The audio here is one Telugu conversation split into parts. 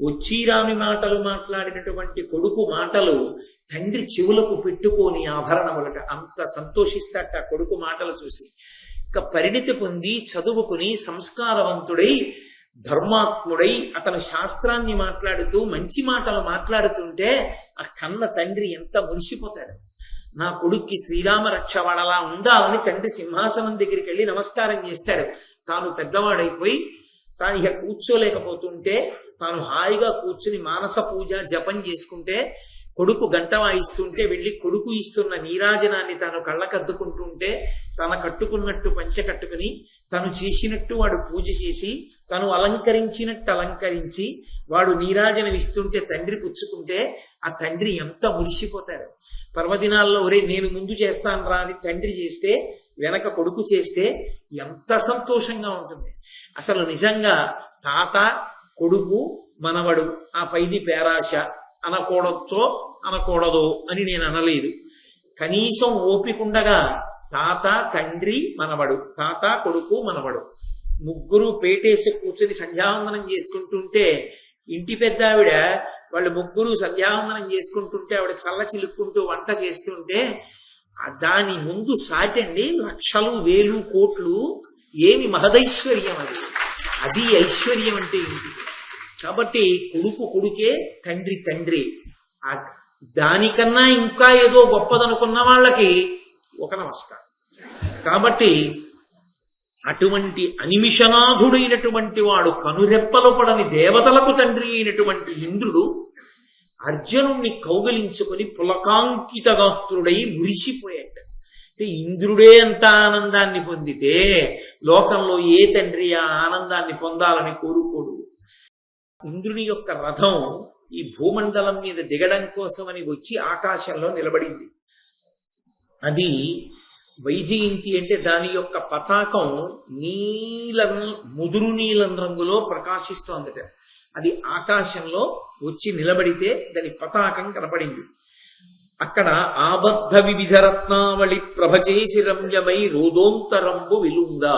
వచ్చిరాని మాటలు మాట్లాడినటువంటి కొడుకు మాటలు తండ్రి చెవులకు పెట్టుకొని ఆభరణములట అంత సంతోషిస్తాట కొడుకు మాటలు చూసి. ఇక పరిణితి పొంది చదువుకుని సంస్కారవంతుడై ధర్మాత్ముడై అతను శాస్త్రాన్ని మాట్లాడుతూ మంచి మాటలు మాట్లాడుతుంటే ఆ కన్న తండ్రి ఎంత మురిసిపోతాడు. నా కొడుక్కి శ్రీరామ రక్ష వాడలా ఉండాలని తండ్రి సింహాసనం దగ్గరికి వెళ్ళి నమస్కారం చేశాడు. తాను పెద్దవాడైపోయి తాను ఇక కూర్చోలేకపోతుంటే తాను హాయిగా కూర్చుని మానస పూజ జపం చేసుకుంటే కొడుకు గంట వాయిస్తుంటే వెళ్ళి కొడుకు ఇస్తున్న నీరాజనాన్ని తాను కళ్ళకద్దుకుంటుంటే తన కట్టుకున్నట్టు పంచె కట్టుకుని తను చేసినట్టు వాడు పూజ చేసి తను అలంకరించినట్టు అలంకరించి వాడు నీరాజనం ఇస్తుంటే తండ్రి పుచ్చుకుంటే ఆ తండ్రి ఎంత మురిసిపోతాడు. పర్వదినాల్లో ఒరే నేను ముందు చేస్తాను రా అని తండ్రి చేస్తే వెనక కొడుకు చేస్తే ఎంత సంతోషంగా ఉంటుంది. అసలు నిజంగా తాత కొడుకు మనవడు ఆ పైది పేరాశ అనకూడదో అని నేను అనలేదు. కనీసం ఓపికండగా తాత తండ్రి మనవడు, తాత కొడుకు మనవడు ముగ్గురు పేటేసి కూర్చొని సంధ్యావందనం చేసుకుంటుంటే ఇంటి పెద్ద ఆవిడ వాళ్ళు ముగ్గురు సంధ్యావందనం చేసుకుంటుంటే ఆవిడ చల్ల చిలుక్కుంటూ వంట చేస్తుంటే దాని ముందు సాటండి లక్షలు వేలు కోట్లు ఏమి మహదైశ్వర్యం అది. అది ఐశ్వర్యం అంటే ఇంటికి. కాబట్టి కొడుకు కొడుకే, తండ్రి తండ్రి. దానికన్నా ఇంకా ఏదో గొప్పదనుకున్న వాళ్ళకి ఒక నమస్కారం. కాబట్టి అటువంటి అనిమిషనాథుడైనటువంటి వాడు కనురెప్పలు పడని దేవతలకు తండ్రి అయినటువంటి ఇంద్రుడు అర్జునుణ్ణి కౌగలించుకొని పులకాంకిత గాత్రుడై మురిసిపోయాట. అంటే ఇంద్రుడే అంత ఆనందాన్ని పొందితే లోకంలో ఏ తండ్రి ఆ ఆనందాన్ని పొందాలని కోరుకోడు. ఇంద్రుని యొక్క రథం ఈ భూమండలం మీద దిగడం కోసమని వచ్చి ఆకాశంలో నిలబడింది. అది వైజయంతి అంటే దాని యొక్క పతాకం ముదురు నీలం రంగులో ప్రకాశిస్తోందట. అది ఆకాశంలో వచ్చి నిలబడితే దాని పతాకం కనపడింది. అక్కడ ఆబద్ధ వివిధ రత్నావళి ప్రభచేసి రమ్యమై రోదోంతరంబు విలుంగా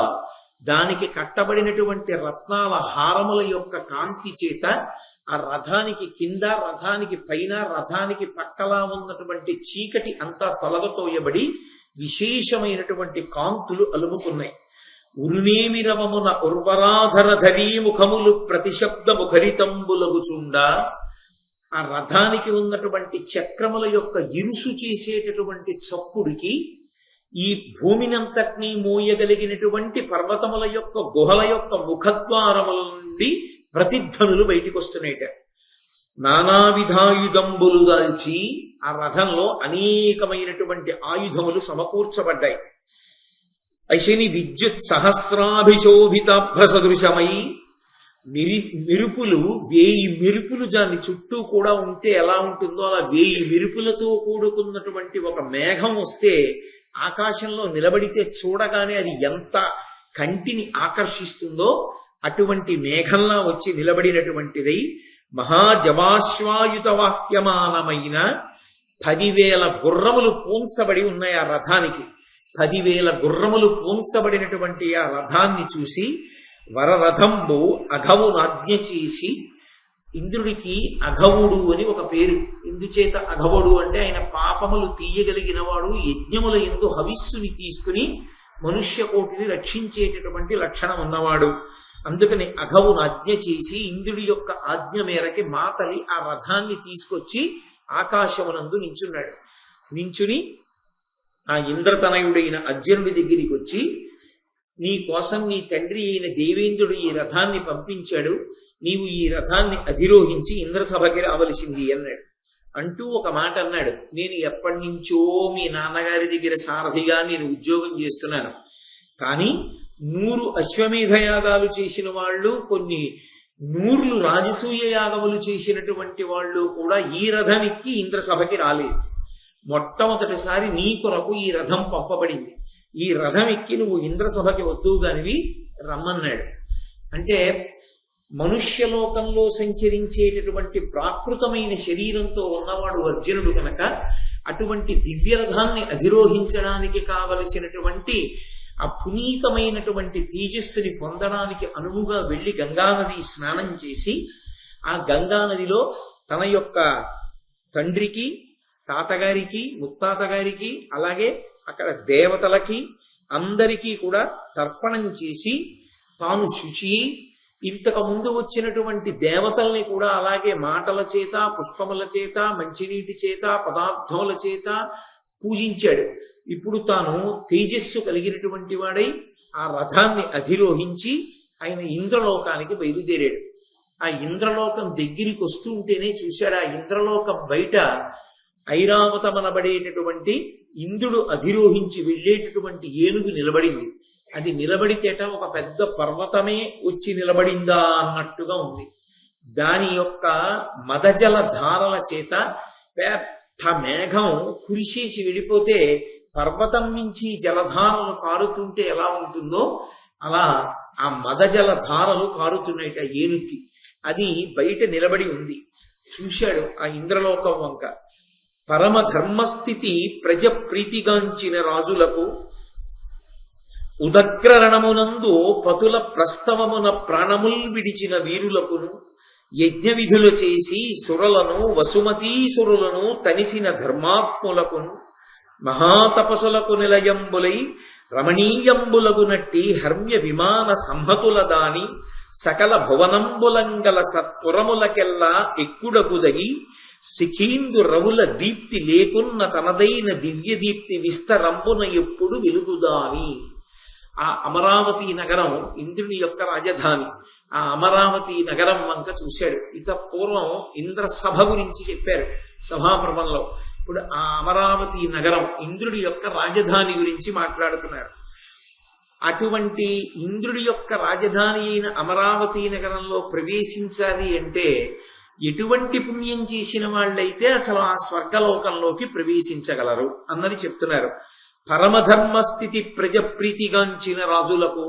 దానికి కట్టబడినటువంటి రత్నాల హారముల యొక్క కాంతి చేత ఆ రథానికి కింద రథానికి పైన రథానికి పక్కలా ఉన్నటువంటి చీకటి అంతా తొలగతోయబడి విశేషమైనటువంటి కాంతులు అలుముకున్నాయి. ఉరునేమిరవమున ఉర్వరాధర ధరీ ముఖములు ప్రతిశబ్ద ముఖరితంబులగుచుండా ఆ రథానికి ఉన్నటువంటి చక్రముల యొక్క ఇరుసు చేసేటటువంటి చప్పుడికి ఈ భూమినంతటినీ మోయగలిగినటువంటి పర్వతముల యొక్క గుహల యొక్క ముఖద్వారముల నుండి ప్రతిధ్వనులు బయటికి వస్తున్నాయిట. నానావిధాయుధంబులు దాల్చి ఆ రథంలో అనేకమైనటువంటి ఆయుధములు సమకూర్చబడ్డాయి. అశని విద్యుత్ సహస్రాభిశోభితాభ్ర సదృశమై మెరుపులు 1000 మెరుపులు దాని చుట్టూ కూడా ఉంటే ఎలా ఉంటుందో అలా 1000 మెరుపులతో కూడుకున్నటువంటి ఒక మేఘం వస్తే ఆకాశంలో నిలబడితే చూడగానే అది ఎంత కంటిని ఆకర్షిస్తుందో అటువంటి మేఘంలా వచ్చి నిలబడినటువంటిదై మహాజవాశ్వాయుత వాక్యమానమైన 10,000 గుర్రములు పూంచబడి ఉన్నాయి ఆ రథానికి. 10,000 గుర్రములు పూంచబడినటువంటి ఆ రథాన్ని చూసి వరరథంబు అఘవునాజ్ఞ చేసి, ఇంద్రుడికి అఘవుడు అని ఒక పేరు. ఇందుచేత అఘవుడు అంటే ఆయన పాపములు తీయగలిగిన వాడు, యజ్ఞముల యందు హవిస్సుని తీసుకుని మనుష్య కోటిని రక్షించేటటువంటి లక్షణం ఉన్నవాడు. అందుకని అఘవును ఆజ్ఞ చేసి ఇంద్రుడి యొక్క ఆజ్ఞ మేరకి మాతలి ఆ రథాన్ని తీసుకొచ్చి ఆకాశమునందు నించున్నాడు. నించుని ఆ ఇంద్రతనయుడైన అర్జునుడి దగ్గరికి వచ్చి, నీ కోసం నీ తండ్రి అయిన దేవేంద్రుడు ఈ రథాన్ని పంపించాడు, నీవు ఈ రథాన్ని అధిరోహించి ఇంద్రసభకి రావలసింది అన్నాడు. అంటూ ఒక మాట అన్నాడు, నేను ఎప్పటి నుంచో మీ నాన్నగారి దగ్గర సారథిగా నేను ఉద్యోగం చేస్తున్నాను, కానీ 100 అశ్వమేధ యాగాలు చేసిన వాళ్ళు, కొన్ని 100 రాజసూయ యాగములు చేసినటువంటి వాళ్ళు కూడా ఈ రథం ఎక్కి ఇంద్రసభకి రాలేదు. మొట్టమొదటిసారి నీ కొరకు ఈ రథం పంపబడింది, ఈ రథం ఎక్కి నువ్వు ఇంద్రసభకి వద్దుగానివి రమ్మన్నాడు. అంటే మనుష్యలోకంలో సంచరించేటటువంటి ప్రాకృతమైన శరీరంతో ఉన్నవాడు అర్జునుడు కనుక అటువంటి దివ్యరథాన్ని అధిరోహించడానికి కావలసినటువంటి ఆ పునీతమైనటువంటి తేజస్సుని పొందడానికి అనువుగా వెళ్లి గంగానది స్నానం చేసి ఆ గంగా నదిలో తన యొక్క తండ్రికి, తాతగారికి, ముత్తాతగారికి, అలాగే అక్కడ దేవతలకి అందరికీ కూడా తర్పణం చేసి తాను శుచి, ఇంతకు ముందు వచ్చినటువంటి దేవతల్ని కూడా అలాగే మాటల చేత, పుష్పముల చేత, మంచినీటి చేత, పదార్థముల చేత పూజించాడు. ఇప్పుడు తాను తేజస్సు కలిగినటువంటి వాడై ఆ రథాన్ని అధిరోహించి ఆయన ఇంద్రలోకానికి బయలుదేరాడు. ఆ ఇంద్రలోకం దగ్గరికి వస్తుంటేనే చూశాడు, ఆ ఇంద్రలోకం బయట ఐరావతమనబడేటటువంటి ఇంద్రుడు అధిరోహించి వెళ్ళేటటువంటి ఏనుగు నిలబడింది. అది నిలబడితేట ఒక పెద్ద పర్వతమే వచ్చి నిలబడిందా అన్నట్టుగా ఉంది. దాని యొక్క మదజల ధారల చేత పెద్ద మేఘం కురిసేసి వెళ్ళిపోతే పర్వతం నుంచి జలధారలు కారుతుంటే ఎలా ఉంటుందో అలా ఆ మదజల ధారలు కారుతున్నాయిట ఏనుక్కి. అది బయట నిలబడి ఉంది. చూశాడు ఆ ఇంద్రలోకం వంక. పరమ ధర్మస్థితి ప్రజ ప్రీతిగాంచిన రాజులకు ఉదగ్రరణమునందు పతుల ప్రస్తవమున ప్రాణముల్ విడిచిన వీరులకును యజ్ఞ విధులు చేసి సురలను వసుమతీసురులను తనిసిన ధర్మాత్ములకును మహాతపసులకు నిలయంబులై రమణీయంబులగునట్టి హర్మ్య విమాన సంహతుల దాని సకల భువనంబులంగల సత్పురములకెల్లా ఎక్కుడగుదగి సిఖీందు రవుల దీప్తి లేకున్న తనదైన దివ్య దీప్తి విస్తరంబున ఎప్పుడు వెలుగుదాని. ఆ అమరావతి నగరం ఇంద్రుని యొక్క రాజధాని. ఆ అమరావతి నగరం వంక చూశాడు. ఇత పూర్వం ఇంద్ర సభ గురించి చెప్పారు సభాపర్వంలో. ఇప్పుడు ఆ అమరావతి నగరం ఇంద్రుడి యొక్క రాజధాని గురించి మాట్లాడుతున్నారు. అటువంటి ఇంద్రుడి యొక్క రాజధాని అయిన అమరావతి నగరంలో ప్రవేశించాలి అంటే ఎటువంటి పుణ్యం చేసిన వాళ్ళైతే అసలు ఆ స్వర్గలోకంలోకి ప్రవేశించగలరు అన్నది చెప్తున్నారు. పరమధర్మస్థితి ప్రజ ప్రీతిగాంచిన రాజులకు,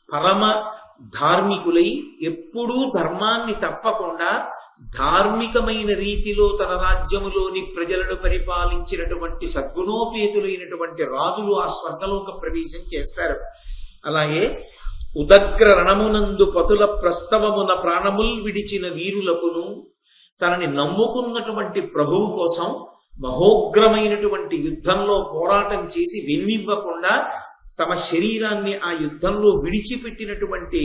పరమ ధార్మికులై ఎప్పుడూ ధర్మాన్ని తప్పకుండా ధార్మికమైన రీతిలో తన రాజ్యములోని ప్రజలను పరిపాలించినటువంటి సద్గుణోపేతులైనటువంటి రాజులు ఆ స్వర్గలోక ప్రవేశం చేస్తారు. అలాగే ఉదగ్ర రణమునందు పతుల ప్రస్తవమున ప్రాణముల్ విడిచిన వీరులకును, తనని నమ్ముకున్నటువంటి ప్రభువు కోసం మహోగ్రమైనటువంటి యుద్ధంలో పోరాటం చేసి వెన్నివ్వకుండా తమ శరీరాన్ని ఆ యుద్ధంలో విడిచిపెట్టినటువంటి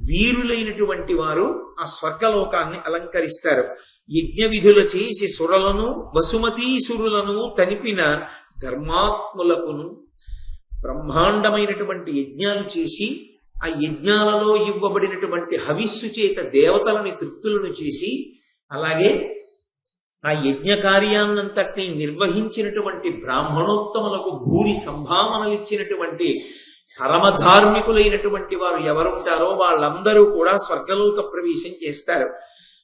వీరులైనటువంటి వారు ఆ స్వర్గలోకాన్ని అలంకరిస్తారు. యజ్ఞ విధుల చేసి సురలను వసుమతీసురులను తనిపిన ధర్మాత్ములకును, బ్రహ్మాండమైనటువంటి యజ్ఞాలు చేసి ఆ యజ్ఞాలలో ఇవ్వబడినటువంటి హవిస్సు చేత దేవతలని తృప్తులను చేసి, అలాగే ఆ యజ్ఞ కార్యాన్నంతటినీ నిర్వహించినటువంటి బ్రాహ్మణోత్తములకు భూరి సంభావనలిచ్చినటువంటి పరమధార్మికులైనటువంటి వారు ఎవరుంటారో వాళ్ళందరూ కూడా స్వర్గలోక ప్రవేశం చేస్తారు.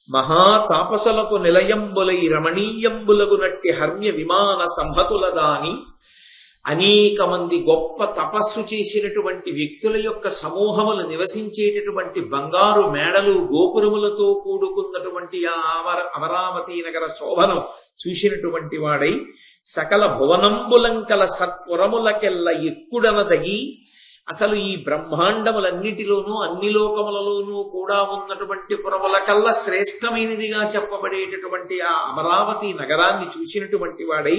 మహాతాపసులకు నిలయంబులై రమణీయంబులగునట్టి హర్మ్య విమాన సంహతుల దాని, అనేక మంది గొప్ప తపస్సు చేసినటువంటి వ్యక్తుల యొక్క సమూహములు నివసించేటటువంటి బంగారు మేడలు గోపురములతో కూడుకున్నటువంటి ఆ అమరావతి నగర శోభనం చూసినటువంటి వాడై సకల భువనంబులంకల సత్పురములకెల్ల ఎక్కుడనదగి, అసలు ఈ బ్రహ్మాండములన్నిటిలోనూ అన్ని లోకములలోనూ కూడా ఉన్నటువంటి పురముల కల్లా శ్రేష్టమైనదిగా చెప్పబడేటటువంటి ఆ అమరావతి నగరాన్ని చూసినటువంటి వాడై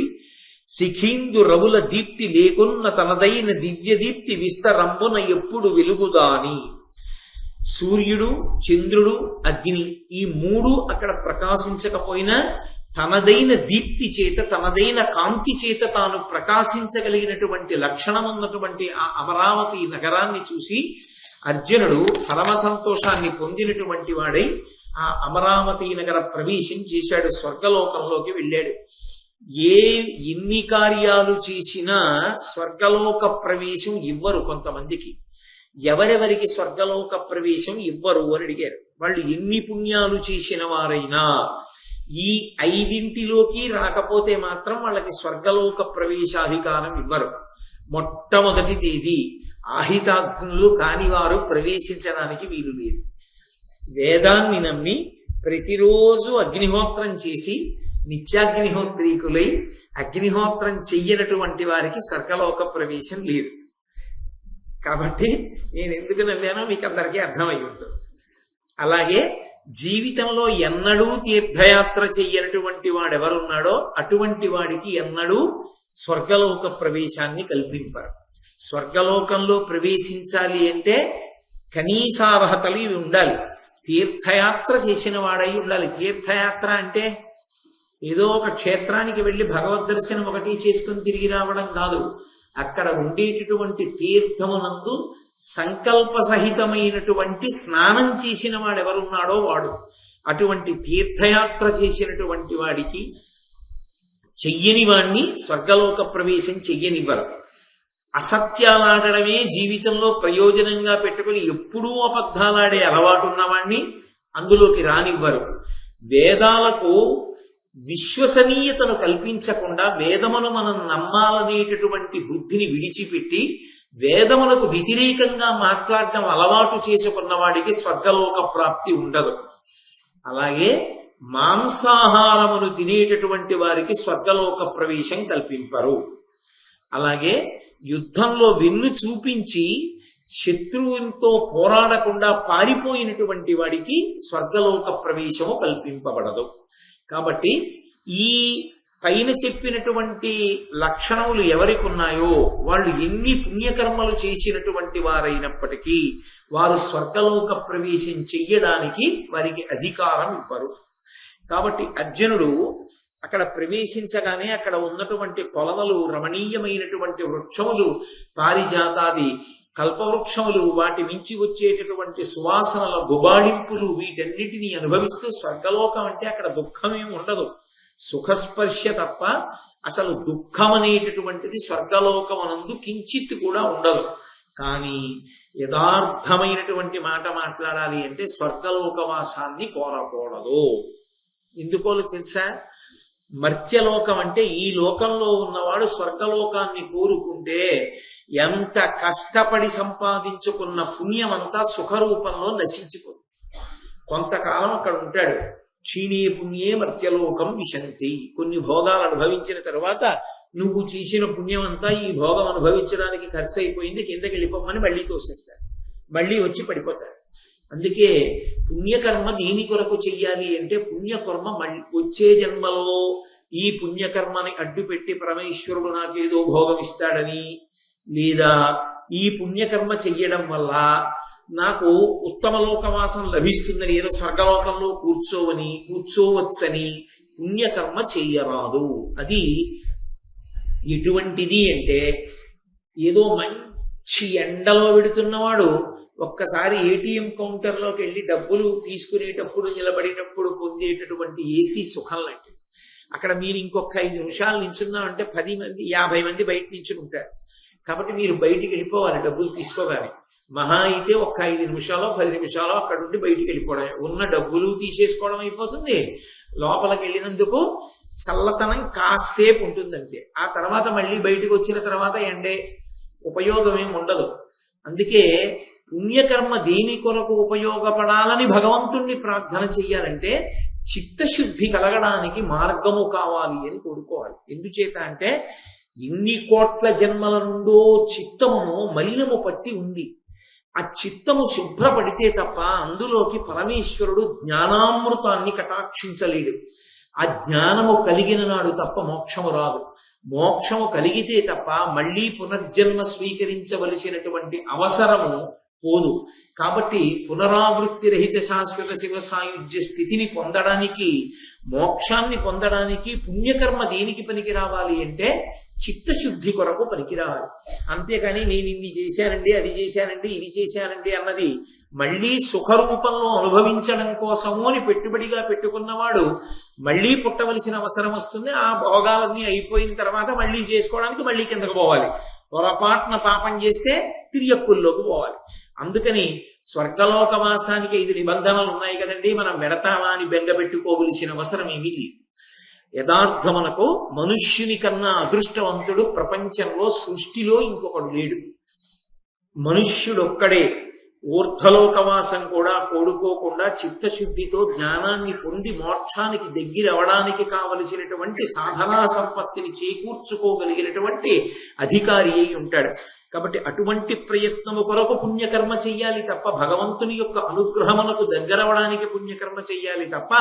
సిఖీందు రవుల దీప్తి లేకున్న తనదైన దివ్య దీప్తి విస్తరంబున ఎప్పుడు వెలుగుదాని. సూర్యుడు, చంద్రుడు, అగ్ని ఈ మూడు అక్కడ ప్రకాశించకపోయినా తనదైన దీప్తి చేత, తనదైన కాంతి చేత తాను ప్రకాశించగలిగినటువంటి లక్షణం ఉన్నటువంటి ఆ అమరావతి నగరాన్ని చూసి అర్జునుడు పరమ సంతోషాన్ని పొందినటువంటి వాడై ఆ అమరావతి నగర ప్రవేశం చేశాడు. స్వర్గలోకంలోకి వెళ్ళాడు. ఎన్ని కార్యాలు చేసినా స్వర్గలోక ప్రవేశం ఇవ్వరు కొంతమందికి. ఎవరెవరికి స్వర్గలోక ప్రవేశం ఇవ్వరు అని అడిగారు. వాళ్ళు ఎన్ని పుణ్యాలు చేసిన వారైనా ఈ 5 రాకపోతే మాత్రం వాళ్ళకి స్వర్గలోక ప్రవేశాధికారం ఇవ్వరు. మొట్టమొదటిది ఆహితాగ్నులు కాని వారు ప్రవేశించడానికి వీలు లేదు. వేదాన్ని నమ్మి ప్రతిరోజు అగ్నిహోత్రం చేసి నిత్యాగ్నిహోత్రీకులై అగ్నిహోత్రం చెయ్యనటువంటి వారికి స్వర్గలోక ప్రవేశం లేదు. కాబట్టి నేను ఎందుకు నమ్మానో మీకు అందరికీ అర్థమై ఉంటుంది. అలాగే జీవితంలో ఎన్నడూ తీర్థయాత్ర చెయ్యనటువంటి వాడెవరున్నాడో అటువంటి వాడికి ఎన్నడూ స్వర్గలోక ప్రవేశాన్ని కల్పింపరు. స్వర్గలోకంలో ప్రవేశించాలి అంటే కనీసార్హతలు ఇవి ఉండాలి. తీర్థయాత్ర చేసిన వాడై ఉండాలి. తీర్థయాత్ర అంటే ఏదో ఒక క్షేత్రానికి వెళ్ళి భగవద్ దర్శనం ఒకటి చేసుకుని తిరిగి రావడం కాదు. అక్కడ ఉండేటటువంటి తీర్థమునందు సంకల్ప సహితమైనటువంటి స్నానం చేసిన వాడెవరున్నాడో వాడు. అటువంటి తీర్థయాత్ర చేసినటువంటి వాడికి చెయ్యని వాణ్ణి స్వర్గలోక ప్రవేశం చెయ్యనివ్వరు. అసత్యాలాడడమే జీవితంలో ప్రయోజనంగా పెట్టుకుని ఎప్పుడూ అబద్ధాలాడే అలవాటు ఉన్నవాణ్ణి అందులోకి రానివ్వరు. వేదాలకు విశ్వసనీయతను కల్పించకుండా వేదమును మనం నమ్మాలనేటటువంటి బుద్ధిని విడిచిపెట్టి వేదములకు వ్యతిరేకంగా మాట్లాడటం అలవాటు చేసుకున్న వాడికి స్వర్గలోక ప్రాప్తి ఉండదు. అలాగే మాంసాహారమును తినేటటువంటి వారికి స్వర్గలోక ప్రవేశం కల్పింపరు. అలాగే యుద్ధంలో వెన్ను చూపించి శత్రువుతో పోరాడకుండా పారిపోయినటువంటి వాడికి స్వర్గలోక ప్రవేశము కల్పింపబడదు. కాబట్టి ఈ పైన చెప్పినటువంటి లక్షణములు ఎవరికి ఉన్నాయో వాళ్ళు ఎన్ని పుణ్యకర్మలు చేసినటువంటి వారైనప్పటికీ వారు స్వర్గలోక ప్రవేశం చెయ్యడానికి వారికి అధికారం ఇవ్వరు. కాబట్టి అర్జునుడు అక్కడ ప్రవేశించగానే అక్కడ ఉన్నటువంటి కొలనులు, రమణీయమైనటువంటి వృక్షములు, పారిజాతాది కల్పవృక్షములు, వాటి మించి వచ్చేటటువంటి సువాసనల గుబాళింపులు, వీటన్నిటినీ అనుభవిస్తూ స్వర్గలోకం అంటే అక్కడ దుఃఖమేం ఉండదు, సుఖస్పర్శ తప్ప అసలు దుఃఖం అనేటటువంటిది స్వర్గలోకమనందు కించిత్ కూడా ఉండదు. కానీ యథార్థమైనటువంటి మాట మాట్లాడాలి అంటే స్వర్గలోకవాసాన్ని కోరకూడదు. ఎందుకోలో తెలుసా? మర్త్యలోకం అంటే ఈ లోకంలో ఉన్నవాడు స్వర్గలోకాన్ని కోరుకుంటే ఎంత కష్టపడి సంపాదించుకున్న పుణ్యమంతా సుఖరూపంలో నశించిపోతుంది. కొంతకాలం అక్కడ ఉంటాడు. క్షీణే పుణ్యే మర్త్యలోకం విశంతి. కొన్ని భోగాలు అనుభవించిన తర్వాత నువ్వు చేసిన పుణ్యం అంతా ఈ భోగం అనుభవించడానికి ఖర్చు అయిపోయింది, కిందకి వెళ్ళిపోమని మళ్ళీ తోసేస్తాడు, మళ్ళీ వచ్చి పడిపోతాడు. అందుకే పుణ్యకర్మ దేని కొరకు చెయ్యాలి అంటే పుణ్యకర్మ వచ్చే జన్మలో ఈ పుణ్యకర్మని అడ్డుపెట్టి పరమేశ్వరుడు నాకేదో భోగం ఇస్తాడని, లేదా ఈ పుణ్యకర్మ చెయ్యడం వల్ల నాకు ఉత్తమ లోకవాసం లభిస్తుందని, ఏదో స్వర్గలోకంలో కూర్చోవచ్చని పుణ్యకర్మ చెయ్యరాదు. అది ఎటువంటిది అంటే ఏదో మంచి ఎండలో పెడుతున్నవాడు ఒక్కసారి ఏటీఎం కౌంటర్లోకి వెళ్ళి డబ్బులు తీసుకునేటప్పుడు నిలబడేటప్పుడు పొందేటటువంటి ఏసీ సుఖం లాంటిది. అక్కడ మీరు ఇంకొక 5 నిమిషాలు నించున్నామంటే 10 మంది 50 మంది బయట నించుంటారు. కాబట్టి మీరు బయటికి వెళ్ళిపోవాలి డబ్బులు తీసుకోగానే. మహా అయితే ఒక్క 5 నిమిషాలు 10 నిమిషాలు అక్కడ నుండి బయటికి వెళ్ళిపోవడం, ఉన్న డబ్బులు తీసేసుకోవడం అయిపోతుంది. లోపలికి వెళ్ళినందుకు చల్లతనం కాసేపు ఉంటుందంతే. ఆ తర్వాత మళ్ళీ బయటకు వచ్చిన తర్వాత ఎండే ఉపయోగం ఏమి ఉండదు. అందుకే పుణ్యకర్మ దేని కొరకు ఉపయోగపడాలని భగవంతుణ్ణి ప్రార్థన చెయ్యాలంటే చిత్తశుద్ధి కలగడానికి మార్గము కావాలి అని కోరుకోవాలి. ఎందుచేత అంటే ఇన్ని కోట్ల జన్మల నుండో చిత్తమును మలినము పట్టి ఉంది. ఆ చిత్తము శుభ్రపడితే తప్ప అందులోకి పరమేశ్వరుడు జ్ఞానామృతాన్ని కటాక్షించలేడు. ఆ జ్ఞానము కలిగిన నాడు తప్ప మోక్షము రాదు. మోక్షము కలిగితే తప్ప మళ్లీ పునర్జన్మ స్వీకరించవలసినటువంటి అవసరము పోదు. కాబట్టి పునరావృత్తి రహిత శాశ్వత శివ సాయుధ్య స్థితిని పొందడానికి, మోక్షాన్ని పొందడానికి పుణ్యకర్మ దేనికి పనికి రావాలి అంటే చిత్తశుద్ధి కొరకు పనికి రావాలి. అంతేకాని నేను ఇన్ని చేశానండి, అది చేశానండి, ఇది చేశానండి అన్నది మళ్లీ సుఖరూపంలో అనుభవించడం కోసము అని పెట్టుబడిగా పెట్టుకున్నవాడు మళ్లీ పుట్టవలసిన అవసరం వస్తుంది. ఆ భోగాలన్నీ అయిపోయిన తర్వాత మళ్లీ చేసుకోవడానికి మళ్లీ కిందకు పోవాలి. పొరపాటున పాపం చేస్తే తిరియక్కుల్లోకి పోవాలి. అందుకని స్వర్గలోకవాసానికి 5 నిబంధనలు ఉన్నాయి కదండి, మనం వెడతామా అని బెంగ పెట్టుకోవలసిన అవసరం ఏమీ లేదు. యథార్థమునకు మనుష్యుని కన్నా అదృష్టవంతుడు ప్రపంచంలో సృష్టిలో ఇంకొకడు లేడు. మనుష్యుడొక్కడే. ఊర్ధ్వలోకవాసం కూడా కోరుకోకుండా చిత్తశుద్ధితో జ్ఞానాన్ని పొంది మోక్షానికి దగ్గర అవడానికి కావలసినటువంటి సాధనా సంపత్తిని చేకూర్చుకోగలిగినటువంటి అధికారి అయి ఉంటాడు. కాబట్టి అటువంటి ప్రయత్నము కొరకు పుణ్యకర్మ చెయ్యాలి తప్ప, భగవంతుని యొక్క అనుగ్రహమునకు దగ్గరవడానికి పుణ్యకర్మ చెయ్యాలి తప్ప,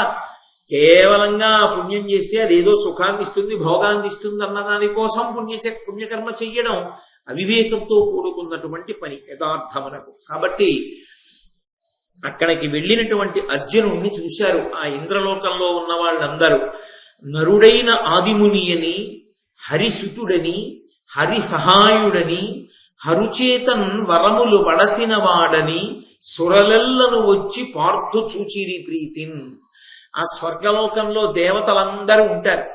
కేవలంగా పుణ్యం చేస్తే అదేదో సుఖాన్ని ఇస్తుంది, భోగాన్ని ఇస్తుంది అన్న దానికోసం పుణ్యకర్మ చెయ్యడం అవివేకంతో కూడుకున్నటువంటి పని యథార్థమునకు. కాబట్టి అక్కడికి వెళ్ళినటువంటి అర్జునుణ్ణి చూశారు ఆ ఇంద్రలోకంలో ఉన్న వాళ్ళందరూ. నరుడైన ఆదిముని అని, హరిసుతుడని, హరి సహాయుడని, హరుచేతన్ వరములు వడసిన వాడని సురలెల్లను వచ్చి పార్థు చూచిరి ప్రీతిన్. ఆ స్వర్గలోకంలో దేవతలందరూ ఉంటారు.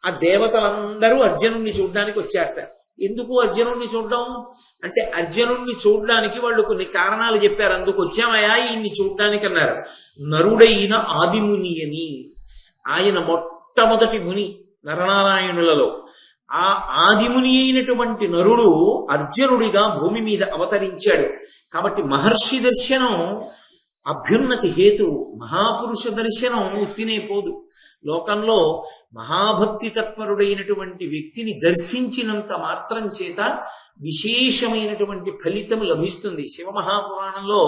ఆ దేవతలందరూ అర్జునుణ్ణి చూడడానికి వచ్చారట. ఎందుకు అర్జునుణ్ణి చూడడం అంటే, అర్జునుణ్ణి చూడడానికి వాళ్ళు కొన్ని కారణాలు చెప్పారు. అందుకు వచ్చామయ్యా ఈయన్ని చూడడానికి అన్నారు. నరుడైన ఆదిముని అని, ఆయన మొట్టమొదటి ముని నరనారాయణులలో. ఆ ఆదిముని అయినటువంటి నరుడు అర్జునుడిగా భూమి మీద అవతరించాడు. కాబట్టి మహర్షి దర్శనం అభ్యున్నతి హేతు, మహాపురుష దర్శనం ఉత్తినే పోదు. లోకంలో మహాభక్తి తత్పరుడైనటువంటి వ్యక్తిని దర్శించినంత మాత్రం చేత విశేషమైనటువంటి ఫలితం లభిస్తుంది. శివమహాపురాణంలో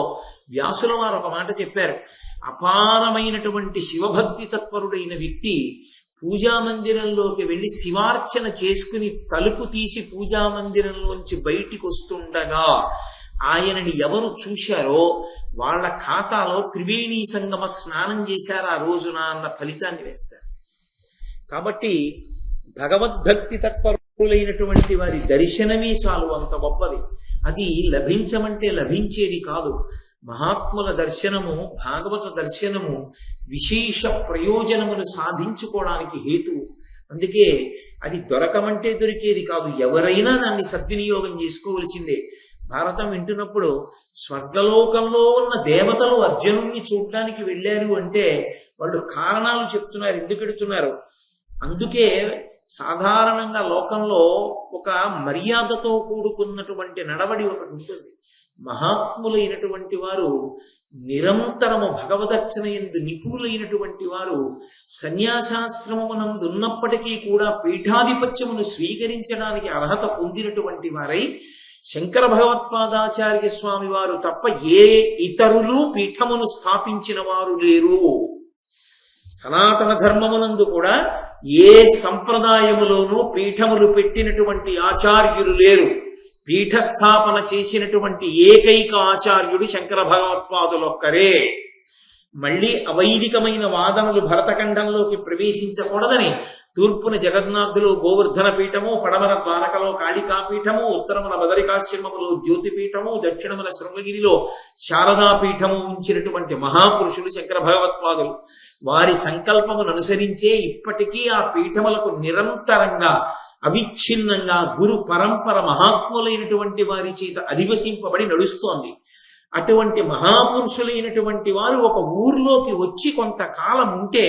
వ్యాసుల వారు ఒక మాట చెప్పారు. అపారమైనటువంటి శివభక్తి తత్పరుడైన వ్యక్తి పూజామందిరంలోకి వెళ్లి శివార్చన చేసుకుని తలుపు తీసి పూజామందిరంలోంచి బయటికి వస్తుండగా ఆయనని ఎవరు చూశారో వాళ్ళ ఖాతాలో త్రివేణీ సంగమ స్నానం చేశారు ఆ రోజున అన్న ఫలితాన్ని వేస్తారు. కాబట్టి భగవద్భక్తి తత్పరులైనటువంటి వారి దర్శనమే చాలు, అంత గొప్పది. అది లభించమంటే లభించేది కాదు. మహాత్ముల దర్శనము, భాగవత దర్శనము విశేష ప్రయోజనమును సాధించుకోవడానికి హేతువు. అందుకే అది దొరకమంటే దొరికేది కాదు, ఎవరైనా దాన్ని సద్వినియోగం చేసుకోవలసిందే. భారతం వింటున్నప్పుడు స్వర్గలోకంలో ఉన్న దేవతలు అర్జునుణ్ణి చూడడానికి వెళ్ళారు అంటే వాళ్ళు కారణాలు చెప్తున్నారు, ఎందుకు పెడుతున్నారు. అందుకే సాధారణంగా లోకంలో ఒక మర్యాదతో కూడుకున్నటువంటి నడవడి ఒకటి ఉంటుంది. మహాత్ములైనటువంటి వారు నిరంతరము భగవదర్చన యందు నిపుణులైనటువంటి వారు సన్యాసాశ్రమమునందు ఉన్నప్పటికీ కూడా పీఠాధిపత్యమును స్వీకరించడానికి అర్హత పొందినటువంటి వారై శంకర భగవత్పాదాచార్య స్వామి వారు తప్ప ఏ ఇతరులు పీఠమును స్థాపించిన వారు లేరు. సనాతన ధర్మమునందు కూడా ఏ సంప్రదాయములోనూ పీఠములు పెట్టినటువంటి ఆచార్యులు లేరు. పీఠస్థాపన చేసినటువంటి ఏకైక ఆచార్యుడు శంకర భగవత్పాదులొక్కరే. మళ్ళీ అవైదికమైన వాదనలు భరతఖండంలోకి ప్రవేశించకూడదని తూర్పున జగన్నాథులు గోవర్ధన పీఠము, పడమర ద్వారకలో కాళికాపీఠము, ఉత్తరమున బదరికాశ్రమములో జ్యోతిపీఠము, దక్షిణమున శృంగగిరిలో శారదాపీఠము ఉంచినటువంటి మహాపురుషులు శంకర భగవత్పాదులు. వారి సంకల్పమును అనుసరించే ఇప్పటికీ ఆ పీఠములకు నిరంతరంగా అవిచ్ఛిన్నంగా గురు పరంపర మహాత్ములైనటువంటి వారి చేత అధివసింపబడి నడుస్తోంది. అటువంటి మహాపురుషులైనటువంటి వారు ఒక ఊర్లోకి వచ్చి కొంతకాలం ఉంటే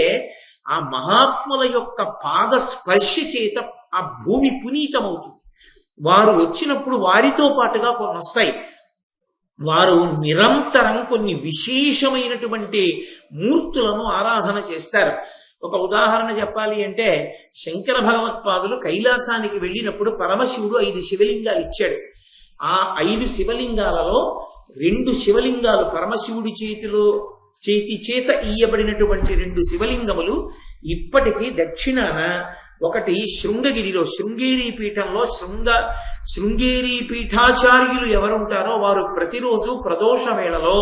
ఆ మహాత్ముల యొక్క పాద స్పర్శ చేత ఆ భూమి పునీతమవుతుంది. వారు వచ్చినప్పుడు వారితో పాటుగా కొన్ని వస్తాయి. వారు నిరంతరం కొన్ని విశేషమైనటువంటి మూర్తులను ఆరాధన చేస్తారు. ఒక ఉదాహరణ చెప్పాలి అంటే, శంకర భగవత్పాదులు కైలాసానికి వెళ్ళినప్పుడు పరమశివుడు 5 శివలింగాలు ఇచ్చాడు. ఆ 5 శివలింగాలలో 2 శివలింగాలు పరమశివుడి చేతి చేత ఇయ్యబడినటువంటి 2 శివలింగములు ఇప్పటికీ దక్షిణాన, ఒకటి శృంగగిరిలో శృంగేరి పీఠంలో శృంగేరి పీఠాచార్యులు ఎవరుంటారో వారు ప్రతిరోజు ప్రదోష వేళలో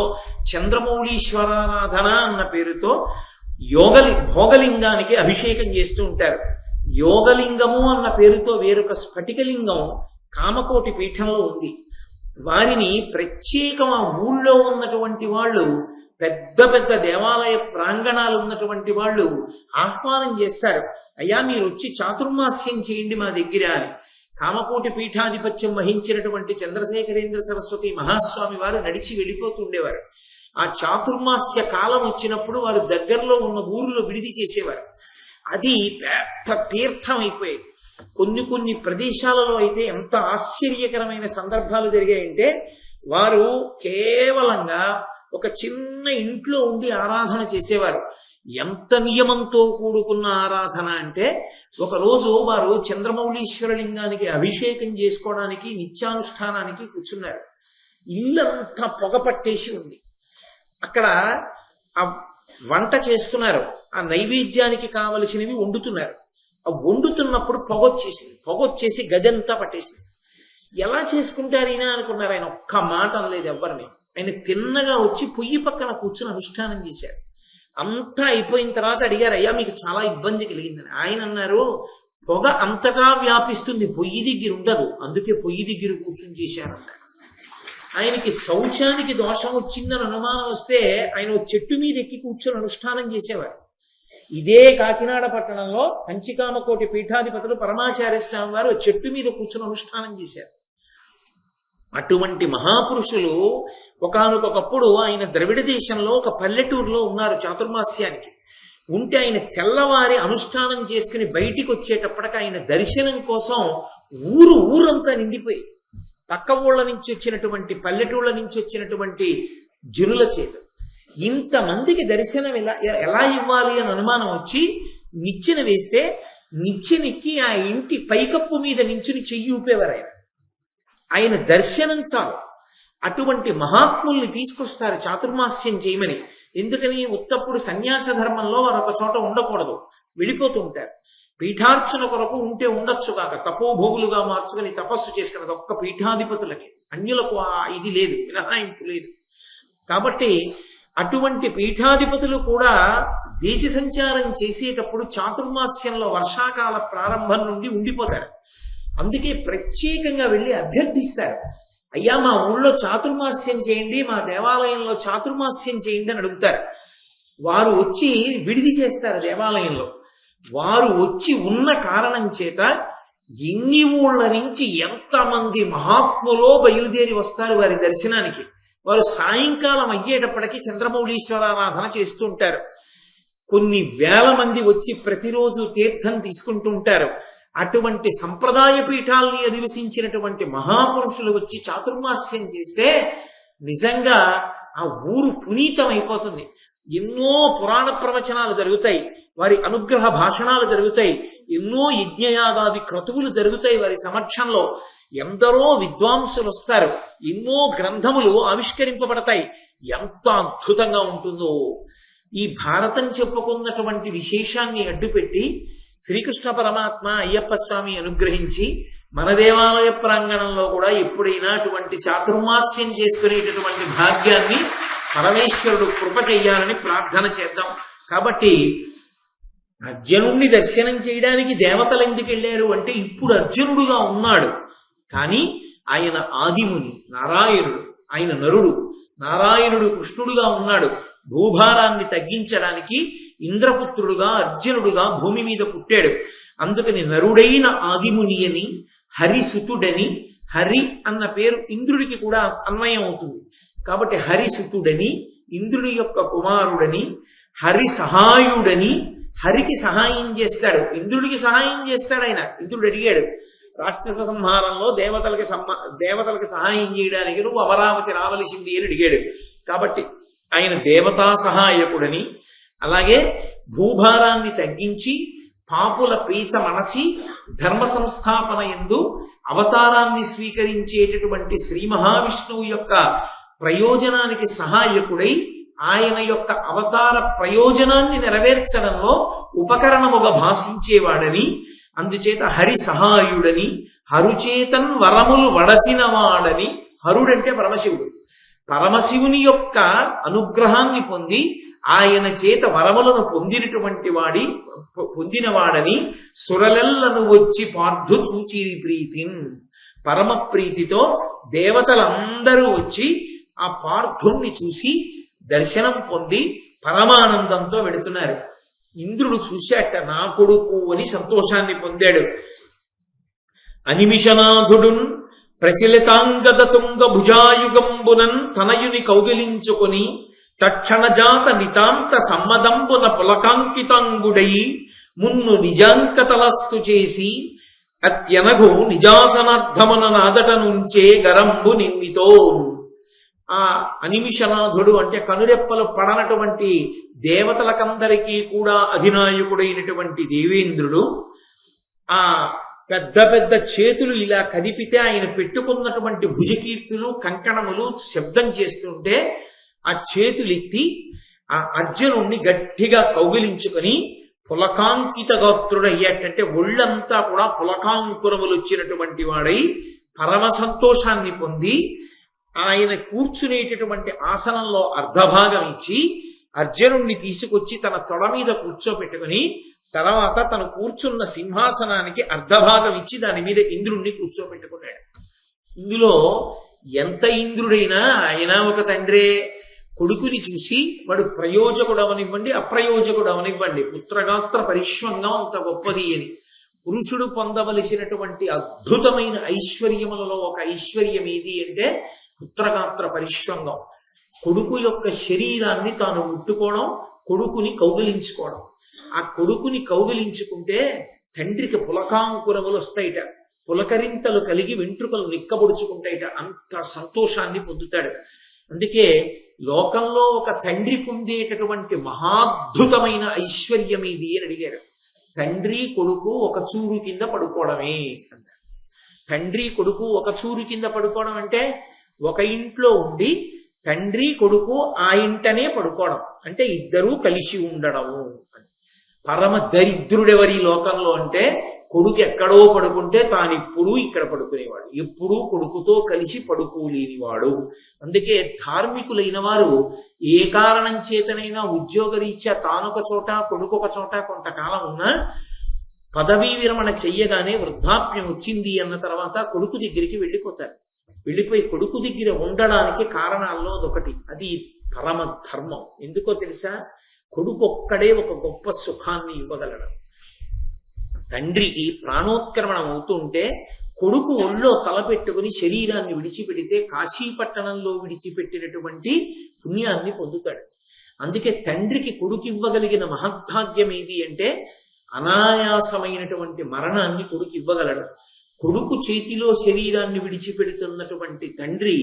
చంద్రమౌళీశ్వరారాధన అన్న పేరుతో భోగలింగానికి అభిషేకం చేస్తూ ఉంటారు. యోగలింగము అన్న పేరుతో వేరొక స్ఫటికలింగం కామకోటి పీఠంలో ఉంది. వారిని ప్రత్యేకం ఆ ఊళ్ళో ఉన్నటువంటి వాళ్ళు, పెద్ద పెద్ద దేవాలయ ప్రాంగణాలు ఉన్నటువంటి వాళ్ళు ఆహ్వానం చేస్తారు. అయ్యా మీరు వచ్చి చాతుర్మాస్యం చేయండి మా దగ్గర అని. కామకోటి పీఠాధిపత్యం వహించినటువంటి చంద్రశేఖరేంద్ర సరస్వతి మహాస్వామి వారు నడిచి వెళ్ళిపోతుండేవారు. ఆ చాతుర్మాస్య కాలం వచ్చినప్పుడు వారు దగ్గరలో ఉన్న ఊరిలో విడిది చేసేవారు. అది పెద్ద తీర్థం అయిపోయేది. కొన్ని ప్రదేశాలలో అయితే ఎంత ఆశ్చర్యకరమైన సందర్భాలు జరిగాయంటే, వారు కేవలంగా ఒక చిన్న ఇంట్లో ఉండి ఆరాధన చేసేవారు. ఎంత నియమంతో కూడుకున్న ఆరాధన అంటే, ఒకరోజు వారు చంద్రమౌళీశ్వరలింగానికి అభిషేకం చేసుకోవడానికి నిత్యానుష్ఠానానికి కూర్చున్నారు. ఇల్లంతా పొగ పట్టేసి ఉంది. అక్కడ ఆ వంట చేస్తున్నారు, ఆ నైవేద్యానికి కావలసినవి వండుతున్నారు. ఆ వండుతున్నప్పుడు పొగొచ్చేసి గదంతా పట్టేసింది. ఎలా చేసుకుంటారు ఈయన అనుకున్నారు. ఆయన ఒక్క మాట అనలేదు ఎవరిని. ఆయన తిన్నగా వచ్చి పొయ్యి పక్కన కూర్చుని అనుష్ఠానం చేశారు. అంతా అయిపోయిన తర్వాత అడిగారు, అయ్యా మీకు చాలా ఇబ్బంది కలిగిందని. ఆయన అన్నారు, పొగ అంతటా వ్యాపిస్తుంది, పొయ్యి దగ్గర ఉండదు, అందుకే పొయ్యి దగ్గర కూర్చుని చేశారన్నారు. ఆయనకి శౌచానికి దోషం వచ్చిందని అనుమానం వస్తే ఆయన చెట్టు మీద ఎక్కి కూర్చొని అనుష్ఠానం చేసేవారు. ఇదే కాకినాడ పట్టణంలో కంచికామకోటి పీఠాధిపతులు పరమాచార్య స్వామి వారు చెట్టు మీద కూర్చొని అనుష్ఠానం చేశారు. అటువంటి మహాపురుషులు ఒకానొకప్పుడు ఆయన ద్రవిడ దేశంలో ఒక పల్లెటూరులో ఉన్నారు చాతుర్మాస్యానికి. ఉంటే ఆయన తెల్లవారి అనుష్ఠానం చేసుకుని బయటికి వచ్చేటప్పటికి ఆయన దర్శనం కోసం ఊరంతా నిండిపోయి, పక్క ఊళ్ళ నుంచి వచ్చినటువంటి పల్లెటూళ్ళ నుంచి వచ్చినటువంటి జనుల చేత ఇంతమందికి దర్శనం ఎలా ఇవ్వాలి అని అనుమానం వచ్చి నిచ్చెన వేస్తే నిచ్చెనెక్కి ఆ ఇంటి పైకప్పు మీద నించుని చెయ్యి ఊపేవారు. ఆయన దర్శనం చాలు. అటువంటి మహాత్ముల్ని తీసుకొస్తారు చాతుర్మాస్యం చేయమని. ఎందుకని? ఉత్తప్పుడు సన్యాస ధర్మంలో వారు ఒక చోట ఉండకూడదు, వెళ్ళిపోతూ ఉంటారు. పీఠార్చన కొరకు ఉంటే ఉండొచ్చు కాక తపోభోగులుగా మార్చుకుని తపస్సు చేసుకున్నది ఒక్క పీఠాధిపతులకి, అన్యులకు ఇది లేదు, మినహాయింపు లేదు. కాబట్టి అటువంటి పీఠాధిపతులు కూడా దేశ సంచారం చేసేటప్పుడు చాతుర్మాస్యంలో వర్షాకాల ప్రారంభం నుండి ఉండిపోతారు. అందుకే ప్రత్యేకంగా వెళ్ళి అభ్యర్థిస్తారు, అయ్యా మా ఊళ్ళో చాతుర్మాస్యం చేయండి, మా దేవాలయంలో చాతుర్మాస్యం చేయండి అని అడుగుతారు. వారు వచ్చి విడిది చేస్తారు దేవాలయంలో. వారు వచ్చి ఉన్న కారణం చేత ఎన్ని ఊళ్ళ నుంచి ఎంతమంది మహాత్ములో బయలుదేరి వస్తారు వారి దర్శనానికి. వారు సాయంకాలం అయ్యేటప్పటికీ చంద్రమౌళీశ్వరారాధన చేస్తూ ఉంటారు. కొన్ని వేల మంది వచ్చి ప్రతిరోజు తీర్థం తీసుకుంటూ ఉంటారు. అటువంటి సంప్రదాయ పీఠాలని అధివసించినటువంటి మహాపురుషులు వచ్చి చాతుర్మాస్యం చేస్తే నిజంగా ఆ ఊరు పునీతం అయిపోతుంది. ఎన్నో పురాణ ప్రవచనాలు జరుగుతాయి, వారి అనుగ్రహ భాషణాలు జరుగుతాయి, ఎన్నో యజ్ఞయాగాది క్రతువులు జరుగుతాయి వారి సమక్షంలో. ఎందరో విద్వాంసులు వస్తారు, ఎన్నో గ్రంథములు ఆవిష్కరింపబడతాయి. ఎంత అద్భుతంగా ఉంటుందో! ఈ భారతం చెప్పుకున్నటువంటి విశేషాన్ని అడ్డుపెట్టి శ్రీకృష్ణ పరమాత్మ అయ్యప్ప స్వామి అనుగ్రహించి మన దేవాలయ ప్రాంగణంలో కూడా ఎప్పుడైనా అటువంటి చాతుర్మాస్యం చేసుకునేటటువంటి భాగ్యాన్ని పరమేశ్వరుడు కృప చెయ్యాలని ప్రార్థన చేద్దాం. కాబట్టి అర్జునుడిని దర్శనం చేయడానికి దేవతలు ఎందుకు వెళ్ళారు అంటే, ఇప్పుడు అర్జునుడుగా ఉన్నాడు కానీ ఆయన ఆదిముని నారాయణుడు, ఆయన నరుడు. నారాయణుడు కృష్ణుడుగా ఉన్నాడు. భూభారాన్ని తగ్గించడానికి ఇంద్రపుత్రుడుగా అర్జునుడుగా భూమి మీద పుట్టాడు. అందుకని నరుడైన ఆదిముని అని, హరిసుతుడని, హరి అన్న పేరు ఇంద్రుడికి కూడా అన్వయం అవుతుంది కాబట్టి హరిసుతుడని, ఇంద్రుడి యొక్క కుమారుడని, హరి సహాయుడని, హరికి సహాయం చేస్తాడు, ఇంద్రుడికి సహాయం చేస్తాడు ఆయన. ఇంద్రుడు అడిగాడు, రాక్షస సంహారంలో దేవతలకి సహాయం చేయడానికి నువ్వు అమరావతి రావలసింది అని అడిగాడు. కాబట్టి ఆయన దేవతా సహాయకుడని, అలాగే భూభారాన్ని తగ్గించి పాపుల పీచ మణచి ధర్మ సంస్థాపన యందు అవతారాన్ని స్వీకరించేటటువంటి శ్రీ మహావిష్ణువు యొక్క ప్రయోజనానికి సహాయకుడై ఆయన యొక్క అవతార ప్రయోజనాన్ని నెరవేర్చడంలో ఉపకరణముగా భాషించేవాడని, అందుచేత హరి సహాయుడని, హరుచేతన్ వరములు వడసినవాడని. హరుడంటే పరమశివుడు. పరమశివుని యొక్క అనుగ్రహాన్ని పొంది ఆయన చేత వరములను పొందినవాడని, సురలెల్లను వచ్చి పార్థు చూచిరి ప్రీతిన్. పరమ ప్రీతితో దేవతలందరూ వచ్చి ఆ పార్థుణ్ణి చూసి దర్శనం పొంది పరమానందంతో వెళుతున్నారు. ఇంద్రుడు చూశాట, నా కొడుకు అని సంతోషాన్ని పొందాడు. అనిమిషనాథుడున్ ప్రచలితాంగద తుంగ భుజాయుగంబునన్ తనయుని కౌగిలించుకొని తక్షణ జాత నితాంత సమ్మదంబున పులకాంకితాంగుడై మున్ను నిజాంకతలస్తు చేసి అత్యనగు నిజాసనార్థమున నాదట నుంచే గరంబు నిమ్మితో. ఆ అనిమిషనాథుడు అంటే కనురెప్పలు పడనటువంటి దేవతలకందరికీ కూడా అధినాయకుడైనటువంటి దేవేంద్రుడు ఆ పెద్ద పెద్ద చేతులు ఇలా కదిపితే ఆయన పెట్టుకున్నటువంటి భుజకీర్తులు కంకణములు శబ్దం చేస్తుంటే ఆ చేతులెత్తి ఆ అర్జునుణ్ణి గట్టిగా కౌగిలించుకొని పులకాంకిత గాత్రుడు అయ్యాటంటే ఒళ్ళంతా కూడా పులకాంకురములు వచ్చినటువంటి వాడై పరమ సంతోషాన్ని పొంది ఆయన కూర్చునేటటువంటి ఆసనంలో అర్ధభాగం ఇచ్చి అర్జునుణ్ణి తీసుకొచ్చి తన తొడ మీద కూర్చోపెట్టుకుని తర్వాత తను కూర్చున్న సింహాసనానికి అర్ధభాగం ఇచ్చి దాని మీద ఇంద్రుణ్ణి కూర్చోపెట్టుకున్నాడు. ఇందులో ఎంత ఇంద్రుడైనా ఆయన ఒక తండ్రే. కొడుకుని చూసి వాడు ప్రయోజకుడు అవనివ్వండి, అప్రయోజకుడు అవనివ్వండి, పుత్రగాత్ర పరిశ్వంగం అంత గొప్పది అని. పురుషుడు పొందవలసినటువంటి అద్భుతమైన ఐశ్వర్యములలో ఒక ఐశ్వర్యం ఏది అంటే పుత్రగాత్ర పరిశ్వంగం. కొడుకు యొక్క శరీరాన్ని తాను ముట్టుకోవడం, కొడుకుని కౌగిలించుకోవడం. ఆ కొడుకుని కౌగిలించుకుంటే తండ్రికి పులకాంకురములు వస్తాయిట, పులకరింతలు కలిగి వెంట్రుకలు నిక్కబొడుచుకుంటాయిట. అంత సంతోషాన్ని పొందుతాడు. అందుకే లోకంలో ఒక తండ్రి పొందేటటువంటి మహాద్భుతమైన ఐశ్వర్యం ఇది అని అడిగారు. తండ్రి కొడుకు ఒక చూరు కింద పడుకోవడమే అన్నారు. తండ్రి కొడుకు ఒక చూరు కింద పడుకోవడం అంటే ఒక ఇంట్లో ఉండి తండ్రి కొడుకు ఆ ఇంటనే పడుకోవడం అంటే ఇద్దరూ కలిసి ఉండడము అని. పరమ దరిద్రుడెవరి లోకంలో అంటే కొడుకు ఎక్కడో పడుకుంటే తానిప్పుడు ఇక్కడ పడుకునేవాడు, ఎప్పుడూ కొడుకుతో కలిసి పడుకోలేనివాడు. అందుకే ధార్మికులైన వారు ఏ కారణం చేతనైనా ఉద్యోగరీత్యా తానొక చోట కొడుకొక చోట కొంతకాలం ఉన్నా పదవీ విరమణ చెయ్యగానే వృద్ధాప్యం వచ్చింది అన్న తర్వాత కొడుకు దగ్గరికి వెళ్ళిపోతారు. వెళ్ళిపోయి కొడుకు దగ్గర ఉండడానికి కారణాల్లో అదొకటి. అది పరమ ధర్మం. ఎందుకో తెలుసా? కొడుకు ఒక్కడే ఒక గొప్ప సుఖాన్ని ఇవ్వగలడు. తండ్రికి ప్రాణోత్క్రమణం అవుతూ ఉంటే కొడుకు ఒళ్ళో తలపెట్టుకుని శరీరాన్ని విడిచిపెడితే కాశీపట్టణంలో విడిచిపెట్టినటువంటి పుణ్యాన్ని పొందుతాడు. అందుకే తండ్రికి కొడుకు ఇవ్వగలిగిన మహద్భాగ్యం ఏది అంటే అనాయాసమైనటువంటి మరణాన్ని కొడుకు ఇవ్వగలడు. కొడుకు చేతిలో శరీరాన్ని విడిచిపెడుతున్నటువంటి తండ్రి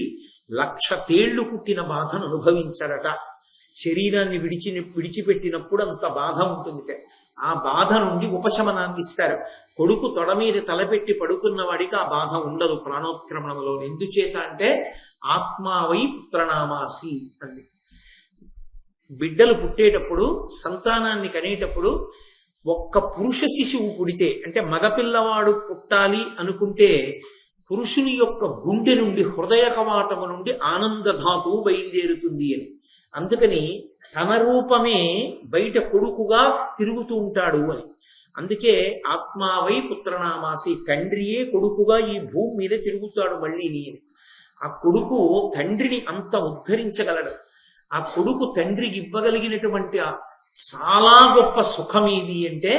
1,00,000 తేళ్లు పుట్టిన బాధను అనుభవించడట. శరీరాన్ని విడిచిపెట్టినప్పుడు అంత బాధ ఉంటుంది. ఆ బాధ నుండి ఉపశమనాన్ని ఇస్తారు. కొడుకు తొడ మీద తలపెట్టి పడుకున్న వాడికి ఆ బాధ ఉండదు ప్రాణోత్క్రమణంలో. ఎందుచేత అంటే ఆత్మావై పుత్రనామాసి అంది. బిడ్డలు పుట్టేటప్పుడు, సంతానాన్ని కనేటప్పుడు ఒక్క పురుష శిశువు పుడితే అంటే మగపిల్లవాడు పుట్టాలి అనుకుంటే పురుషుని యొక్క గుండె నుండి, హృదయ కవాటము నుండి ఆనందధాతువు బయలుదేరుతుంది అని. అందుకని తన రూపమే బయట కొడుకుగా తిరుగుతూ ఉంటాడు అని. అందుకే ఆత్మావై పుత్రనామాసి, తండ్రియే కొడుకుగా ఈ భూమి మీద తిరుగుతాడు మళ్ళీ అని. ఆ కొడుకు తండ్రిని అంత ఉద్ధరించగలడు. ఆ కొడుకు తండ్రికి ఇవ్వగలిగినటువంటి చాలా గొప్ప సుఖం ఏది అంటే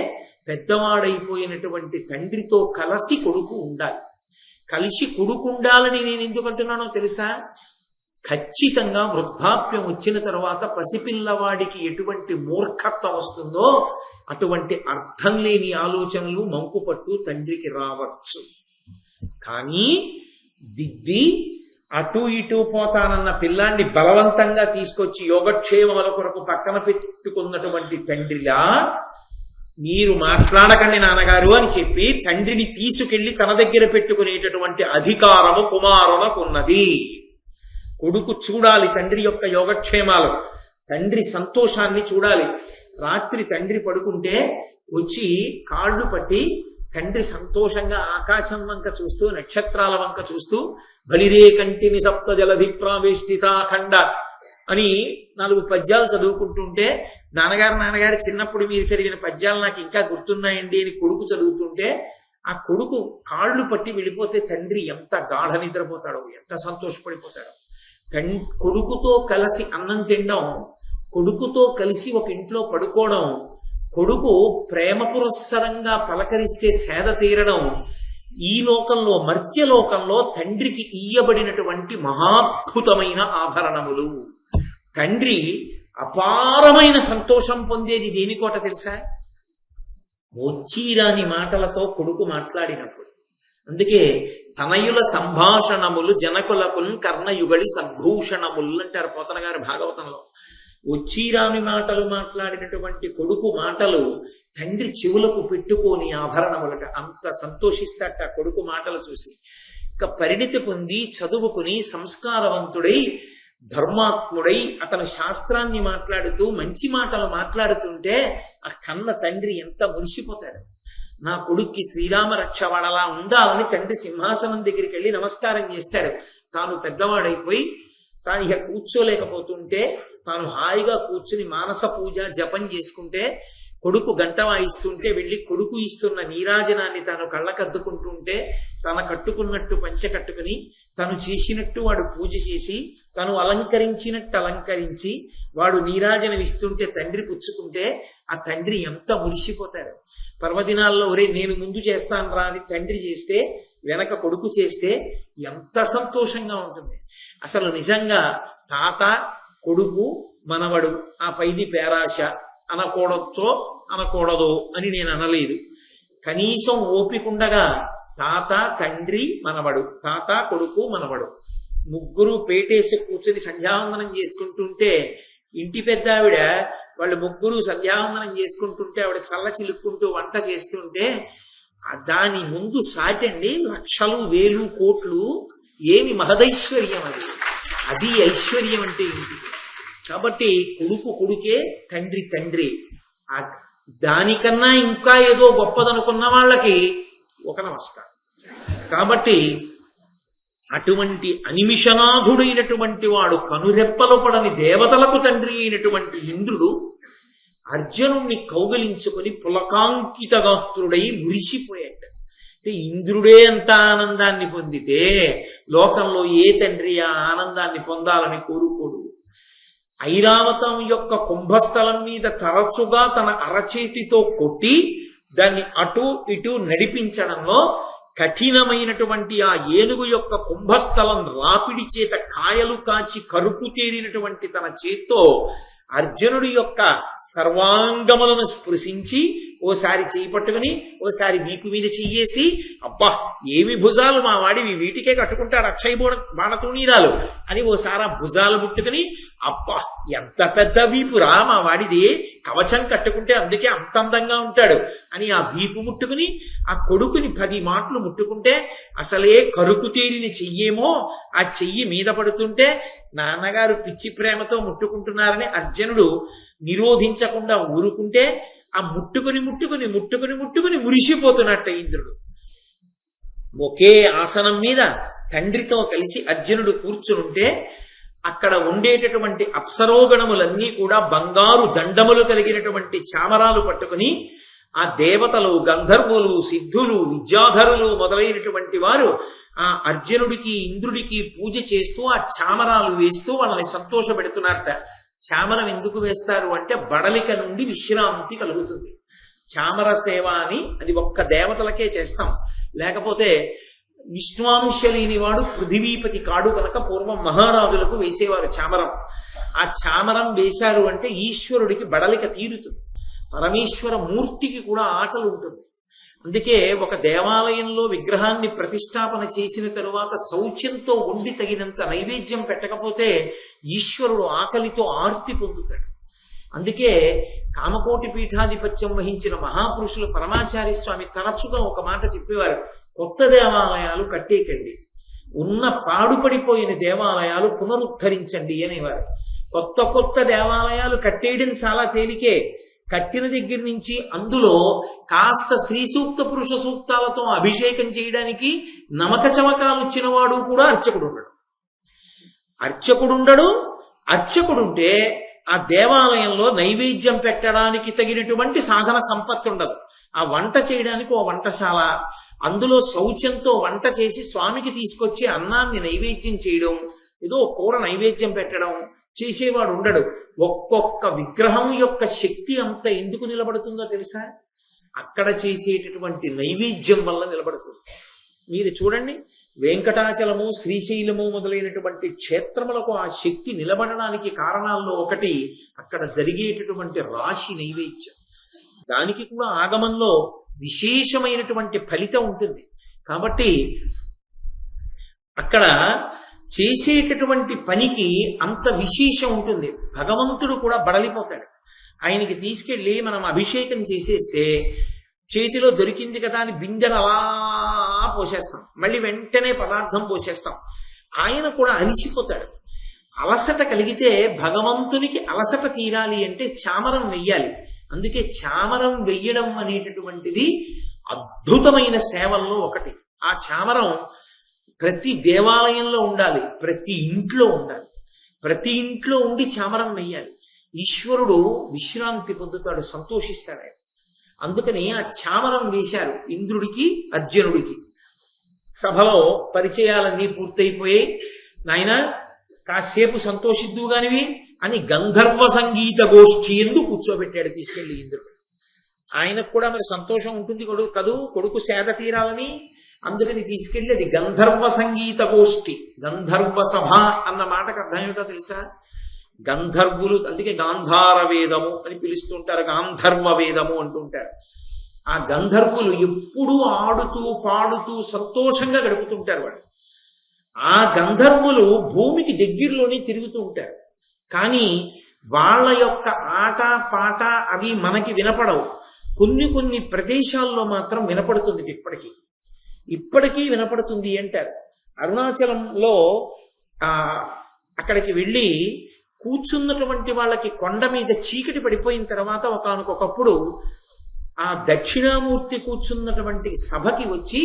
పెద్దవాడైపోయినటువంటి తండ్రితో కలిసి కొడుకు ఉండాలి. కలిసి కొడుకు ఉండాలని నేను ఎందుకు అంటున్నానో తెలుసా? ఖచ్చితంగా వృద్ధాప్యం వచ్చిన తర్వాత పసిపిల్లవాడికి ఎటువంటి మూర్ఖత్వం వస్తుందో అటువంటి అర్థం లేని ఆలోచనలు మంకుపట్టు తండ్రికి రావచ్చు. కానీ దిద్ది అటు ఇటు పోతానన్న పిల్లాన్ని బలవంతంగా తీసుకొచ్చి యోగక్షేమముల కొరకు పక్కన పెట్టుకున్నటువంటి తండ్రిలా మీరు మాట్లాడకండి నాన్నగారు అని చెప్పి తండ్రిని తీసుకెళ్లి తన దగ్గర పెట్టుకునేటటువంటి అధికారము కుమారునకున్నది. కొడుకు చూడాలి తండ్రి యొక్క యోగక్షేమాలు, తండ్రి సంతోషాన్ని చూడాలి. రాత్రి తండ్రి పడుకుంటే వచ్చి కాళ్ళు పట్టి తండ్రి సంతోషంగా ఆకాశం వంక చూస్తూ, నక్షత్రాల వంక చూస్తూ బలిరే కంటిని సప్త జలధి ప్రావేష్టితాఖండ అని 4 పద్యాలు చదువుకుంటుంటే, నాన్నగారు చిన్నప్పుడు మీరు చదివిన పద్యాలు నాకు ఇంకా గుర్తున్నాయండి అని కొడుకు చదువుతుంటే, ఆ కొడుకు కాళ్ళు పట్టి వెళ్ళిపోతే తండ్రి ఎంత గాఢ నిద్రపోతాడో, ఎంత సంతోషపడిపోతాడో. కొడుకుతో కలిసి అన్నం తినడం, కొడుకుతో కలిసి ఒక ఇంట్లో పడుకోవడం, కొడుకు ప్రేమ పురస్సరంగా పలకరిస్తే సేద తీరడం, ఈ లోకంలో మర్త్యలోకంలో తండ్రికి ఇయ్యబడినటువంటి మహాద్భుతమైన ఆభరణములు. తండ్రి అపారమైన సంతోషం పొందేది దేనికోట తెలుసా? వచ్చిరాని మాటలతో కొడుకు మాట్లాడినప్పుడు. అందుకే తనయుల సంభాషణములు జనకులకున్ కర్ణయుగళి సద్భూషణములు అంటారు పోతన గారి భాగవతంలో. వచ్చిరాని మాటలు మాట్లాడినటువంటి కొడుకు మాటలు తండ్రి చెవులకు పెట్టుకొని ఆభరణములట. అంత సంతోషిస్తాట కొడుకు మాటలు చూసి. ఇక పరిణితి పొంది చదువుకుని సంస్కారవంతుడై ధర్మాత్ముడై అతను శాస్త్రాన్ని మాట్లాడుతూ మంచి మాటలు మాట్లాడుతుంటే ఆ కన్న తండ్రి ఎంత మురిసిపోతాడు. నా కొడుక్కి శ్రీరామ రక్ష వాడలా ఉండాలని తండ్రి సింహాసనం దగ్గరికి వెళ్ళి నమస్కారం చేశాడు. తాను పెద్దవాడైపోయి తాను ఇక కూర్చోలేకపోతుంటే తాను హాయిగా కూర్చుని మానస పూజ జపం చేసుకుంటే కొడుకు గంట వాయిస్తుంటే వెళ్ళి కొడుకు ఇస్తున్న నీరాజనాన్ని తాను కళ్ళకద్దుకుంటుంటే తన కట్టుకున్నట్టు పంచె కట్టుకుని తను చేసినట్టు వాడు పూజ చేసి తను అలంకరించినట్టు అలంకరించి వాడు నీరాజనం ఇస్తుంటే తండ్రి పుచ్చుకుంటే ఆ తండ్రి ఎంత మురిసిపోతాడు. పర్వదినాల్లో ఒరే నేను ముందు చేస్తాను రా అని తండ్రి చేస్తే వెనక కొడుకు చేస్తే ఎంత సంతోషంగా ఉంటుంది. అసలు నిజంగా తాత కొడుకు మనవడు ఆ పైది పేరాశ అనకూడదో అని నేను అనలేదు. కనీసం ఓపికండగా తాత తండ్రి మనవడు, తాత కొడుకు మనవడు ముగ్గురు పేటేసి కూర్చొని సంధ్యావందనం చేసుకుంటుంటే ఇంటి పెద్ద ఆవిడ వాళ్ళు ముగ్గురు సంధ్యావందనం చేసుకుంటుంటే ఆవిడ చల్ల చిలుక్కుంటూ వంట చేస్తుంటే దాని ముందు సాటండి లక్షలు వేలు కోట్లు ఏమి మహదైశ్వర్యం అది. అది ఐశ్వర్యం అంటే ఇంటికి. కాబట్టి కొడుకు కొడుకే, తండ్రి తండ్రి. దానికన్నా ఇంకా ఏదో గొప్పదనుకున్న వాళ్ళకి ఒక నమస్కారం. కాబట్టి అటువంటి అనిమిషనాథుడైనటువంటి వాడు కనురెప్పలు పడని దేవతలకు తండ్రి అయినటువంటి ఇంద్రుడు అర్జునుణ్ణి కౌగలించుకొని పులకాంకిత గాత్రుడై మురిసిపోయాట. అంటే ఇంద్రుడే అంత ఆనందాన్ని పొందితే లోకంలో ఏ తండ్రి ఆ ఆనందాన్ని పొందాలని కోరుకోడు. ఐరావతం యొక్క కుంభస్థలం మీద తరచుగా తన అరచేతితో కొట్టి దాన్ని అటు ఇటు నడిపించడంలో కఠినమైనటువంటి ఆ ఏనుగు యొక్క కుంభస్థలం రాపిడి చేత కాయలు కాచి కరుపు తేరినటువంటి తన చేత్తో అర్జునుడి యొక్క సర్వాంగములను స్పృశించి ఓసారి చేయి పట్టుకుని ఓసారి వీపు మీద చెయ్యేసి అబ్బా ఏమి భుజాలు మా వాడివి వీటికే కట్టుకుంటాడు అక్షయ బాణతూణీరాలు అని ఓసారి ఆ భుజాలు ముట్టుకుని అబ్బా ఎంత పెద్ద వీపురా మా వాడిది కవచం కట్టుకుంటే అందుకే అంత అందంగా ఉంటాడు అని ఆ వీపు ముట్టుకుని ఆ కొడుకుని 10 మాటలు ముట్టుకుంటే అసలే కరుకు తేరిని చెయ్యేమో ఆ చెయ్యి మీద పడుతుంటే నాన్నగారు పిచ్చి ప్రేమతో ముట్టుకుంటున్నారని అర్జునుడు నిరోధించకుండా ఊరుకుంటే ఆ ముట్టుకుని మురిసిపోతున్నట్ట ఇంద్రుడు. ఒకే ఆసనం మీద తండ్రితో కలిసి అర్జునుడు కూర్చునుంటే అక్కడ ఉండేటటువంటి అప్సరోగణములన్నీ కూడా బంగారు దండములు కలిగినటువంటి చామరాలు పట్టుకుని ఆ దేవతలు గంధర్వులు సిద్ధులు విద్యాధరులు మొదలైనటువంటి వారు ఆ అర్జునుడికి ఇంద్రుడికి పూజ చేస్తూ ఆ చామరాలు వేస్తూ వాళ్ళని సంతోష పెడుతున్నారట. చామరం ఎందుకు వేస్తారు అంటే బడలిక నుండి విశ్రాంతి కలుగుతుంది. చామర సేవ అని అది ఒక్క దేవతలకే చేస్తాం. లేకపోతే విష్ణువాంశ లేనివాడు పృథివీపతి కాడు కనుక పూర్వం మహారాజులకు వేసేవారు చామరం. ఆ చామరం వేశారు అంటే ఈశ్వరుడికి బడలిక తీరుతుంది. పరమేశ్వర మూర్తికి కూడా ఆకలి ఉంటుంది. అందుకే ఒక దేవాలయంలో విగ్రహాన్ని ప్రతిష్టాపన చేసిన తరువాత శౌచ్యంతో ఉండి తగినంత నైవేద్యం పెట్టకపోతే ఈశ్వరుడు ఆకలితో ఆర్తి పొందుతాడు. అందుకే కామకోటి పీఠాధిపత్యం వహించిన మహాపురుషులు పరమాచార్య స్వామి తరచుగా ఒక మాట చెప్పేవారు, కొత్త దేవాలయాలు కట్టేకండి, ఉన్న పాడుపడిపోయిన దేవాలయాలు పునరుద్ధరించండి అనేవారు. కొత్త దేవాలయాలు కట్టేయడం చాలా తేలికే. కట్టిన దగ్గర నుంచి అందులో కాస్త స్త్రీ సూక్త పురుష సూక్తాలతో అభిషేకం చేయడానికి నమక చమకాలు ఇచ్చిన వాడు కూడా అర్చకుడుంటే ఆ దేవాలయంలో నైవేద్యం పెట్టడానికి తగినటువంటి సాధన సంపత్తి ఉండదు. ఆ వంట చేయడానికి ఓ వంటశాల, అందులో శౌచంతో వంట చేసి స్వామికి తీసుకొచ్చి అన్నాన్ని నైవేద్యం చేయడం, ఏదో కూర నైవేద్యం పెట్టడం చేసేవాడు ఉండడు. ఒక్కొక్క విగ్రహం యొక్క శక్తి అంత ఎందుకు నిలబడుతుందో తెలుసా? అక్కడ చేసేటటువంటి నైవేద్యం వల్ల నిలబడుతుంది. మీరు చూడండి, వెంకటాచలము శ్రీశైలము మొదలైనటువంటి క్షేత్రములకు ఆ శక్తి నిలబడడానికి కారణాల్లో ఒకటి అక్కడ జరిగేటటువంటి రాశి నైవేద్యం. దానికి కూడా ఆగమంలో విశేషమైనటువంటి ఫలితం ఉంటుంది. కాబట్టి అక్కడ చేసేటటువంటి పనికి అంత విశేషం ఉంటుంది. భగవంతుడు కూడా బడలిపోతాడు. ఆయనకి తీసుకెళ్లి మనం అభిషేకం చేసేస్తే చేతిలో దొరికింది కదా అని బిందెను అలా పోసేస్తాం, మళ్ళీ వెంటనే పదార్థం పోసేస్తాం. ఆయన కూడా అలిసిపోతాడు. అలసట కలిగితే భగవంతునికి అలసట తీరాలి అంటే చామరం వెయ్యాలి. అందుకే చామరం వెయ్యడం అనేటటువంటిది అద్భుతమైన సేవల్లో ఒకటి. ఆ చామరం ప్రతి దేవాలయంలో ఉండాలి, ప్రతి ఇంట్లో ఉండాలి, ప్రతి ఇంట్లో ఉండి చామరం వెయ్యాలి. ఈశ్వరుడు విశ్రాంతి పొందుతాడు, సంతోషిస్తాడు ఆయన. అందుకని ఆ చామరం వేశారు ఇంద్రుడికి అర్జునుడికి. సభలో పరిచయాలన్నీ పూర్తయిపోయాయి. నాయన కాసేపు సంతోషిద్దుగానివి అని గంధర్వ సంగీత గోష్ఠి ఎందు కూర్చోబెట్టాడు తీసుకెళ్లి ఇంద్రుడు. ఆయనకు కూడా మరి సంతోషం ఉంటుంది కొడుకు సేద తీరాలని. అందుకని తీసుకెళ్లి అది గంధర్వ సంగీత గోష్ఠి, గంధర్వ సభ అన్న మాటకు అర్థం ఏమిటో తెలుసా? గంధర్వులు, అందుకే గాంధార వేదము అని పిలుస్తుంటారు, గాంధర్వ వేదము అంటుంటారు. ఆ గంధర్వులు ఎప్పుడూ ఆడుతూ పాడుతూ సంతోషంగా గడుపుతుంటారు వాళ్ళు. ఆ గంధర్వులు భూమికి దగ్గరలోనే తిరుగుతూ ఉంటారు. కానీ వాళ్ళ యొక్క ఆట పాట అవి మనకి వినపడవు. కొన్ని ప్రదేశాల్లో మాత్రం వినపడుతుంది. ఇప్పటికీ వినపడుతుంది అంటారు. అరుణాచలంలో అక్కడికి వెళ్ళి కూర్చున్నటువంటి వాళ్ళకి కొండ మీద చీకటి పడిపోయిన తర్వాత ఒకానొకప్పుడు ఆ దక్షిణామూర్తి కూర్చున్నటువంటి సభకి వచ్చి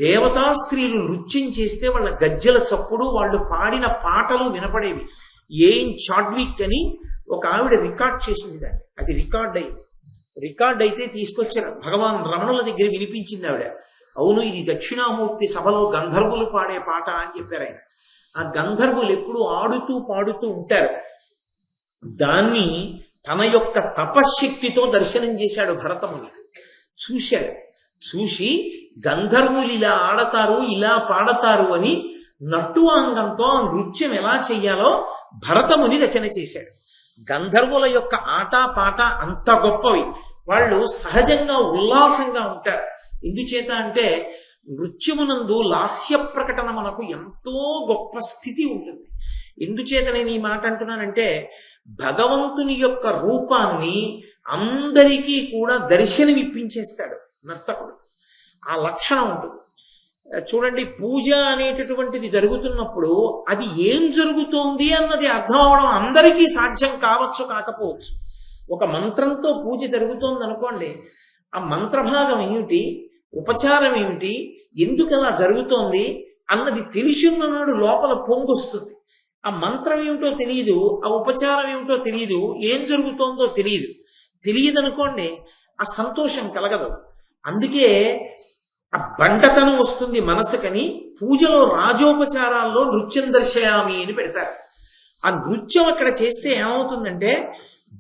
దేవతా స్త్రీలు నృత్యం చేస్తే వాళ్ళ గజ్జల చప్పుడు, వాళ్ళు పాడిన పాటలు వినపడేవి. ఏం చాడ్విక్ అని ఒక ఆవిడ రికార్డ్ చేసింది దాన్ని. అది రికార్డ్ అయితే తీసుకొచ్చారు. భగవాన్ రమణుల దగ్గర వినిపించింది ఆవిడ. అవును, ఇది దక్షిణామూర్తి సభలో గంధర్వులు పాడే పాట అని చెప్పారు ఆయన. ఆ గంధర్వులు ఎప్పుడు ఆడుతూ పాడుతూ ఉంటారు. దాన్ని తన యొక్క తపశ్శక్తితో దర్శనం చేశాడు భరతముని. చూసి గంధర్వులు ఇలా ఆడతారు, ఇలా పాడతారు అని నట్టువాంగంతో నృత్యం ఎలా చెయ్యాలో భరతముని రచన చేశాడు. గంధర్వుల యొక్క ఆట పాట అంత గొప్పవి. వాళ్ళు సహజంగా ఉల్లాసంగా ఉంటారు. ఎందుచేత అంటే నృత్యమునందు లాస్య ప్రకటన మనకు ఎంతో గొప్ప స్థితి ఉంటుంది. ఎందుచేత నేను ఈ మాట అంటున్నానంటే భగవంతుని యొక్క రూపాన్ని అందరికీ కూడా దర్శనమిప్పించేస్తాడు నర్తకుడు. ఆ లక్షణం ఉంటుంది. చూడండి, పూజ అనేటటువంటిది జరుగుతున్నప్పుడు అది ఏం జరుగుతోంది అన్నది అర్థం అవడం అందరికీ సాధ్యం కావచ్చు, కాకపోవచ్చు. ఒక మంత్రంతో పూజ జరుగుతోంది అనుకోండి, ఆ మంత్రభాగం ఏమిటి, ఉపచారం ఏమిటి, ఎందుకు అలా జరుగుతోంది అన్నది తెలిసిన్ననాడు లోపల పొంగొస్తుంది. ఆ మంత్రం ఏమిటో తెలియదు, ఆ ఉపచారం ఏమిటో తెలియదు, ఏం జరుగుతోందో తెలియదనుకోండి, ఆ సంతోషం కలగదు. అందుకే ఆ బండతనం వస్తుంది మనసుకని పూజలో రాజోపచారాల్లో నృత్యం దర్శయామి అని పెడతారు. ఆ నృత్యం అక్కడ చేస్తే ఏమవుతుందంటే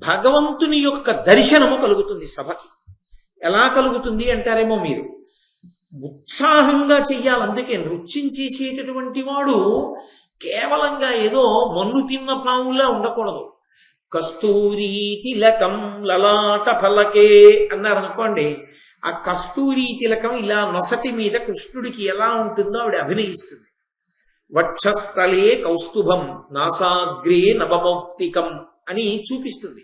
భగవంతుని యొక్క దర్శనము కలుగుతుంది సభకి. ఎలా కలుగుతుంది అంటారేమో మీరు, ఉత్సాహంగా చెయ్యాలి. అందుకే నృత్యం చేసేటటువంటి వాడు కేవలంగా ఏదో మన్ను తిన్న పాములా ఉండకూడదు. కస్తూరి తిలకం లలాట ఫలకే అన్నారు అనుకోండి, ఆ కస్తూరి తిలకం ఇలా నొసటి మీద కృష్ణుడికి ఎలా ఉంటుందో ఆవిడ అభినయిస్తుంది. వక్షస్థలే కౌస్తుభం నాసాగ్రే నవమౌక్తికం అని చూపిస్తుంది.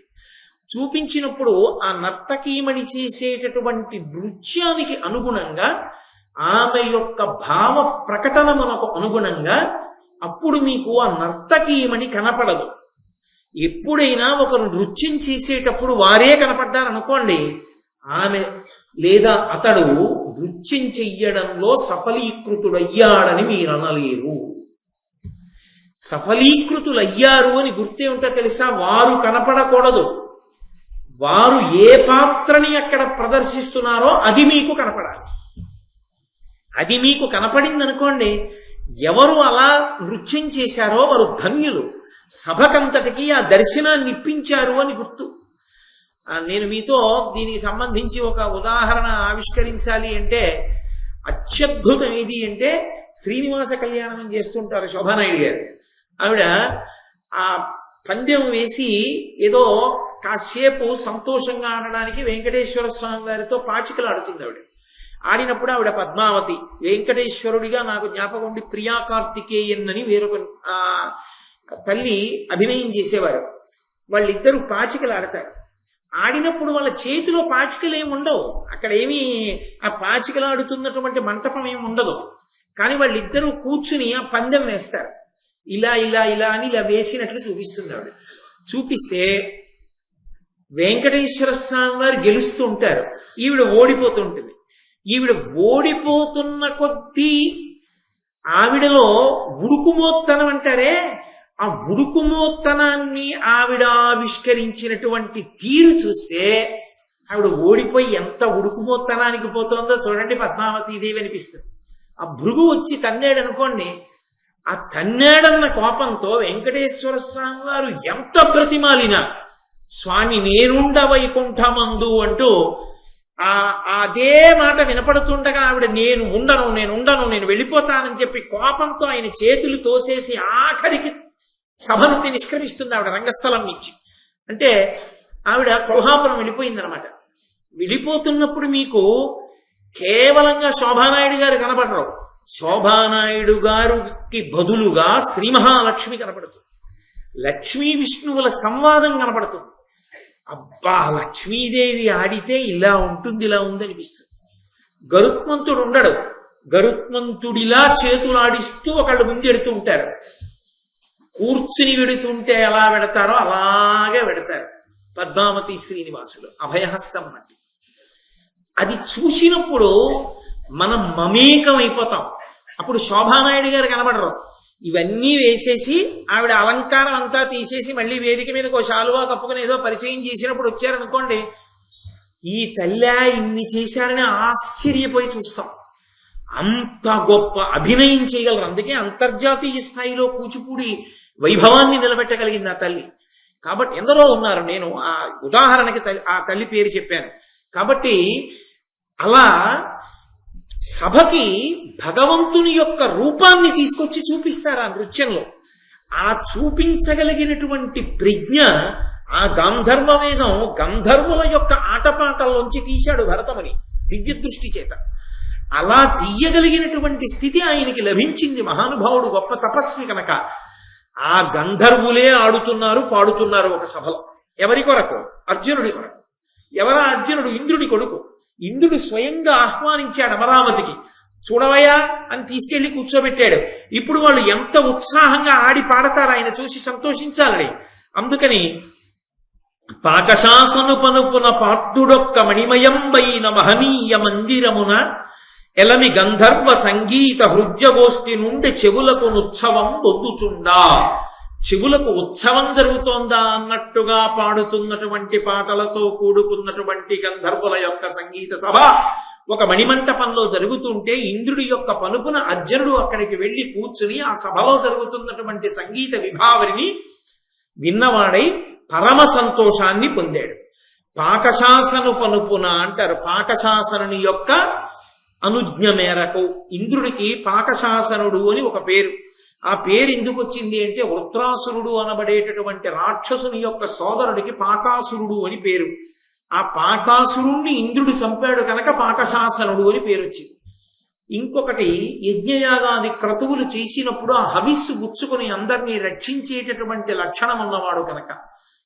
చూపించినప్పుడు ఆ నర్తకీమణి చేసేటటువంటి నృత్యానికి అనుగుణంగా ఆమె యొక్క భావ ప్రకటన మనకు అనుగుణంగా అప్పుడు మీకు ఆ నర్తకీమణి కనపడదు. ఎప్పుడైనా ఒకరు నృత్యం చేసేటప్పుడు వారే కనపడ్డారనుకోండి, ఆమె లేదా అతడు నృత్యం చెయ్యడంలో సఫలీకృతుడయ్యాడని మీరు అనలేరు. సఫలీకృతులయ్యారు అని గుర్తేమిటో తెలుసా? వారు కనపడకూడదు. వారు ఏ పాత్రని అక్కడ ప్రదర్శిస్తున్నారో అది మీకు కనపడాలి. అది మీకు కనపడిందనుకోండి, ఎవరు అలా నృత్యం చేశారో వారు ధన్యులు. సభకంతటికి ఆ దర్శనాన్ని ఇప్పించారు అని గుర్తు. నేను మీతో దీనికి సంబంధించి ఒక ఉదాహరణ ఆవిష్కరించాలి అంటే అత్యద్భుతం ఏది అంటే శ్రీనివాస కళ్యాణం చేస్తుంటారు శోభానాయుడు గారు. ఆవిడ ఆ పందెం వేసి ఏదో కాసేపు సంతోషంగా ఆడడానికి వెంకటేశ్వర స్వామి వారితో పాచికలు ఆడుతుంది ఆవిడ. ఆడినప్పుడు ఆవిడ పద్మావతి, వెంకటేశ్వరుడిగా నాకు జ్ఞాపకం ఉండి ప్రియా కార్తికేయన్ అని వేరొక తల్లి అభినయం చేసేవారు. వాళ్ళిద్దరూ పాచికలు ఆడతారు. ఆడినప్పుడు వాళ్ళ చేతిలో పాచికలు ఏమి ఉండవు, అక్కడ ఏమీ ఆ పాచికలు ఆడుతున్నటువంటి మంటపం ఏమి ఉండదు. కానీ వాళ్ళిద్దరూ కూర్చుని ఆ పందెం వేస్తారు. ఇలా ఇలా ఇలా అని ఇలా వేసినట్లు చూపిస్తుంది ఆవిడ. చూపిస్తే వెంకటేశ్వర స్వామి వారు గెలుస్తూ ఉంటారు, ఈవిడ ఓడిపోతూ ఉంటుంది. ఈవిడ ఓడిపోతున్న కొద్దీ ఆవిడలో ఉడుకుమోత్తనం అంటారే, ఆ ఉడుకుమోత్తనాన్ని ఆవిడ ఆవిష్కరించినటువంటి తీరు చూస్తే ఆవిడ ఓడిపోయి ఎంత ఉడుకుమోత్తనానికి పోతుందో చూడండి పద్మావతీదేవి అనిపిస్తుంది. ఆ భృగు వచ్చి తన్నేడు అనుకోండి, ఆ తన్నేడన్న కోపంతో వెంకటేశ్వర స్వామి వారు ఎంత ప్రతిమాలినా స్వామి నేనుండ వైకుంఠమందు అంటూ అదే మాట వినపడుతుండగా ఆవిడ నేను ఉండను నేను వెళ్ళిపోతానని చెప్పి కోపంతో ఆయన చేతులు తోసేసి ఆఖరికి సభ నుండి నిష్క్రమిస్తుంది ఆవిడ రంగస్థలం నుంచి. అంటే ఆవిడ కొల్హాపురం వెళ్ళిపోయిందనమాట. వెళ్ళిపోతున్నప్పుడు మీకు కేవలంగా శోభానాయుడు గారు కనపడరు, శోభానాయుడు గారికి బదులుగా శ్రీ మహాలక్ష్మి కనపడుతుంది, లక్ష్మీ విష్ణువుల సంవాదం కనపడుతుంది. అబ్బా, లక్ష్మీదేవి ఆడితే ఇలా ఉంటుంది ఇలా ఉంది అనిపిస్తుంది. గరుత్మంతుడు ఉండడు, గరుత్మంతుడిలా చేతులాడిస్తూ ఒకళ్ళు ముందెడుతూ ఉంటారు. కూర్చుని వెడుతుంటే ఎలా వెడతారో అలాగే వెడతారు పద్మావతి శ్రీనివాసులు, అభయహస్తం అంటే. అది చూసినప్పుడు మనం మమేకం అయిపోతాం. అప్పుడు శోభానాయుడు గారు కనబడరు, ఇవన్నీ వేసేసి ఆవిడ అలంకారం అంతా తీసేసి మళ్ళీ వేదిక మీదకి ఒక శాలువా కప్పుకుని ఏదో పరిచయం చేసినప్పుడు వచ్చారనుకోండి, ఈ తల్లి ఇన్ని చేశారని ఆశ్చర్యపోయి చూస్తాం. అంత గొప్ప అభినయం చేయగలరు. అందుకే అంతర్జాతీయ స్థాయిలో కూచిపూడి వైభవాన్ని నిలబెట్టగలిగింది ఆ తల్లి. కాబట్టి ఎందరో ఉన్నారు, నేను ఆ ఉదాహరణకి ఆ తల్లి పేరు చెప్పాను. కాబట్టి అలా సభకి భగవంతుని యొక్క రూపాన్ని తీసుకొచ్చి చూపిస్తారు ఆ నృత్యంలో. ఆ చూపించగలిగినటువంటి ప్రజ్ఞ ఆ గాంధర్వ వేదం గంధర్వుల యొక్క ఆటపాటల్లోంచి తీశాడు భరతముని దివ్య దృష్టి చేత. అలా తీయగలిగినటువంటి స్థితి ఆయనకి లభించింది. మహానుభావుడు గొప్ప తపస్వి కనుక ఆ గంధర్వులే ఆడుతున్నారు పాడుతున్నారు ఒక సభలో. ఎవరి కొరకు? అర్జునుడి కొరకు. ఎవరా అర్జునుడు? ఇంద్రుడి కొడుకు. ఇంద్రుడు స్వయంగా ఆహ్వానించాడు అమరావతికి, చూడవయ్యా అని తీసుకెళ్లి కూర్చోబెట్టాడు. ఇప్పుడు వాళ్ళు ఎంత ఉత్సాహంగా ఆడి పాడతారు ఆయన చూసి సంతోషించాలని. అందుకని పాకశాసను పనుపున పాట్టుడొక్క మణిమయంబైన మహనీయ మందిరమున ఎలమి గంధర్వ సంగీత హృద్యగోష్ఠి నుండి చెవులకు ఉత్సవం పొందుచుండా. చెవులకు ఉత్సవం జరుగుతోందా అన్నట్టుగా పాడుతున్నటువంటి పాటలతో కూడుకున్నటువంటి గంధర్వుల యొక్క సంగీత సభ ఒక మణిమంటపంలో జరుగుతుంటే ఇంద్రుడి యొక్క పలుపున అర్జునుడు అక్కడికి వెళ్లి కూర్చుని ఆ సభలో జరుగుతున్నటువంటి సంగీత విభావరిని విన్నవాడై పరమ సంతోషాన్ని పొందాడు. పాకశాసను పలుపున అంటారు. పాకశాసనుని యొక్క అనుజ్ఞ మేరకు ఇంద్రుడికి పాకశాసనుడు అని ఒక పేరు. ఆ పేరు ఎందుకు వచ్చింది అంటే వృత్రాసురుడు అనబడేటటువంటి రాక్షసుని యొక్క సోదరుడికి పాకాసురుడు అని పేరు. ఆ పాకాసురుణ్ణి ఇంద్రుడు చంపాడు కనుక పాకశాసనుడు అని పేరు వచ్చింది. ఇంకొకటి, యజ్ఞయాగాది క్రతువులు చేసినప్పుడు ఆ హవిస్సు గుచ్చుకుని అందరినీ రక్షించేటటువంటి లక్షణం ఉన్నవాడు కనుక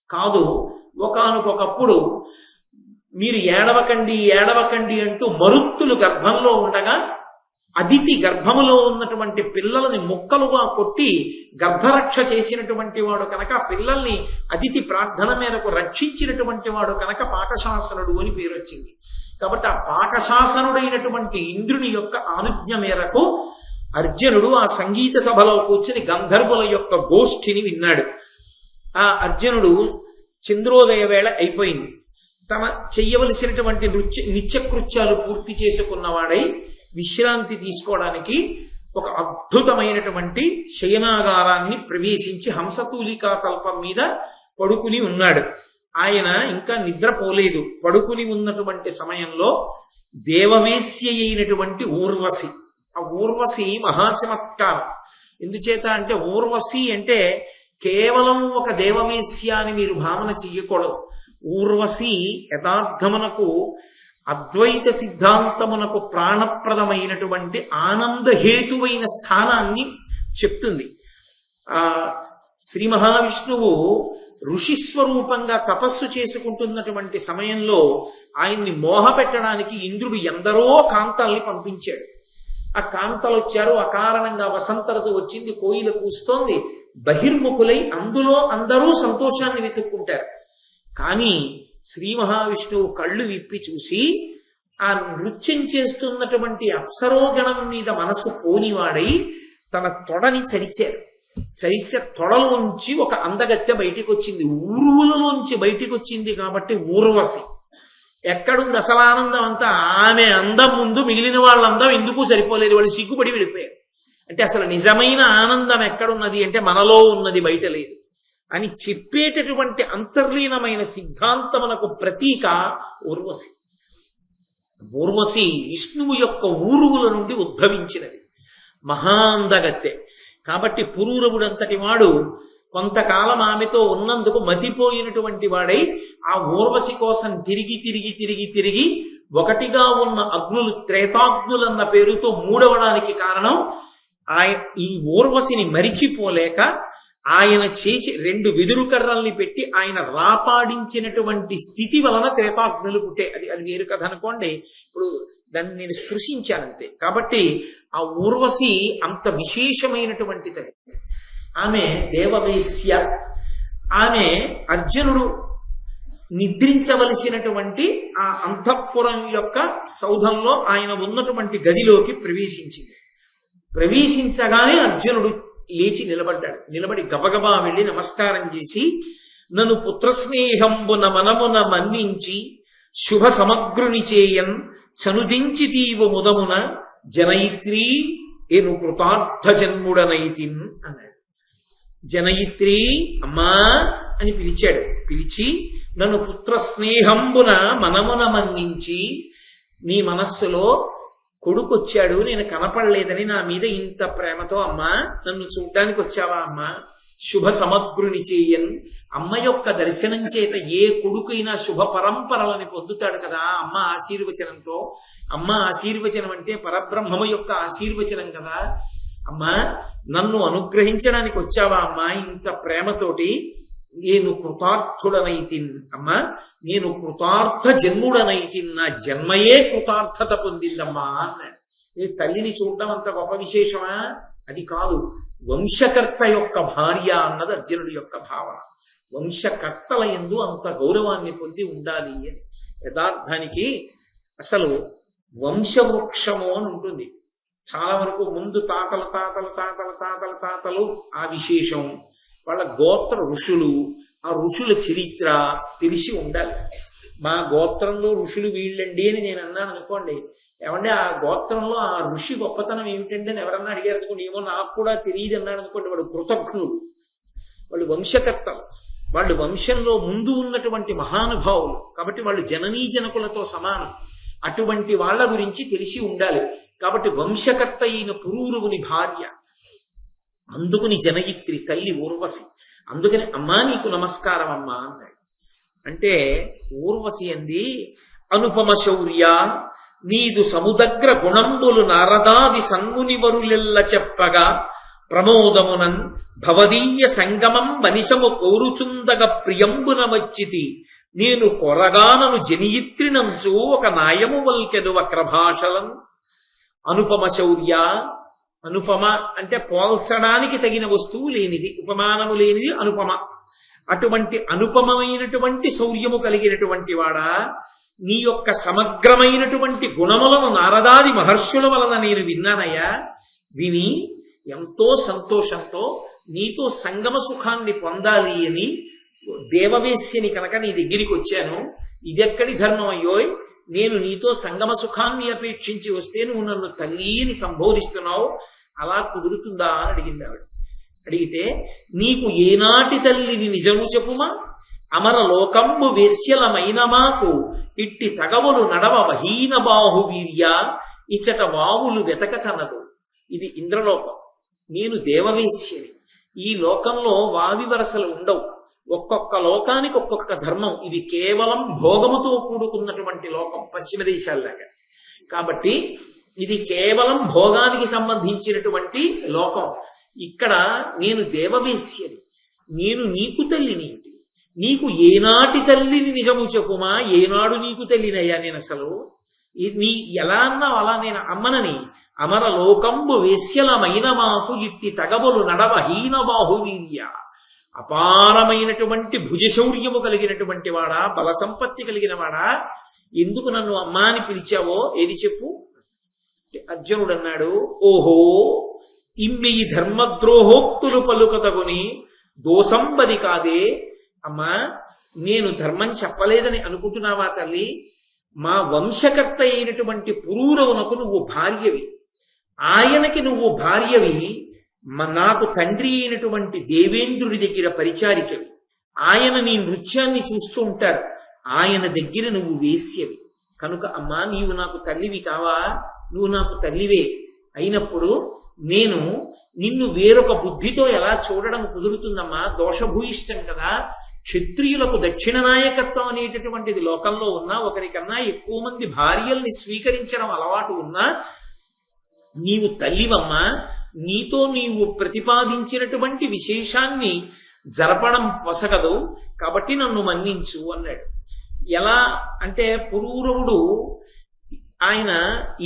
కాదు. ఒకానొకప్పుడు మీరు ఏడవకండి అంటూ మరుత్తులు గర్భంలో ఉండగా అదితి గర్భములో ఉన్నటువంటి పిల్లలని ముక్కలుగా కొట్టి గర్భరక్ష చేసినటువంటి వాడు కనుక పిల్లల్ని అదితి ప్రార్థన మేరకు రక్షించినటువంటి వాడు కనుక పాకశాసనుడు అని పేరు వచ్చింది. కాబట్టి ఆ పాకశాసనుడైనటువంటి ఇంద్రుని యొక్క ఆనుజ్ఞ మేరకు అర్జునుడు ఆ సంగీత సభలో కూర్చుని గంధర్వుల యొక్క గోష్ఠిని విన్నాడు. ఆ అర్జునుడు చంద్రోదయ వేళ అయిపోయింది. తన చెయ్యవలసినటువంటి నిత్యకృత్యాలు పూర్తి చేసుకున్నవాడై విశ్రాంతి తీసుకోవడానికి ఒక అద్భుతమైనటువంటి శయనాగారాన్ని ప్రవేశించి హంసతూలికా తల్పం మీద పడుకుని ఉన్నాడు. ఆయన ఇంకా నిద్రపోలేదు. పడుకుని ఉన్నటువంటి సమయంలో దేవవేశ్య అయినటువంటి ఊర్వశి, ఆ ఊర్వశి మహాచమత్కారం. ఎందుచేత అంటే ఊర్వశి అంటే కేవలం ఒక దేవవేశ్య అని మీరు భావన చెయ్యకూడదు. ఊర్వశి యథార్థమునకు అద్వైత సిద్ధాంతమునకు ప్రాణప్రదమైనటువంటి ఆనందహేతువైన స్థానాన్ని చెప్తుంది. ఆ శ్రీ మహావిష్ణువు ఋషిస్వరూపంగా తపస్సు చేసుకుంటున్నటువంటి సమయంలో ఆయన్ని మోహపెట్టడానికి ఇంద్రుడు ఎందరో కాంతల్ని పంపించాడు. ఆ కాంతలు వచ్చారు, అకారణంగా వసంత ఋతువు వచ్చింది, కోయిల కూస్తోంది, బహిర్ముఖులై అందులో అందరూ సంతోషాన్ని వెతుక్కుంటారు. కానీ శ్రీ మహావిష్ణువు కళ్ళు విప్పి చూసి ఆ నృత్యం చేస్తున్నటువంటి అప్సరోగణం మీద మనసు పోనివాడై తన తొడని చరిచారు. చరిస్తే తొడలోంచి ఒక అందగత్తె బయటికి వచ్చింది, ఊరువులలోంచి బయటికి వచ్చింది కాబట్టి ఊర్వశి. ఎక్కడుంది అసలు ఆనందం అంతా? ఆమె అందం ముందు మిగిలిన వాళ్ళ అందం ఎందుకు సరిపోలేదు, వాళ్ళు సిగ్గుపడి వెళ్ళిపోయారు. అంటే అసలు నిజమైన ఆనందం ఎక్కడున్నది అంటే మనలో ఉన్నది, బయట లేదు అని చెప్పేటటువంటి అంతర్లీనమైన సిద్ధాంతమునకు ప్రతీక ఊర్వశి. ఊర్వశి విష్ణువు యొక్క ఊరువుల నుండి ఉద్భవించినది, మహాందగత్తె. కాబట్టి పురూరవుడంతటి వాడు కొంతకాలం ఆమెతో ఉన్నందుకు మతిపోయినటువంటి వాడై ఆ ఊర్వశి కోసం తిరిగి తిరిగి తిరిగి తిరిగి ఒకటిగా ఉన్న అగ్నులు త్రేతాగ్నులన్న పేరుతో మూడవడానికి కారణం ఈ ఊర్వశిని మరిచిపోలేక ఆయన చేసి 2 వెదురు కర్రల్ని పెట్టి ఆయన రాపాడించినటువంటి స్థితి వలన త్రేతాగ్నులు పుట్టే. అది వేరు కథ అనుకోండి, ఇప్పుడు దాన్ని నేను స్పృశించానంతే. కాబట్టి ఆ ఊర్వశి అంత విశేషమైనటువంటి తల్లి. ఆమె దేవవేశ్య. ఆమె అర్జునుడు నిద్రించవలసినటువంటి ఆ అంతఃపురం యొక్క సౌధంలో ఆయన ఉన్నటువంటి గదిలోకి ప్రవేశించింది. ప్రవేశించగానే అర్జునుడు లేచి నిలబడ్డాడు. నిలబడి గబగబా వెళ్ళి నమస్కారం చేసి, నన్ను పుత్రస్నేహంబున మనమున మన్నించి శుభ సమగ్రుని చేయన్ చనుదించి తీవు ముదమున జనయిత్రీ ఏను కృతార్థ జన్ముడనైతిన్ అన్నాడు. జనయిత్రీ అమ్మా అని పిలిచాడు. పిలిచి నన్ను పుత్రస్నేహంబున మనమున మన్నించి, నీ మనస్సులో కొడుకొచ్చాడు, నేను కనపడలేదని నా మీద ఇంత ప్రేమతో అమ్మా నన్ను చూడ్డానికి వచ్చావా అమ్మా? శుభ సమగ్రుని చేయన్. అమ్మ యొక్క దర్శనం చేత ఏ కొడుకైనా శుభ పరంపరలని పొందుతాడు కదా అమ్మ ఆశీర్వచనంతో. అమ్మ ఆశీర్వచనం అంటే పరబ్రహ్మము యొక్క ఆశీర్వచనం కదా. అమ్మా నన్ను అనుగ్రహించడానికి వచ్చావా అమ్మా ఇంత ప్రేమతోటి? నేను కృతార్థుడనైతిన్ అమ్మా, నేను కృతార్థ జన్ముడనైతిన్, నా జన్మయే కృతార్థత పొందిందమ్మా అన్నాడు. ఈ తల్లిని చూడడం అంత గొప్ప విశేషమా? అది కాదు. వంశకర్త యొక్క భార్య అన్నది అర్జునుడి యొక్క భావన. వంశకర్తల యందు అంత గౌరవాన్ని పొంది ఉండాలి అని. యథార్థానికి అసలు వంశవృక్షము అని ఉంటుంది. చాలా వరకు ముందు తాతల తాతల తాతల తాతల తాతలు ఆ విశేషం, వాళ్ళ గోత్ర ఋషులు, ఆ ఋషుల చరిత్ర తెలిసి ఉండాలి. మా గోత్రంలో ఋషులు వీళ్ళండి అని నేను అన్నాను అనుకోండి, ఏమంటే ఆ గోత్రంలో ఆ ఋషి గొప్పతనం ఏమిటండి అని ఎవరన్నా అడిగారు అనుకోండి, ఏమో నాకు కూడా తెలియదు అన్నాడు అనుకోండి, వాడు కృతజ్ఞుడు. వాళ్ళు వంశకర్తలు, వాళ్ళు వంశంలో ముందు ఉన్నటువంటి మహానుభావులు కాబట్టి వాళ్ళు జననీ జనకులతో సమానం. అటువంటి వాళ్ళ గురించి తెలిసి ఉండాలి. కాబట్టి వంశకర్త అయిన పురూరవుని భార్య, అందుకుని జనయిత్రి తల్లి ఊర్వశి. అందుకని అమ్మా నీకు నమస్కారం అమ్మా అన్నాడు. అంటే ఊర్వశి అంది, అనుపమ శౌర్య నీదు సముదగ్ర గుణంబులు నారదాది సన్మునివరులెల్ల చెప్పగా ప్రమోదమునన్ భవదీయ సంగమం వనిశము కోరుచుందగ ప్రియంబున వచ్చితి నేను కొరగానను జనియిత్రినంచు ఒక నాయము వల్కెను వక్రభాషలను. అనుపమ శౌర్య, అనుపమ అంటే పోల్చడానికి తగిన వస్తువు లేనిది, ఉపమానము లేనిది అనుపమ. అటువంటి అనుపమమైనటువంటి శౌర్యము కలిగినటువంటి వాడా, నీ యొక్క సమగ్రమైనటువంటి గుణములను నారదాది మహర్షుల వలన నేను విన్నానయ్యా. విని ఎంతో సంతోషంతో నీతో సంగమ సుఖాన్ని పొందాలి అని దేవవేశ్యని కనుక నీ దగ్గరికి వచ్చాను. ఇదెక్కడి ధర్మం అయ్యోయ్, నేను నీతో సంగమ సుఖాన్ని అపేక్షించి వస్తే నువ్వు నన్ను తల్లి అని సంబోధిస్తున్నావు, అలా కుదురుతుందా అని అడిగింది ఆవిడ. అడిగితే నీకు ఏనాటి తల్లిని నిజము చెప్పుమా, అమర లోకంబు వేశ్యలమైన మాకు ఇట్టి తగవులు నడవ వహీన బాహువీర్య ఇచ్చట వావులు వెతకచనదు. ఇది ఇంద్రలోకం, నేను దేవవేశ్యని. ఈ లోకంలో వావి వరసలు ఉండవు. ఒక్కొక్క లోకానికి ఒక్కొక్క ధర్మం. ఇది కేవలం భోగముతో కూడుకున్నటువంటి లోకం పశ్చిమ దేశాల్లాగా. కాబట్టి ఇది కేవలం భోగానికి సంబంధించినటువంటి లోకం. ఇక్కడ నేను దేవవేశ్యని, నేను నీకు తల్లిని. నీకు ఏనాటి తల్లిని నిజము చెప్పుమా, ఏనాడు నీకు తల్లినయ్యా నేను అసలు? నీ ఎలా అన్నావు అలా నేను అమ్మనని. అమర లోకంబు వేశ్యలమైన మాకు ఇట్టి తగబులు నడవ హీన బాహువీర్య. అపారమైనటువంటి భుజశౌర్యము కలిగినటువంటి వాడా, బల సంపత్తి కలిగిన వాడా, ఎందుకు నన్ను అమ్మా అని పిలిచావో ఏది చెప్పు? అర్జునుడు అన్నాడు, ఓహో ఇమ్మి ధర్మద్రోహోక్తులు పలుకతగుని దోసంబది కాదే. అమ్మా, నేను ధర్మం చెప్పలేదని అనుకుంటున్నావా తల్లి? మా వంశకర్త అయినటువంటి పురూరవునకు నువ్వు భార్యవి, ఆయనకి నువ్వు భార్యవి, నాకు తండ్రి అయినటువంటి దేవేంద్రుడి దగ్గర పరిచారికవి. ఆయన నీ నృత్యాన్ని చూస్తూ ఉంటారు, ఆయన దగ్గర నువ్వు వేశ్యవి. కనుక అమ్మా, నీవు నాకు తల్లివి కావా? నువ్వు నాకు తల్లివే అయినప్పుడు నేను నిన్ను వేరొక బుద్ధితో ఎలా చూడడం కుదురుతుందమ్మా? దోషభూయిష్టం కదా. క్షత్రియులకు దక్షిణ నాయకత్వం అనేటటువంటిది లోకంలో ఉన్నా, ఒకరికన్నా ఎక్కువ మంది భార్యల్ని స్వీకరించడం అలవాటు ఉన్నా, నీవు తల్లివమ్మా, నీతో నీవు ప్రతిపాదించినటువంటి విశేషాన్ని జరపడం పొసగదు, కాబట్టి నన్ను మన్నించు అన్నాడు. ఎలా అంటే పురూరవుడు ఆయన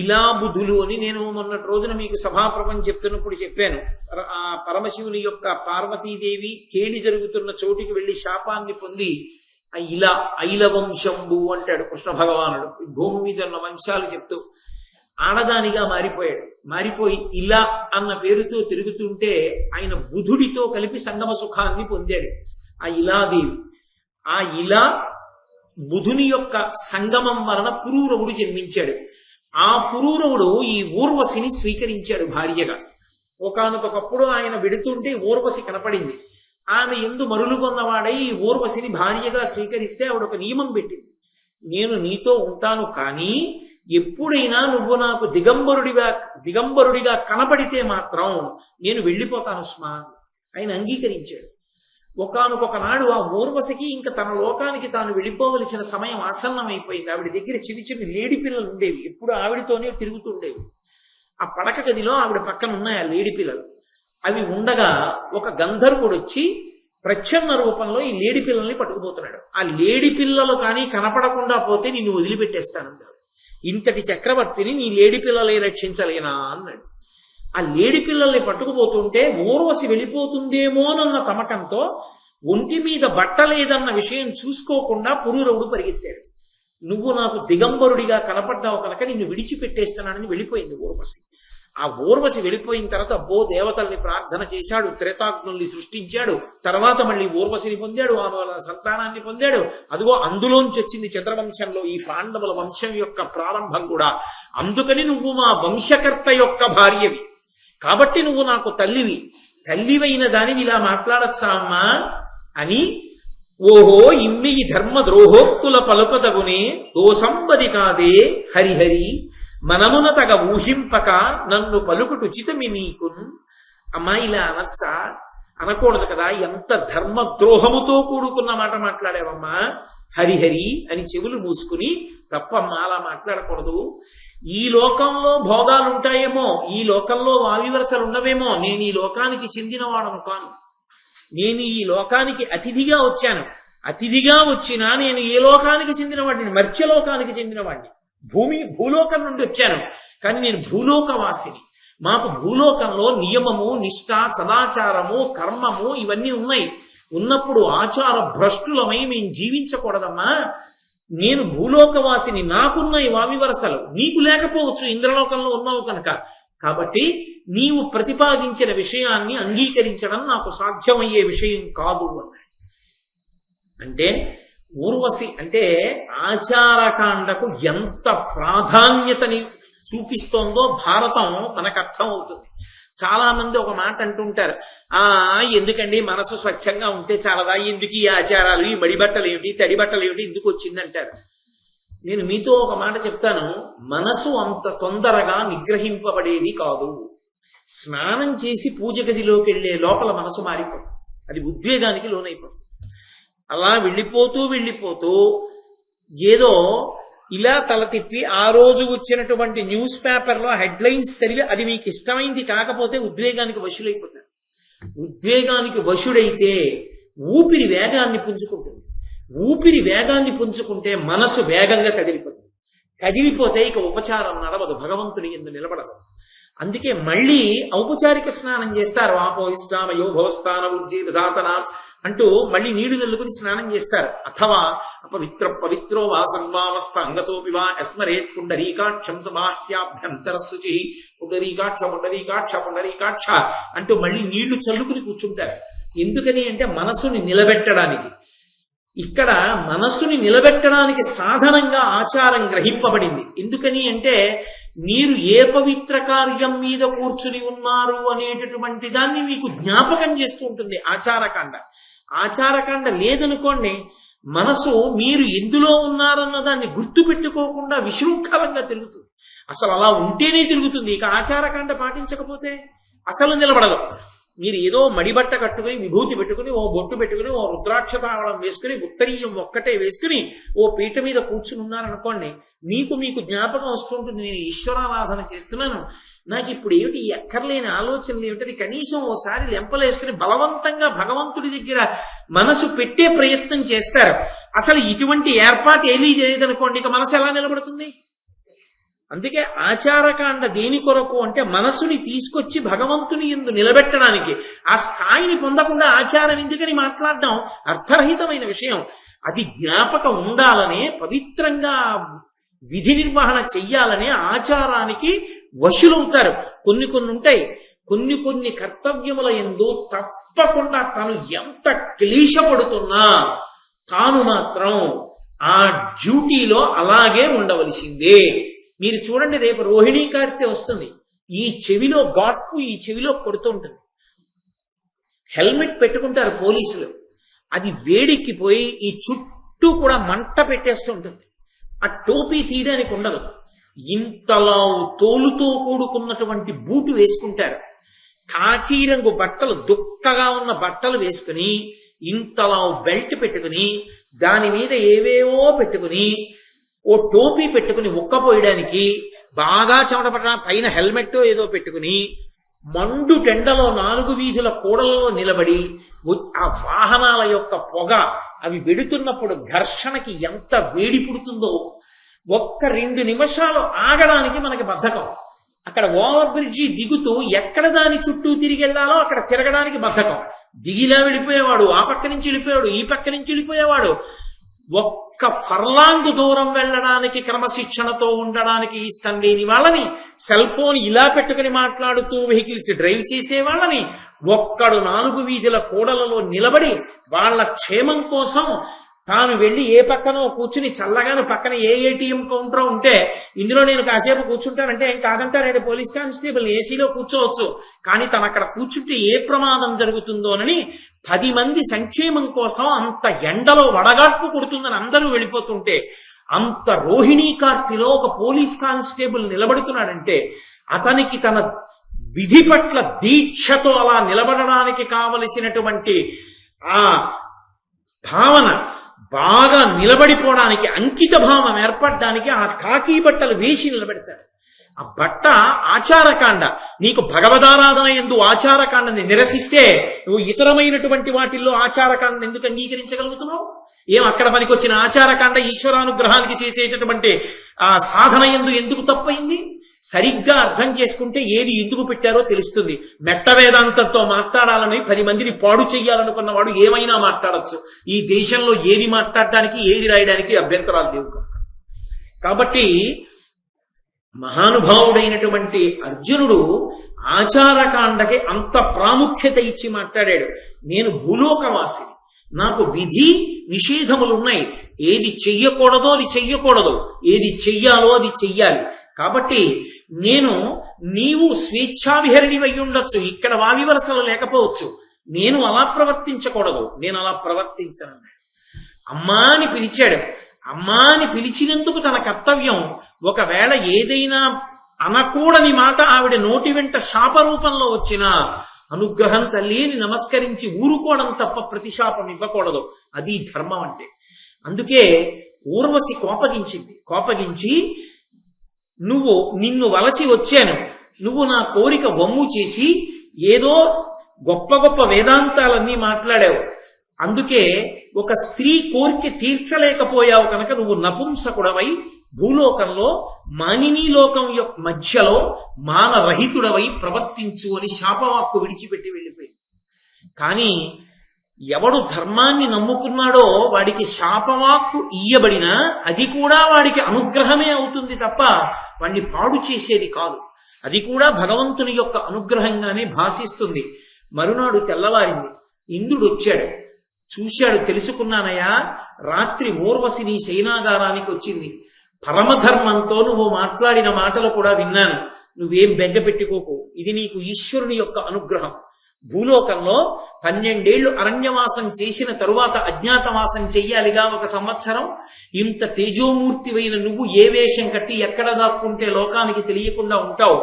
ఇలా బుధులు అని నేను మొన్నటి రోజున మీకు సభాప్రపంచం చెప్తున్నప్పుడు చెప్పాను. ఆ పరమశివుని యొక్క పార్వతీదేవి కేళి జరుగుతున్న చోటికి వెళ్లి శాపాన్ని పొంది ఇలా ఐల వంశంబు అంటాడు కృష్ణ భగవానుడు. భూమి మీద ఉన్న వంశాలు చెప్తూ ఆడదానిగా మారిపోయాడు. మారిపోయి ఇలా అన్న పేరుతో తిరుగుతుంటే ఆయన బుధుడితో కలిపి సంగమ సుఖాన్ని పొందాడు ఆ ఇలాదేవి. ఆ ఇలా బుధుని యొక్క సంగమం వలన పురూరవుడు జన్మించాడు. ఆ పురూరవుడు ఈ ఊర్వశిని స్వీకరించాడు భార్యగా. ఒకానొకప్పుడు ఆయన వెడుతుంటే ఊర్వశి కనపడింది. ఆమె ఎందు మరులు కొన్నవాడై ఈ ఊర్వశిని భార్యగా స్వీకరిస్తే ఆవిడ ఒక నియమం పెట్టింది, నేను నీతో ఉంటాను, కానీ ఎప్పుడైనా నువ్వు నాకు దిగంబరుడిగా కనపడితే మాత్రం నేను వెళ్ళిపోతాను స్మా. ఆయన అంగీకరించాడు. ఒకానొక నాడు ఆ ఊర్వశికి ఇంకా తన లోకానికి తాను వెళ్ళిపోవలసిన సమయం ఆసన్నమైపోయింది. ఆవిడ దగ్గర చిన్న చిన్న లేడి పిల్లలు ఉండేవి, ఎప్పుడు ఆవిడతోనే తిరుగుతుండేవి. ఆ పడక గదిలో ఆవిడ పక్కన ఉన్నాయి ఆ లేడి పిల్లలు. అవి ఉండగా ఒక గంధర్వుడు వచ్చి ప్రచ్ఛన్న రూపంలో ఈ లేడి పిల్లల్ని పట్టుకుపోతున్నాడు. ఆ లేడి పిల్లలు కానీ కనపడకుండా పోతే నిన్ను వదిలిపెట్టేస్తానన్నాడు. ఇంతటి చక్రవర్తిని నీ లేడి పిల్లలే రక్షించలేనా అన్నాడు. ఆ లేడి పిల్లల్ని పట్టుకుపోతుంటే ఊర్వశి వెళ్ళిపోతుందేమోనన్న తమకంతో ఒంటి మీద బట్ట లేదన్న విషయం చూసుకోకుండా పురూరవుడు పరిగెత్తాడు. నువ్వు నాకు దిగంబరుడిగా కనపడ్డావు కనుక నిన్ను విడిచిపెట్టేస్తున్నానని వెళ్ళిపోయింది ఊర్వశి. ఆ ఊర్వశి వెళ్ళిపోయిన తర్వాత దేవతల్ని ప్రార్థన చేశాడు, త్రేతాగ్నుల్ని సృష్టించాడు, తర్వాత మళ్ళీ ఊర్వశిని పొందాడు, ఆ సంతానాన్ని పొందాడు. అదిగో అందులోంచి వచ్చింది చంద్రవంశంలో ఈ పాండవుల వంశం యొక్క ప్రారంభం కూడా. అందుకని నువ్వు మా వంశకర్త యొక్క భార్యవి, కాబట్టి నువ్వు నాకు తల్లివి. తల్లివైన దానివి ఇలా మాట్లాడచ్చా అమ్మా అని, ఓహో ఇమ్మి ధర్మ ద్రోహోక్తుల పలుకదగునే దోసంబది కాదే హరిహరి, మనమున తగ ఊహింపక నన్ను పలుకుటు చితమి నీకున్. అమ్మా ఇలా అనొచ్చా? అనకూడదు కదా. ఎంత ధర్మద్రోహముతో కూడుకున్న మాట మాట్లాడావమ్మా. హరిహరి అని చెవులు మూసుకుని, తప్పమ్మా అలా మాట్లాడకూడదు. ఈ లోకంలో భోగాలు ఉంటాయేమో, ఈ లోకంలో వావివరసలు ఉండవేమో, నేను ఈ లోకానికి చెందినవాడను కాను. నేను ఈ లోకానికి అతిథిగా వచ్చాను. అతిథిగా వచ్చినా నేను ఏ లోకానికి చెందినవాడిని? మర్త్యలోకానికి చెందినవాడిని. భూలోకం నుండి వచ్చాను, కానీ నేను భూలోకవాసిని. మాకు భూలోకంలో నియమము, నిష్ఠ, సదాచారము, కర్మము ఇవన్నీ ఉన్నాయి. ఉన్నప్పుడు ఆచార భ్రష్టులమై మేము జీవించకూడదమ్మా. నేను భూలోకవాసిని, నాకున్నాయి వావివరసలు, నీకు లేకపోవచ్చు, ఇంద్రలోకంలో ఉన్నావు కనుక. కాబట్టి నీవు ప్రతిపాదించిన విషయాన్ని అంగీకరించడం నాకు సాధ్యమయ్యే విషయం కాదు అన్నాడు. అంటే ఊర్వశి అంటే ఆచారకాండకు ఎంత ప్రాధాన్యతని చూపిస్తోందో భారతం మనకు అర్థం అవుతుంది. చాలా మంది ఒక మాట అంటుంటారు, ఎందుకండి మనసు స్వచ్ఛంగా ఉంటే చాలదా, ఎందుకు ఈ ఆచారాలు, ఈ మడిబట్టలు ఏమిటి, తడి బట్టలు ఏమిటి, ఎందుకు వచ్చిందంటారు. నేను మీతో ఒక మాట చెప్తాను, మనసు అంత తొందరగా నిగ్రహింపబడేది కాదు. స్నానం చేసి పూజ గదిలోకి వెళ్లే లోపల మనసు మారిపోతుంది, అది ఉద్వేగానికి లోనైపోతుంది. అలా వెళ్ళిపోతూ ఏదో ఇలా తల తిప్పి ఆ రోజు వచ్చినటువంటి న్యూస్ పేపర్లో హెడ్లైన్స్ చదివి అది మీకు ఇష్టమైంది కాకపోతే ఉద్వేగానికి వశులైపోతారు. ఉద్వేగానికి వశుడైతే ఊపిరి వేగాన్ని పుంజుకుంటుంది. ఊపిరి వేగాన్ని పుంజుకుంటే మనసు వేగంగా కదిలిపోతుంది. కదిలిపోతే ఇక ఉపచారం నడవదు, భగవంతుని యందు నిలబడదు. అందుకే మళ్ళీ ఔపచారిక స్నానం చేస్తారు. ఆపోయిష్టామయో భవస్థాన ఉజ్జీ విధాతన అంటూ మళ్ళీ నీళ్లు చల్లుకుని స్నానం చేస్తారు. అథవా పవిత్రో వా సర్వావస్థ అంగతోపి వా యస్మరేత్ పుండరీకాక్షం సబాహ్యాభ్యంతర శుచి పుండరీకాక్ష అంటూ మళ్ళీ నీళ్లు చల్లుకుని కూర్చుంటారు. ఎందుకని అంటే మనసుని నిలబెట్టడానికి. ఇక్కడ మనస్సుని నిలబెట్టడానికి సాధనంగా ఆచారం గ్రహింపబడింది. ఎందుకని అంటే మీరు ఏ పవిత్ర కార్యం మీద కూర్చుని ఉన్నారు అనేటటువంటి దాన్ని మీకు జ్ఞాపకం చేస్తూ ఉంటుంది ఆచారకాండ. ఆచారకాండ లేదనుకోండి, మనసు మీరు ఎందులో ఉన్నారన్న దాన్ని గుర్తు పెట్టుకోకుండా విశృంఖలంగా తిరుగుతుంది. అసలు అలా ఉంటేనే తిరుగుతుంది. ఇక ఆచారకాండ పాటించకపోతే అసలు నిలబడదు. మీరు ఏదో మడిబట్ట కట్టుకుని విభూతి పెట్టుకుని ఓ బొట్టు పెట్టుకుని ఓ రుద్రాక్ష తావళం వేసుకుని ఉత్తరీయం ఒక్కటే వేసుకుని ఓ పీట మీద కూర్చుని ఉన్నారనుకోండి, మీకు జ్ఞాపకం వస్తుంటుంది, నేను ఈశ్వరారాధన చేస్తున్నాను, నాకు ఇప్పుడు ఏమిటి ఎక్కర్లేని ఆలోచనలు ఏమిటని కనీసం ఓసారి లెంపలేసుకుని బలవంతంగా భగవంతుడి దగ్గర మనసు పెట్టే ప్రయత్నం చేస్తారు. అసలు ఇటువంటి ఏర్పాటు ఏమీ చేయదనుకోండి, ఇక మనసు ఎలా నిలబడుతుంది? అందుకే ఆచారకాండ దేని కొరకు అంటే మనసుని తీసుకొచ్చి భగవంతుని యందు నిలబెట్టడానికి. ఆ స్థాయిని పొందకుండా ఆచారం ఎందుకని మాట్లాడడం అర్థరహితమైన విషయం. అది జ్ఞాపకం ఉండాలనే, పవిత్రంగా విధి నిర్వహణ చెయ్యాలనే ఆచారానికి వశులవుతారు. కొన్ని ఉంటాయి, కొన్ని కర్తవ్యముల యందు తప్పకుండా తను ఎంత క్లేశపడుతున్నా తాను మాత్రం ఆ డ్యూటీలో అలాగే ఉండవలసిందే. మీరు చూడండి, రేపు రోహిణీ కార్తె వస్తుంది. ఈ చెవిలో గాట్పు ఈ చెవిలో కొడుతూ ఉంటుంది. హెల్మెట్ పెట్టుకుంటారు పోలీసులు, అది వేడిక్కిపోయి ఈ చుట్టూ కూడా మంట పెట్టేస్తూ ఉంటుంది. ఆ టోపీ తీయడానికి ఉండదు. ఇంతలా తోలుతో కూడుకున్నటువంటి బూటు వేసుకుంటారు. కాకి రంగు బట్టలు, దుక్కగా ఉన్న బట్టలు వేసుకుని ఇంతలా బెల్ట్ పెట్టుకుని దాని మీద ఏవేవో పెట్టుకుని ఓ టోపీ పెట్టుకుని ఉక్కపోయడానికి బాగా చెమటపడ పైన హెల్మెట్ ఏదో పెట్టుకుని మండు టెండలో 4 వీధుల కూడలలో నిలబడి ఆ వాహనాల యొక్క పొగ అవి వెడుతున్నప్పుడు ఘర్షణకి ఎంత వేడి పుడుతుందో, ఒక్క 2 నిమిషాలు ఆగడానికి మనకి బద్ధకం. అక్కడ ఓవర్ బ్రిడ్జి దిగుతూ ఎక్కడ దాని చుట్టూ తిరిగి వెళ్లాలో అక్కడ తిరగడానికి బద్ధకం. దిగిలా వెళ్ళిపోయేవాడు, ఆ పక్క నుంచి వెళ్ళిపోయాడు, ఈ పక్క నుంచి వెళ్ళిపోయేవాడు. ఒక్క ఫర్లాంగ్ దూరం వెళ్ళడానికి క్రమశిక్షణతో ఉండడానికి ఇష్టం లేని వాళ్ళని, సెల్ ఫోన్ ఇలా పెట్టుకుని మాట్లాడుతూ వెహికల్స్ డ్రైవ్ చేసే వాళ్ళని, ఒక్కడు 4 వీధుల కూడలలో నిలబడి వాళ్ళ క్షేమం కోసం తాను వెళ్ళి ఏ పక్కనో కూర్చుని చల్లగాను పక్కన ఏ ఏటీఎం కౌంటర్ ఉంటే ఇందులో నేను కాసేపు కూర్చుంటానంటే ఏం కాదంటారంటే పోలీస్ కానిస్టేబుల్ ఏసీలో కూర్చోవచ్చు, కానీ తను అక్కడ కూర్చుంటే ఏ ప్రమాదం జరుగుతుందోనని 10 మంది సంక్షేమం కోసం అంత ఎండలో వడగాడ్పు కొడుతుందని అందరూ వెళ్ళిపోతుంటే, అంత రోహిణీ కార్తిలో ఒక పోలీస్ కానిస్టేబుల్ నిలబడుతున్నాడంటే అతనికి తన విధి పట్ల దీక్షతో అలా నిలబడడానికి కావలసినటువంటి ఆ భావన బాగా నిలబడిపోవడానికి, అంకిత భావం ఏర్పడడానికి ఆ కాకి బట్టలు వేసి నిలబెడతారు. ఆ బట్ట ఆచారకాండ. నీకు భగవదారాధన యందు ఆచారకాండని నిరసిస్తే నువ్వు ఇతరమైనటువంటి వాటిల్లో ఆచారకాండని ఎందుకు అంగీకరించగలుగుతున్నావు? ఏం అక్కడ పనికొచ్చిన ఆచారకాండ ఈశ్వరానుగ్రహానికి చేసేటటువంటి ఆ సాధన యందు ఎందుకు తప్పైంది? సరిగ్గా అర్థం చేసుకుంటే ఏది ఎందుకు పెట్టారో తెలుస్తుంది. మెట్ట వేదాంతంతో మాట్లాడాలని 10 మందిని పాడు చెయ్యాలనుకున్నవాడు ఏమైనా మాట్లాడచ్చు. ఈ దేశంలో ఏది మాట్లాడడానికి ఏది రాయడానికి అభ్యంతరాలు లేవు కనుక. కాబట్టి మహానుభావుడైనటువంటి అర్జునుడు ఆచారకాండకి అంత ప్రాముఖ్యత ఇచ్చి మాట్లాడాడు. నేను భూలోకవాసిని, నాకు విధి నిషేధములున్నాయి. ఏది చెయ్యకూడదో అది చెయ్యకూడదు, ఏది చెయ్యాలో అది చెయ్యాలి. కాబట్టి నీవు స్వేచ్ఛావిహరిణి అయి ఉండొచ్చు, ఇక్కడ వావి వలసలు లేకపోవచ్చు, నేను అలా ప్రవర్తించకూడదు, నేను అలా ప్రవర్తించనన్నాడు. అమ్మా అని పిలిచాడు. అమ్మా అని పిలిచినందుకు తన కర్తవ్యం. ఒకవేళ ఏదైనా అనకూడని మాట ఆవిడ నోటి వెంట శాప రూపంలో వచ్చినా అనుగ్రహం తల్లి అని నమస్కరించి ఊరుకోవడం తప్ప ప్రతిశాపం ఇవ్వకూడదు. అది ధర్మం అంటే. అందుకే ఊర్వశి కోపగించి నిన్ను వలచి వచ్చాను, నువ్వు నా కోరిక వమ్ము చేసి ఏదో గొప్ప గొప్ప వేదాంతాలన్నీ మాట్లాడావు, అందుకే ఒక స్త్రీ కోరిక తీర్చలేకపోయావు కనుక నువ్వు నపుంసకుడవై భూలోకంలో మానినీ లోకం యొక్క మధ్యలో మానరహితుడవై ప్రవర్తించు అని శాపవాక్కు విడిచిపెట్టి వెళ్ళిపోయింది. కానీ ఎవడు ధర్మాన్ని నమ్ముకున్నాడో వాడికి శాపవాక్కు ఇయ్యబడినా అది కూడా వాడికి అనుగ్రహమే అవుతుంది తప్ప వాడిని పాడు చేసేది కాదు. అది కూడా భగవంతుని యొక్క అనుగ్రహంగానే భాషిస్తుంది. మరునాడు తెల్లవారింది, ఇంద్రుడు వచ్చాడు, చూశాడు, తెలుసుకున్నానయ్యా, రాత్రి ఊర్వశి నీ శయనాగారానికి వచ్చింది, పరమధర్మంతో నువ్వు మాట్లాడిన మాటలు కూడా విన్నాను, నువ్వేం బెంగ పెట్టుకోకు, ఇది నీకు ఈశ్వరుని యొక్క అనుగ్రహం. భూలోకంలో 12 ఏళ్లు అరణ్యవాసం చేసిన తరువాత అజ్ఞాతవాసం చెయ్యాలిగా 1 సంవత్సరం. ఇంత తేజోమూర్తివైన నువ్వు ఏ వేషం కట్టి ఎక్కడ దాక్కుంటే లోకానికి తెలియకుండా ఉంటావు.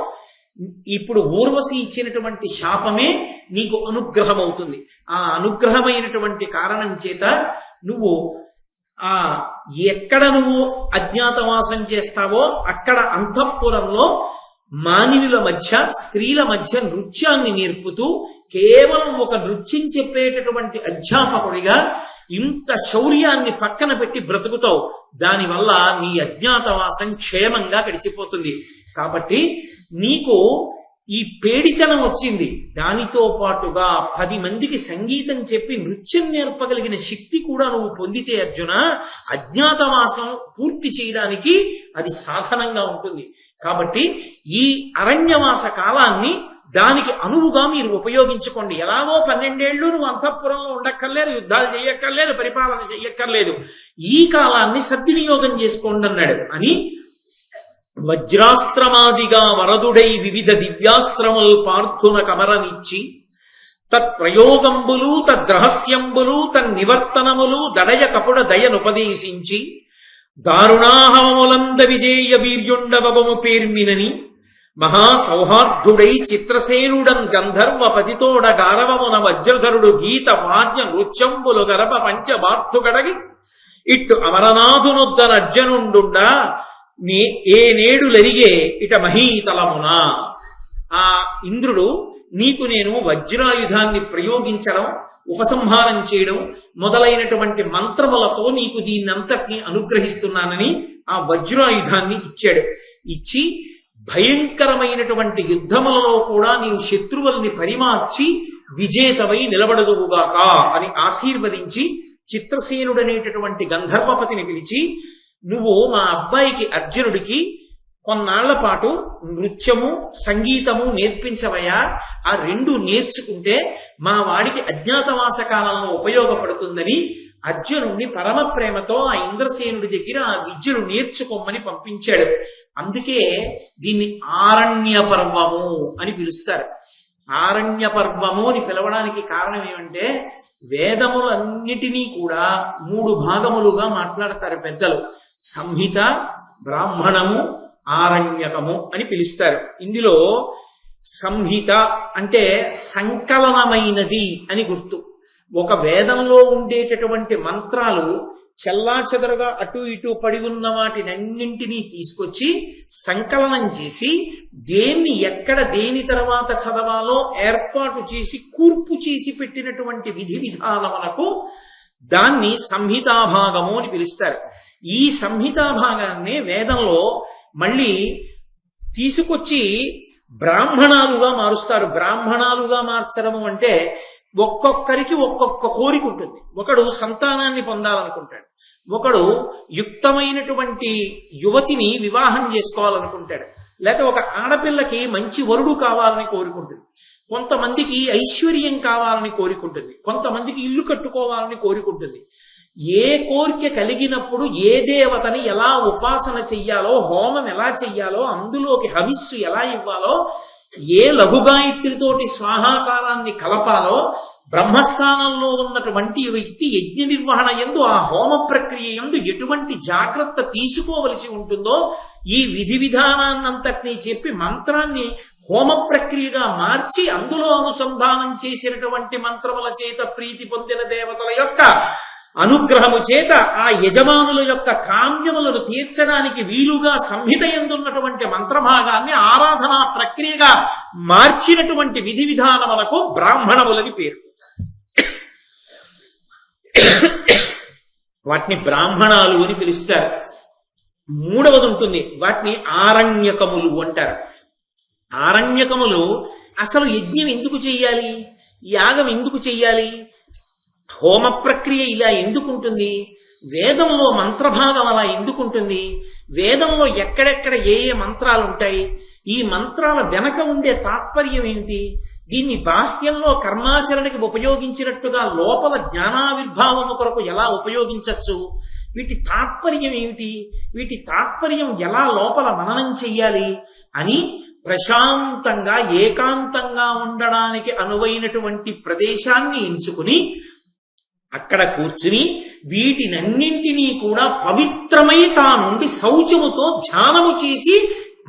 ఇప్పుడు ఊర్వశి ఇచ్చినటువంటి శాపమే నీకు అనుగ్రహం అవుతుంది. ఆ అనుగ్రహమైనటువంటి కారణం చేత నువ్వు ఎక్కడ నువ్వు అజ్ఞాతవాసం చేస్తావో అక్కడ అంతఃపురంలో మానవుల మధ్య స్త్రీల మధ్య నృత్యాన్ని నేర్పుతూ కేవలం ఒక నృత్యం చెప్పేటటువంటి అధ్యాపకుడిగా ఇంత శౌర్యాన్ని పక్కన పెట్టి బ్రతుకుతావు. దానివల్ల నీ అజ్ఞాతవాసం క్షేమంగా గడిచిపోతుంది. కాబట్టి నీకు ఈ పేడితనం వచ్చింది, దానితో పాటుగా 10 మందికి సంగీతం చెప్పి నృత్యం నేర్పగలిగిన శక్తి కూడా నువ్వు పొందితే అర్జున, అజ్ఞాతవాసం పూర్తి చేయడానికి అది సాధనంగా ఉంటుంది. కాబట్టి ఈ అరణ్యవాస కాలాన్ని దానికి అనువుగా మీరు ఉపయోగించుకోండి. ఎలాగో 12 ఏళ్ళు నువ్వు అంతఃపురంలో ఉండక్కర్లేదు, యుద్ధాలు చేయక్కర్లేదు, పరిపాలన చెయ్యక్కర్లేదు, ఈ కాలాన్ని సద్వినియోగం చేసుకోండి అన్నాడు. అని వజ్రాస్త్రమాదిగా వరదుడై వివిధ దివ్యాస్త్రములు పార్థున కమరనిచ్చి తత్ప్రయోగంబులు తద్రహస్యంబులు తన్నివర్తనములు దడయ కపుడ దయనుపదేశించి దారుణాహములంద విజేయ వీర్యుండవము పేర్మినని మహాసౌహార్ధుడై చిత్రసేనుడన్ గంధర్వ పతితోడ గారవమున వజ్రధరుడు గీత వాద్య నృత్యంబులు గరప పంచబార్తు గడగి ఇట్టు అమరనాథునొద్దన అర్జనుండుండా ఏ నేడులరిగే ఇట మహీతలమున. ఆ ఇంద్రుడు నీకు నేను వజ్రాయుధాన్ని ప్రయోగించడం, ఉపసంహారం చేయడం మొదలైనటువంటి మంత్రములతో నీకు దీన్నంతటినీ అనుగ్రహిస్తున్నానని ఆ వజ్రాయుధాన్ని ఇచ్చాడు. ఇచ్చి భయంకరమైనటువంటి యుద్ధములలో కూడా నీవు శత్రువుల్ని పరిమార్చి విజేతవై నిలబడదువుగాక అని ఆశీర్వదించి చిత్రసేనుడనేటటువంటి గంధర్వపతిని పిలిచి, నువ్వు మా అబ్బాయికి అర్జునుడికి కొన్నాళ్ల పాటు నృత్యము సంగీతము నేర్పించవయ్యా, ఆ 2 నేర్చుకుంటే మా వాడికి అజ్ఞాతవాస కాలంలో ఉపయోగపడుతుందని అర్జునుడిని పరమ ప్రేమతో ఆ ఇంద్రసేనుడి దగ్గర ఆ విద్యను నేర్చుకోమని పంపించాడు. అందుకే దీన్ని ఆరణ్య పర్వము అని పిలుస్తారు. ఆరణ్య పర్వము అని పిలవడానికి కారణం ఏమంటే, వేదములన్నిటినీ కూడా 3 భాగములుగా మాట్లాడతారు పెద్దలు. సంహిత, బ్రాహ్మణము, ఆరణ్యకము అని పిలుస్తారు. ఇందులో సంహిత అంటే సంకలనమైనది అని గుర్తు. ఒక వేదంలో ఉండేటటువంటి మంత్రాలు చెల్లాచెదరుగా అటు ఇటు పడి ఉన్న వాటినన్నింటినీ తీసుకొచ్చి సంకలనం చేసి దేన్ని ఎక్కడ దేని తర్వాత చదవాలో ఏర్పాటు చేసి కూర్పు చేసి పెట్టినటువంటి విధి విధానములకు దాన్ని సంహితాభాగము అని పిలుస్తారు. ఈ సంహితాభాగాన్ని వేదంలో మళ్ళీ తీసుకొచ్చి బ్రాహ్మణాలుగా మారుస్తారు. బ్రాహ్మణాలుగా మార్చడము అంటే ఒక్కొక్కరికి ఒక్కొక్క కోరిక ఉంటుంది. ఒకడు సంతానాన్ని పొందాలనుకుంటాడు, ఒకడు యుక్తమైనటువంటి యువతిని వివాహం చేసుకోవాలనుకుంటాడు, లేక ఒక ఆడపిల్లకి మంచి వరుడు కావాలని కోరుకుంటుంది, కొంతమందికి ఐశ్వర్యం కావాలని కోరుకుంటుంది, కొంతమందికి ఇల్లు కట్టుకోవాలని కోరుకుంటుంది. ఏ కోరిక కలిగినప్పుడు ఏ దేవతని ఎలా ఉపాసన చెయ్యాలో, హోమం ఎలా చెయ్యాలో, అందులోకి హవిస్సు ఎలా ఇవ్వాలో, ఏ లఘుగాయత్రితోటి స్వాహాకారాన్ని కలపాలో, బ్రహ్మస్థానంలో ఉన్నటువంటి వ్యక్తి యజ్ఞ నిర్వహణ యందు ఆ హోమ ప్రక్రియ యందు ఎటువంటి జాగ్రత్త తీసుకోవలసి ఉంటుందో ఈ విధి విధానాన్నంతటినీ చెప్పి మంత్రాన్ని హోమ ప్రక్రియగా మార్చి అందులో అనుసంధానం చేసినటువంటి మంత్రముల చేత ప్రీతి పొందిన దేవతల యొక్క అనుగ్రహము చేత ఆ యజమానుల యొక్క కామ్యములను తీర్చడానికి వీలుగా సంహిత యందున్నటువంటి మంత్రభాగాన్ని ఆరాధనా ప్రక్రియగా మార్చినటువంటి విధి విధానములకు బ్రాహ్మణములని పేరు. వాటిని బ్రాహ్మణాలు అని పిలుస్తారు. మూడవది ఉంటుంది, వాటిని ఆరణ్యకములు అంటారు. ఆరణ్యకములు అసలు యజ్ఞం ఎందుకు చెయ్యాలి, యాగం ఎందుకు చెయ్యాలి, హోమ ప్రక్రియ ఇలా ఎందుకుంటుంది, వేదంలో మంత్రభాగం అలా ఎందుకుంటుంది, వేదంలో ఎక్కడెక్కడ ఏ ఏ మంత్రాలు ఉంటాయి, ఈ మంత్రాల వెనక ఉండే తాత్పర్యం ఏమిటి, దీన్ని బాహ్యంలో కర్మాచరణకి ఉపయోగించినట్టుగా లోపల జ్ఞానావిర్భావము కొరకు ఎలా ఉపయోగించవచ్చు, వీటి తాత్పర్యం ఏమిటి, వీటి తాత్పర్యం ఎలా లోపల మననం చెయ్యాలి అని ప్రశాంతంగా ఏకాంతంగా ఉండడానికి అనువైనటువంటి ప్రదేశాన్ని ఎంచుకుని అక్కడ కూర్చుని వీటినన్నింటినీ కూడా పవిత్రమై తానుండి శౌచముతో ధ్యానము చేసి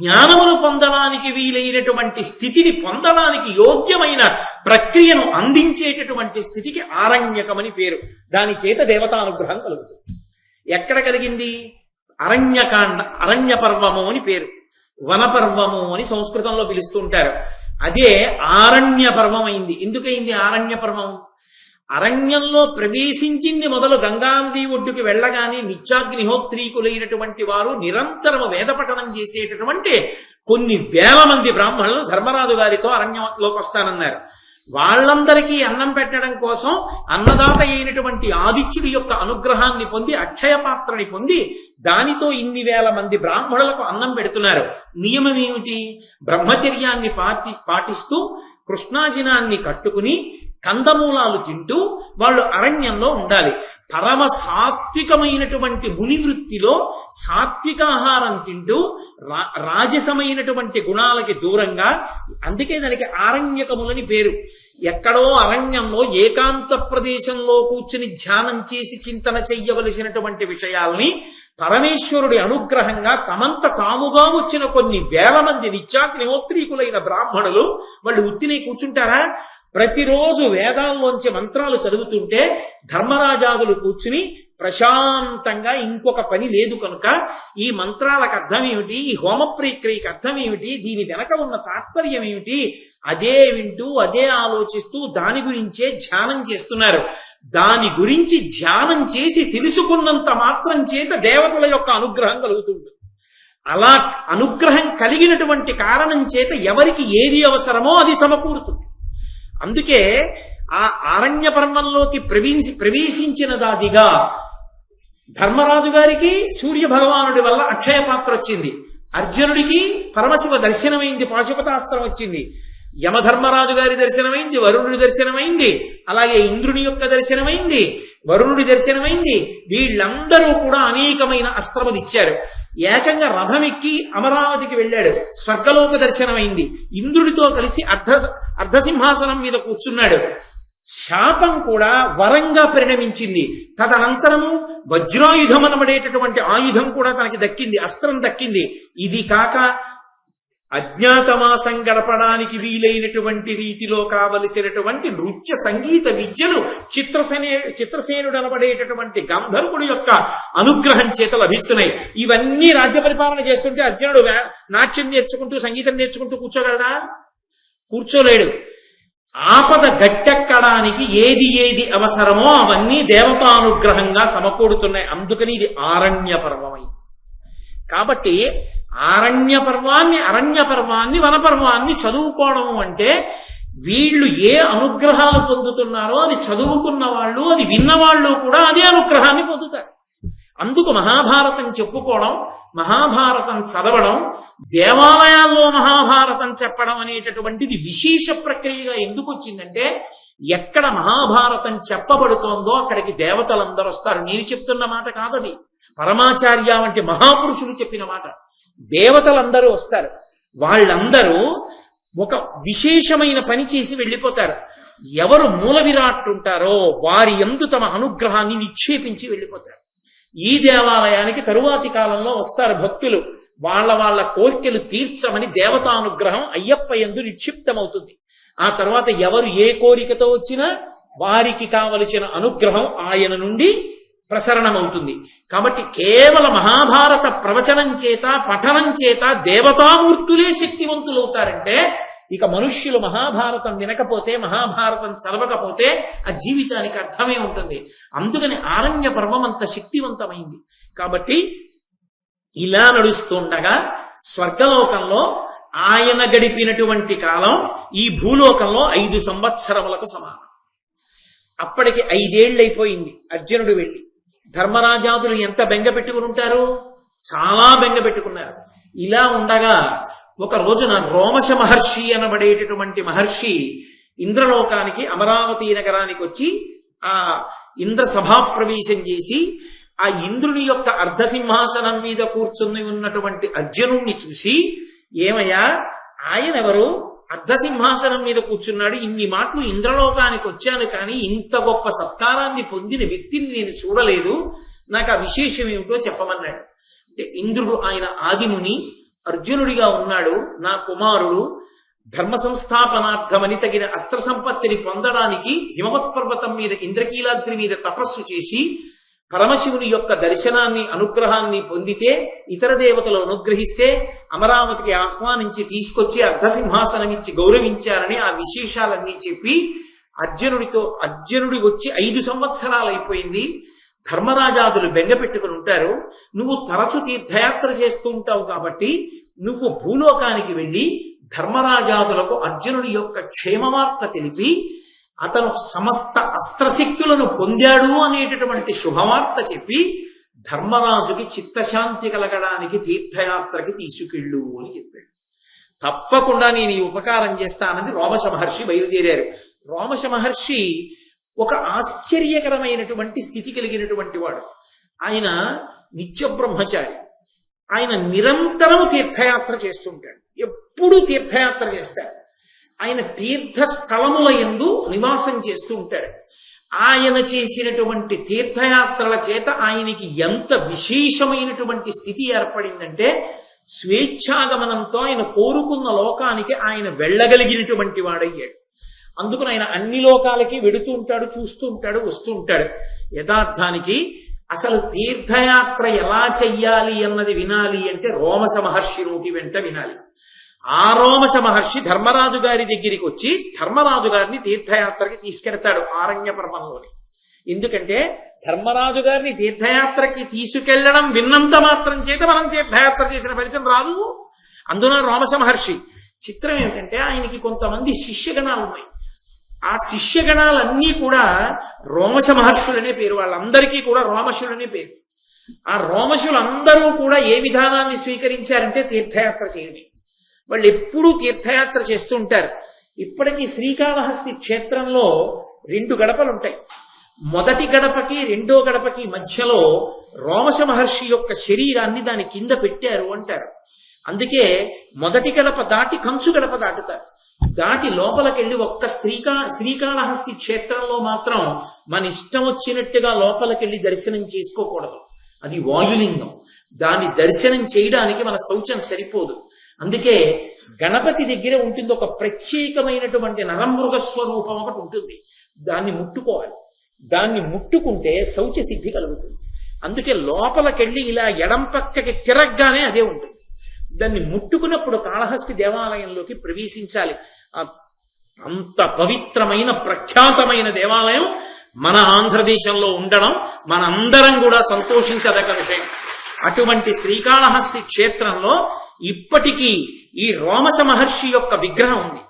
జ్ఞానమును పొందడానికి వీలైనటువంటి స్థితిని పొందడానికి యోగ్యమైన ప్రక్రియను అందించేటటువంటి స్థితికి ఆరణ్యకమని పేరు. దాని చేత దేవతానుగ్రహం కలుగుతుంది. ఎక్కడ కలిగింది? అరణ్యకాండ, అరణ్య పర్వము అని పేరు. వనపర్వము అని సంస్కృతంలో పిలుస్తుంటారు. అదే ఆరణ్య పర్వం అయింది. ఎందుకయింది ఆరణ్య పర్వం? అరణ్యంలో ప్రవేశించింది మొదలు గంగానది ఒడ్డుకి వెళ్ళగానే నిత్యాగ్నిహోత్రీకులైనటువంటి వారు నిరంతరము వేదపఠనం చేసేటటువంటి కొన్ని వేల మంది బ్రాహ్మణులు ధర్మరాజు గారితో అరణ్యంలోకి వస్తానన్నారు. వాళ్ళందరికీ అన్నం పెట్టడం కోసం అన్నదాత అయినటువంటి ఆదిత్యుడి యొక్క అనుగ్రహాన్ని పొంది అక్షయ పాత్రని పొంది దానితో ఇన్ని వేల మంది బ్రాహ్మణులకు అన్నం పెడుతున్నారు. నియమం ఏమిటి? బ్రహ్మచర్యాన్ని పాటిస్తూ కృష్ణాజినాన్ని కట్టుకుని కందమూలాలు తింటూ వాళ్ళు అరణ్యంలో ఉండాలి. పరమ సాత్వికమైనటువంటి ముని వృత్తిలో సాత్వికాహారం తింటూ రాజసమైనటువంటి గుణాలకి దూరంగా, అందుకే దానికి ఆరణ్యకములని పేరు. ఎక్కడో అరణ్యంలో ఏకాంత ప్రదేశంలో కూర్చుని ధ్యానం చేసి చింతన చెయ్యవలసినటువంటి విషయాల్ని పరమేశ్వరుడి అనుగ్రహంగా తమంత తాముగా వచ్చిన కొన్ని వేల మంది నిత్యాగ్నిహోత్రీకులైన బ్రాహ్మణులు వాళ్ళు ఉత్తినే కూర్చుంటారా? ప్రతిరోజు వేదాల్లోంచి మంత్రాలు చదువుతుంటే ధర్మరాజాదులు కూర్చుని ప్రశాంతంగా ఇంకొక పని లేదు కనుక ఈ మంత్రాలకు అర్థం ఏమిటి, ఈ హోమ ప్రక్రియకి అర్థం ఏమిటి, దీని వెనక ఉన్న తాత్పర్యం ఏమిటి, అదే వింటూ అదే ఆలోచిస్తూ దాని గురించే ధ్యానం చేస్తున్నారు. దాని గురించి ధ్యానం చేసి తెలుసుకున్నంత మాత్రం చేత దేవతల యొక్క అనుగ్రహం కలుగుతుంది. అలా అనుగ్రహం కలిగినటువంటి కారణం చేత ఎవరికి ఏది అవసరమో అది సమకూరుతుంది. అందుకే ఆ ఆరణ్య పర్వంలోకి ప్రవేశించినదాదిగా ధర్మరాజు గారికి సూర్య భగవానుడి వల్ల అక్షయ పాత్ర వచ్చింది. అర్జునుడికి పరమశివ దర్శనమైంది, పాశుపతాస్త్రం వచ్చింది. యమధర్మరాజు గారి దర్శనమైంది, వరుణుడి దర్శనమైంది, అలాగే ఇంద్రుని యొక్క దర్శనమైంది, వరుణుడి దర్శనమైంది. వీళ్ళందరూ కూడా అనేకమైన అస్త్రములు ఇచ్చారు. ఏకంగా రథమెక్కి అమరావతికి వెళ్ళాడు, స్వర్గలోక దర్శనమైంది. ఇంద్రుడితో కలిసి అర్ధసింహాసనం మీద కూర్చున్నాడు. శాపం కూడా వరంగా పరిణమించింది. తదనంతరము వజ్రాయుధం అనబడేటటువంటి ఆయుధం కూడా తనకి దక్కింది, అస్త్రం దక్కింది. ఇది కాక అజ్ఞాతమాసం గడపడానికి వీలైనటువంటి రీతిలో కావలసినటువంటి నృత్య సంగీత విద్యలు చిత్రసేనుడు అనబడేటటువంటి గంధర్వుడి యొక్క అనుగ్రహం చేత లభిస్తున్నాయి. ఇవన్నీ రాజ్య పరిపాలన చేస్తుంటే అర్జునుడు నాట్యం నేర్చుకుంటూ సంగీతం నేర్చుకుంటూ కూర్చోగలడా? కూర్చోలేడు. ఆపద గట్టెక్కడానికి ఏది ఏది అవసరమో అవన్నీ దేవతానుగ్రహంగా సమకూడుతున్నాయి. అందుకని ఇది ఆరణ్య పర్వమైంది. కాబట్టి ఆరణ్య పర్వాన్ని వనపర్వాన్ని చదువుకోవడం అంటే వీళ్ళు ఏ అనుగ్రహాలు పొందుతున్నారో అది చదువుకున్న వాళ్ళు, అది విన్నవాళ్ళు కూడా అదే అనుగ్రహాన్ని పొందుతారు. అందుకు మహాభారతం చెప్పుకోవడం, మహాభారతం చదవడం, దేవాలయాల్లో మహాభారతం చెప్పడం అనేటటువంటిది విశేష ప్రక్రియగా ఎందుకు వచ్చిందంటే ఎక్కడ మహాభారతం చెప్పబడుతోందో అక్కడికి దేవతలందరూ వస్తారు. నేను చెప్తున్న మాట కాదది, పరమాచార్య వంటి మహాపురుషులు చెప్పిన మాట. దేవతలందరూ వస్తారు. వాళ్ళందరూ ఒక విశేషమైన పని చేసి వెళ్ళిపోతారు. ఎవరు మూల విరాట్ ఉంటారో వారి యందు తమ అనుగ్రహాన్ని నిక్షేపించి వెళ్ళిపోతారు. ఈ దేవాలయానికి తరువాతి కాలంలో వస్తారు భక్తులు. వాళ్ళ కోర్కెలు తీర్చమని దేవతానుగ్రహం అయ్యప్ప యందు నిక్షిప్తమవుతుంది. ఆ తర్వాత ఎవరు ఏ కోరికతో వచ్చినా వారికి కావలసిన అనుగ్రహం ఆయన నుండి ప్రసరణమవుతుంది. కాబట్టి కేవల మహాభారత ప్రవచనం చేత పఠనం చేత దేవతామూర్తులే శక్తివంతులవుతారంటే ఇక మనుష్యులు మహాభారతం వినకపోతే మహాభారతం చదవకపోతే ఆ జీవితానికి అర్థమే ఉంటుంది. అందుకని ఆరణ్య పర్వం అంత శక్తివంతమైంది. కాబట్టి ఇలా నడుస్తుండగా స్వర్గలోకంలో ఆయన గడిపినటువంటి కాలం ఈ భూలోకంలో 5 సంవత్సరములకు సమానం. అప్పటికి 5 ఏళ్ళైపోయింది అర్జునుడు వెళ్ళి. ధర్మరాజాదులు ఎంత బెంగ పెట్టుకుని ఉంటారు, చాలా బెంగ పెట్టుకున్నారు. ఇలా ఉండగా ఒక రోజున రోమశ మహర్షి అనబడేటటువంటి మహర్షి ఇంద్రలోకానికి అమరావతి నగరానికి వచ్చి ఆ ఇంద్ర సభాప్రవేశం చేసి ఆ ఇంద్రుని యొక్క అర్ధసింహాసనం మీద కూర్చుని ఉన్నటువంటి అర్జునుణ్ణి చూసి, ఏమయ్యా ఆయన ఎవరు, అర్ధసింహాసనం మీద కూర్చున్నాడు, ఇన్ని మాటలు ఇంద్రలోకానికి వచ్చాను కానీ ఇంత గొప్ప సత్కారాన్ని పొందిన వ్యక్తిని నేను చూడలేదు, నాకు ఆ విశేషం ఏమిటో చెప్పమన్నాడు. అంటే ఇంద్రుడు ఆయన ఆదిముని అర్జునుడిగా ఉన్నాడు, నా కుమారుడు ధర్మ సంస్థాపనార్థమని తగిన అస్త్ర సంపత్తిని పొందడానికి హిమవత్ పర్వతం మీద ఇంద్రకీలాద్రి మీద తపస్సు చేసి పరమశివుని యొక్క దర్శనాన్ని అనుగ్రహాన్ని పొందితే ఇతర దేవతలు అనుగ్రహిస్తే అమరావతికి ఆహ్వానించి తీసుకొచ్చి అర్ధసింహాసనం ఇచ్చి గౌరవించారని ఆ విశేషాలన్నీ చెప్పి అర్జునుడి వచ్చి 5 సంవత్సరాలు అయిపోయింది. ధర్మరాజాదులు బెంగ పెట్టుకుని ఉంటారు. నువ్వు తరచు తీర్థయాత్ర చేస్తూ ఉంటావు కాబట్టి నువ్వు భూలోకానికి వెళ్ళి ధర్మరాజాదులకు అర్జునుడి యొక్క క్షేమవార్త తెలిపి అతను సమస్త అస్త్రశక్తులను పొందాడు అనేటటువంటి శుభవార్త చెప్పి ధర్మరాజుకి చిత్తశాంతి కలగడానికి తీర్థయాత్రకి తీసుకెళ్ళు అని చెప్పాడు. తప్పకుండా నేను ఈ ఉపకారం చేస్తానని రోమశ మహర్షి బయలుదేరారు. రోమశ మహర్షి ఒక ఆశ్చర్యకరమైనటువంటి స్థితి కలిగినటువంటి వాడు. ఆయన నిత్య బ్రహ్మచారి. ఆయన నిరంతరం తీర్థయాత్ర చేస్తుంటాడు, ఎప్పుడూ తీర్థయాత్ర చేస్తాడు. ఆయన తీర్థస్థలముల యందు నివాసం చేస్తూ ఉంటాడు. ఆయన చేసినటువంటి తీర్థయాత్రల చేత ఆయనకి ఎంత విశేషమైనటువంటి స్థితి ఏర్పడిందంటే స్వేచ్ఛాగమనంతో ఆయన కోరుకున్న లోకానికి ఆయన వెళ్ళగలిగినటువంటి వాడయ్యాడు. అందుకని ఆయన అన్ని లోకాలకి వెడుతూ ఉంటాడు, చూస్తూ ఉంటాడు, వస్తూ ఉంటాడు. యథార్థానికి అసలు తీర్థయాత్ర ఎలా చెయ్యాలి అన్నది వినాలి అంటే రోమశ మహర్షి నోటి వెంట వినాలి. ఆ రోమశ మహర్షి ధర్మరాజు గారి దగ్గరికి వచ్చి ధర్మరాజు గారిని తీర్థయాత్రకి తీసుకెడతాడు ఆరణ్య పర్వంలోని. ఎందుకంటే ధర్మరాజు గారిని తీర్థయాత్రకి తీసుకెళ్లడం విన్నంత మాత్రం చేత మనం తీర్థయాత్ర చేసిన ఫలితం రాదు. అందున రోమశ మహర్షి చిత్రం ఏమిటంటే ఆయనకి కొంతమంది శిష్యగణాలు ఉన్నాయి. ఆ శిష్యగణాలన్నీ కూడా రోమశ మహర్షులనే పేరు, వాళ్ళందరికీ కూడా రోమశులనే పేరు. ఆ రోమశులందరూ కూడా ఏ విధానాన్ని స్వీకరించారంటే తీర్థయాత్ర చేయడం. వాళ్ళు ఎప్పుడూ తీర్థయాత్ర చేస్తూ ఉంటారు. ఇప్పటికీ శ్రీకాళహస్తి క్షేత్రంలో 2 గడపలు ఉంటాయి. మొదటి గడపకి రెండో గడపకి మధ్యలో రోమశ మహర్షి యొక్క శరీరాన్ని దాని కింద పెట్టారు అంటారు. అందుకే మొదటి గడప దాటి కంచు గడప దాటుతారు. దాటి లోపలికెళ్ళి ఒక్క శ్రీకాళహస్తి క్షేత్రంలో మాత్రం మన ఇష్టం వచ్చినట్టుగా లోపలికెళ్ళి దర్శనం చేసుకోకూడదు. అది వాయులింగం. దాన్ని దర్శనం చేయడానికి మన శౌచం సరిపోదు. అందుకే గణపతి దగ్గర ఉంటుంది ఒక ప్రత్యేకమైనటువంటి నరమృగ స్వరూపం ఒకటి ఉంటుంది. దాన్ని ముట్టుకోవాలి. దాన్ని ముట్టుకుంటే శౌచ సిద్ధి కలుగుతుంది. అందుకే లోపలికెళ్ళి ఇలా ఎడం పక్కకి తిరగగానే అదే ఉంటుంది. దాన్ని ముట్టుకున్నప్పుడు కాళహస్తి దేవాలయంలోకి ప్రవేశించాలి. అంత పవిత్రమైన ప్రఖ్యాతమైన దేవాలయం మన ఆంధ్రదేశంలో ఉండడం మనందరం కూడా సంతోషించదగ్గ విషయం. అటువంటి శ్రీకాళహస్తి క్షేత్రంలో ఇప్పటికీ ఈ రోమశ మహర్షి యొక్క విగ్రహం ఉంది.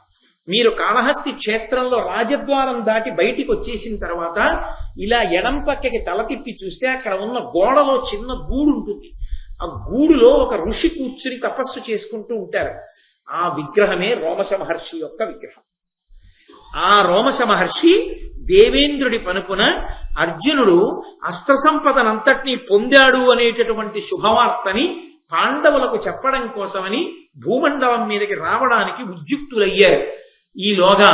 మీరు కాళహస్తి క్షేత్రంలో రాజద్వారం దాటి బయటికి వచ్చేసిన తర్వాత ఇలా ఎడం పక్కకి తల తిప్పి చూస్తే అక్కడ ఉన్న గోడలో చిన్న గూడు ఉంటుంది. ఆ గూడులో ఒక ఋషి కూర్చుని తపస్సు చేసుకుంటూ ఉంటారు. ఆ విగ్రహమే రోమశ మహర్షి యొక్క విగ్రహం. ఆ రోమశ మహర్షి దేవేంద్రుడి పనుపున అర్జునుడు అస్త్ర సంపదనంతటినీ పొందాడు అనేటటువంటి శుభవార్తని పాండవులకు చెప్పడం కోసమని భూమండలం మీదకి రావడానికి ఉద్యుక్తులయ్యారు. ఈలోగా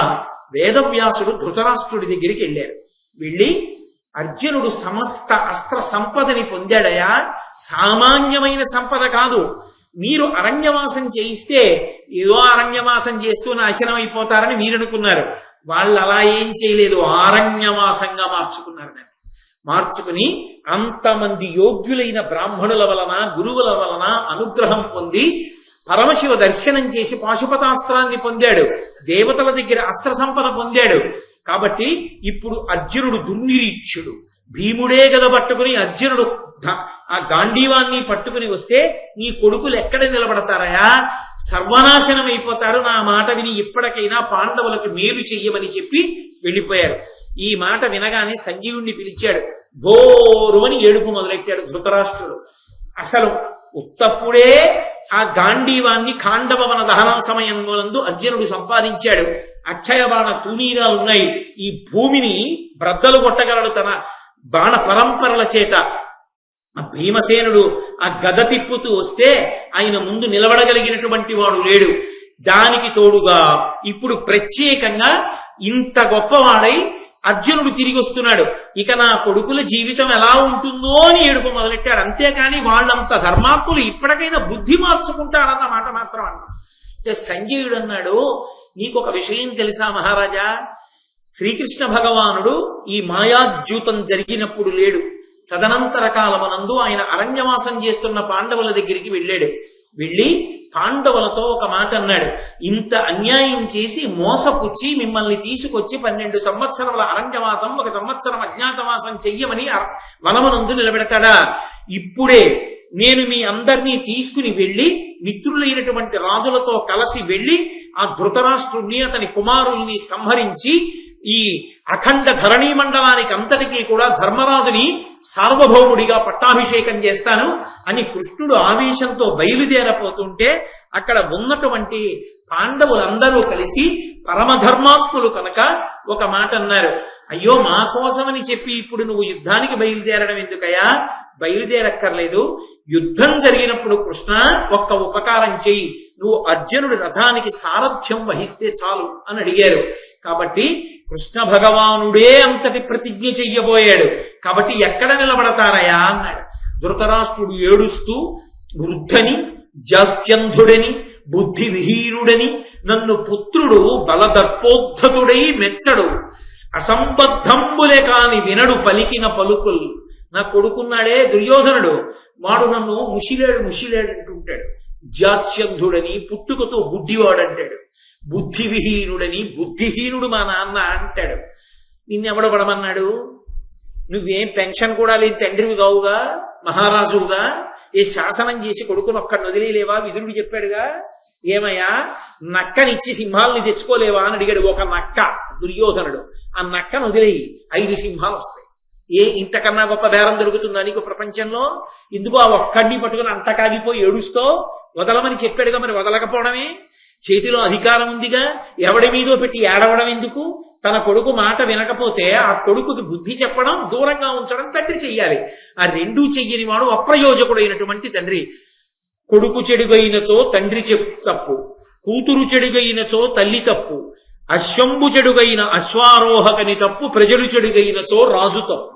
వేదవ్యాసుడు ధృతరాష్ట్రుడి దగ్గరికి వెళ్ళారు. వెళ్ళి అర్జునుడు సమస్త అస్త్ర సంపదని పొందాడయా, సామాన్యమైన సంపద కాదు, మీరు అరణ్యవాసం చేయిస్తే ఏదో అరణ్యవాసం చేస్తూ నాశనం అయిపోతారని మీరు అనుకున్నారు. వాళ్ళు అలా ఏం చేయలేదు, ఆరణ్యవాసంగా మార్చుకున్నారు. మార్చుకుని అంతమంది యోగ్యులైన బ్రాహ్మణుల వలన, గురువుల వలన అనుగ్రహం పొంది పరమశివ దర్శనం చేసి పాశుపతాస్త్రాన్ని పొందాడు, దేవతల దగ్గర అస్త్ర సంపద పొందాడు. కాబట్టి ఇప్పుడు అర్జునుడు దుర్నిరీక్షుడు. భీముడే గద పట్టుకుని అర్జునుడు ఆ గాంధీవాన్ని పట్టుకుని వస్తే నీ కొడుకులు ఎక్కడ నిలబడతారయా, సర్వనాశనం అయిపోతారు, నా మాట విని ఇప్పటికైనా పాండవులకు మేలు చెయ్యమని చెప్పి వెళ్ళిపోయారు. ఈ మాట వినగానే సంజీవుణ్ణి పిలిచాడు. బోరువని ఏడుపు మొదలెట్టాడు ధృతరాష్ట్రుడు. అసలు ఉత్తప్పుడే ఆ గాంధీవాన్ని ఖాండవన దహనం సమయంలో అర్జునుడు సంపాదించాడు. అక్షయ బాణ తూనీరాలున్నాయి. ఈ భూమిని బ్రద్దలు కొట్టగలడు తన బాణ పరంపరల చేత. ఆ భీమసేనుడు ఆ గద తిప్పుతూ వస్తే ఆయన ముందు నిలబడగలిగినటువంటి వాడు లేడు. దానికి తోడుగా ఇప్పుడు ప్రత్యేకంగా ఇంత గొప్పవాడై అర్జునుడు తిరిగి వస్తున్నాడు. ఇక నా కొడుకుల జీవితం ఎలా ఉంటుందో అని ఏడుపు మొదలెట్టాడు. అంతేకాని వాళ్ళంత ధర్మాత్ములు ఇప్పటికైనా బుద్ధి మార్చుకుంటారన్న మాట మాత్రం అన్నాడు. అంటే సంజయుడు అన్నాడు, నీకొక విషయం తెలుసా మహారాజా, శ్రీకృష్ణ భగవానుడు ఈ మాయాద్యూతం జరిగినప్పుడు లేడు. తదనంతర కాలమనందు ఆయన అరణ్యవాసం చేస్తున్న పాండవుల దగ్గరికి వెళ్ళాడు. వెళ్ళి పాండవులతో ఒక మాట అన్నాడు, ఇంత అన్యాయం చేసి మోసపుచ్చి మిమ్మల్ని తీసుకొచ్చి 12 సంవత్సరముల అరణ్యవాసం, 1 సంవత్సరం అజ్ఞాతవాసం చెయ్యమని వనమునందు నిలబెడతాడా? ఇప్పుడే నేను మీ అందరినీ తీసుకుని వెళ్ళి మిత్రులైనటువంటి రాజులతో కలిసి వెళ్ళి ఆ ధృతరాష్ట్రుణ్ణి అతని కుమారుల్ని సంహరించి ఈ అఖండ ధరణీ మండలానికి అంతటికీ కూడా ధర్మరాజుని సార్వభౌముడిగా పట్టాభిషేకం చేస్తాను అని కృష్ణుడు ఆవేశంతో బయలుదేరపోతుంటే అక్కడ ఉన్నటువంటి పాండవులందరూ కలిసి పరమధర్మాత్ములు కనుక ఒక మాట అన్నారు. అయ్యో, మా కోసమని చెప్పి ఇప్పుడు నువ్వు యుద్ధానికి బయలుదేరడం ఎందుకయ్యా? బయలుదేరక్కర్లేదు. యుద్ధం జరిగినప్పుడు కృష్ణ ఒక్క ఉపకారం చెయ్యి, నువ్వు అర్జునుడి రథానికి సారథ్యం వహిస్తే చాలు అని అడిగారు. కాబట్టి కృష్ణ భగవానుడే అంతటి ప్రతిజ్ఞ చెయ్యబోయాడు. కాబట్టి ఎక్కడ నిలబడతారయా అన్నాడు. ధృతరాష్ట్రుడు ఏడుస్తూ, వృద్ధని, జాస్యంధుడని, బుద్ధి విహీనుడని, నన్ను పుత్రుడు బలదర్పోద్ధతుడై మెచ్చడు, అసంబద్ధంబులే కాని వినడు పలికిన పలుకులు. నా కొడుకున్నాడే దుర్యోధనుడు, వాడు నన్ను ముషిలేడు అంటుంటాడు. జాత్యంధుడని, పుట్టుకతో గుడ్డివాడంటాడు. బుద్ధి విహీనుడని, బుద్ధిహీనుడు మా నాన్న అంటాడు. నిన్నెవడ పడమన్నాడు? నువ్వేం పెన్షన్ కూడా లేదు, తండ్రివి కావుగా, మహారాజువుగా ఏ శాసనం చేసి కొడుకును ఒక్కడిని వదిలేలేవా? విదురుడు చెప్పాడుగా. ఏమయ్యా, నక్కనిచ్చి సింహాలని తెచ్చుకోలేవా అని అడిగాడు. ఒక నక్క దుర్యోధనుడు. ఆ నక్కను వదిలేయి, 5 సింహాలు వస్తాయి. ఇంతకన్నా గొప్ప బేరం దొరుకుతుందా నీకు ప్రపంచంలో? ఎందుకు ఆ ఒక్కడిని పట్టుకుని అంత కాగిపోయి ఏడుస్తో వదలమని చెప్పాడుగా, మరి వదలకపోవడమే. చేతిలో అధికారం ఉందిగా, ఎవడి మీదో పెట్టి ఏడవడం ఎందుకు? తన కొడుకు మాట వినకపోతే ఆ కొడుకుకి బుద్ధి చెప్పడం, దూరంగా ఉంచడం తండ్రి చెయ్యాలి. ఆ రెండూ చెయ్యని వాడు అప్రయోజకుడైనటువంటి తండ్రి. కొడుకు చెడుగైనచో తండ్రి తప్పు, కూతురు చెడుగైనచో తల్లి తప్పు, అశ్వంబు చెడుగైన అశ్వారోహకని తప్పు, ప్రజలు చెడుగైనచో రాజు తప్పు.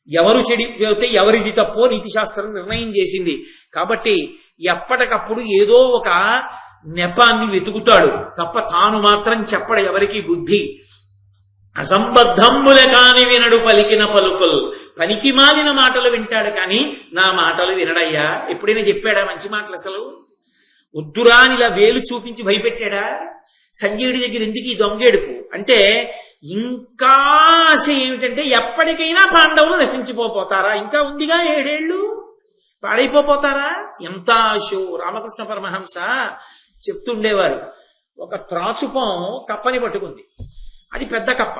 ఎవరు చెడిపోతే ఎవరిది తప్పో నీతిశాస్త్రం నిర్ణయం చేసింది. కాబట్టి ఎప్పటికప్పుడు ఏదో ఒక నెపాన్ని వెతుకుతాడు తప్ప తాను మాత్రం చెప్పడు ఎవరికి బుద్ధి. అసంబద్ధంబులే కాని వినడు పలికిన పలుకులు. పనికి మాలిన మాటలు వింటాడు కానీ నా మాటలు వినడయ్యా. ఎప్పుడైనా చెప్పాడా మంచి మాటలు? అసలు వద్దురా అని ఇలా వేలు చూపించి భయపెట్టాడా? సంజయుడి దగ్గర ఎందుకు ఈ దొంగేడుపు అంటే, ఇంకా ఆశ ఏమిటంటే ఎప్పటికైనా పాండవులు నశించిపోతారా? ఇంకా ఉందిగా 7 ఏళ్ళు, పాడైపోతారా? ఎంత ఆశో! రామకృష్ణ పరమహంస చెప్తుండేవారు. ఒక త్రాచుపం కప్పని పట్టుకుంది. అది పెద్ద కప్ప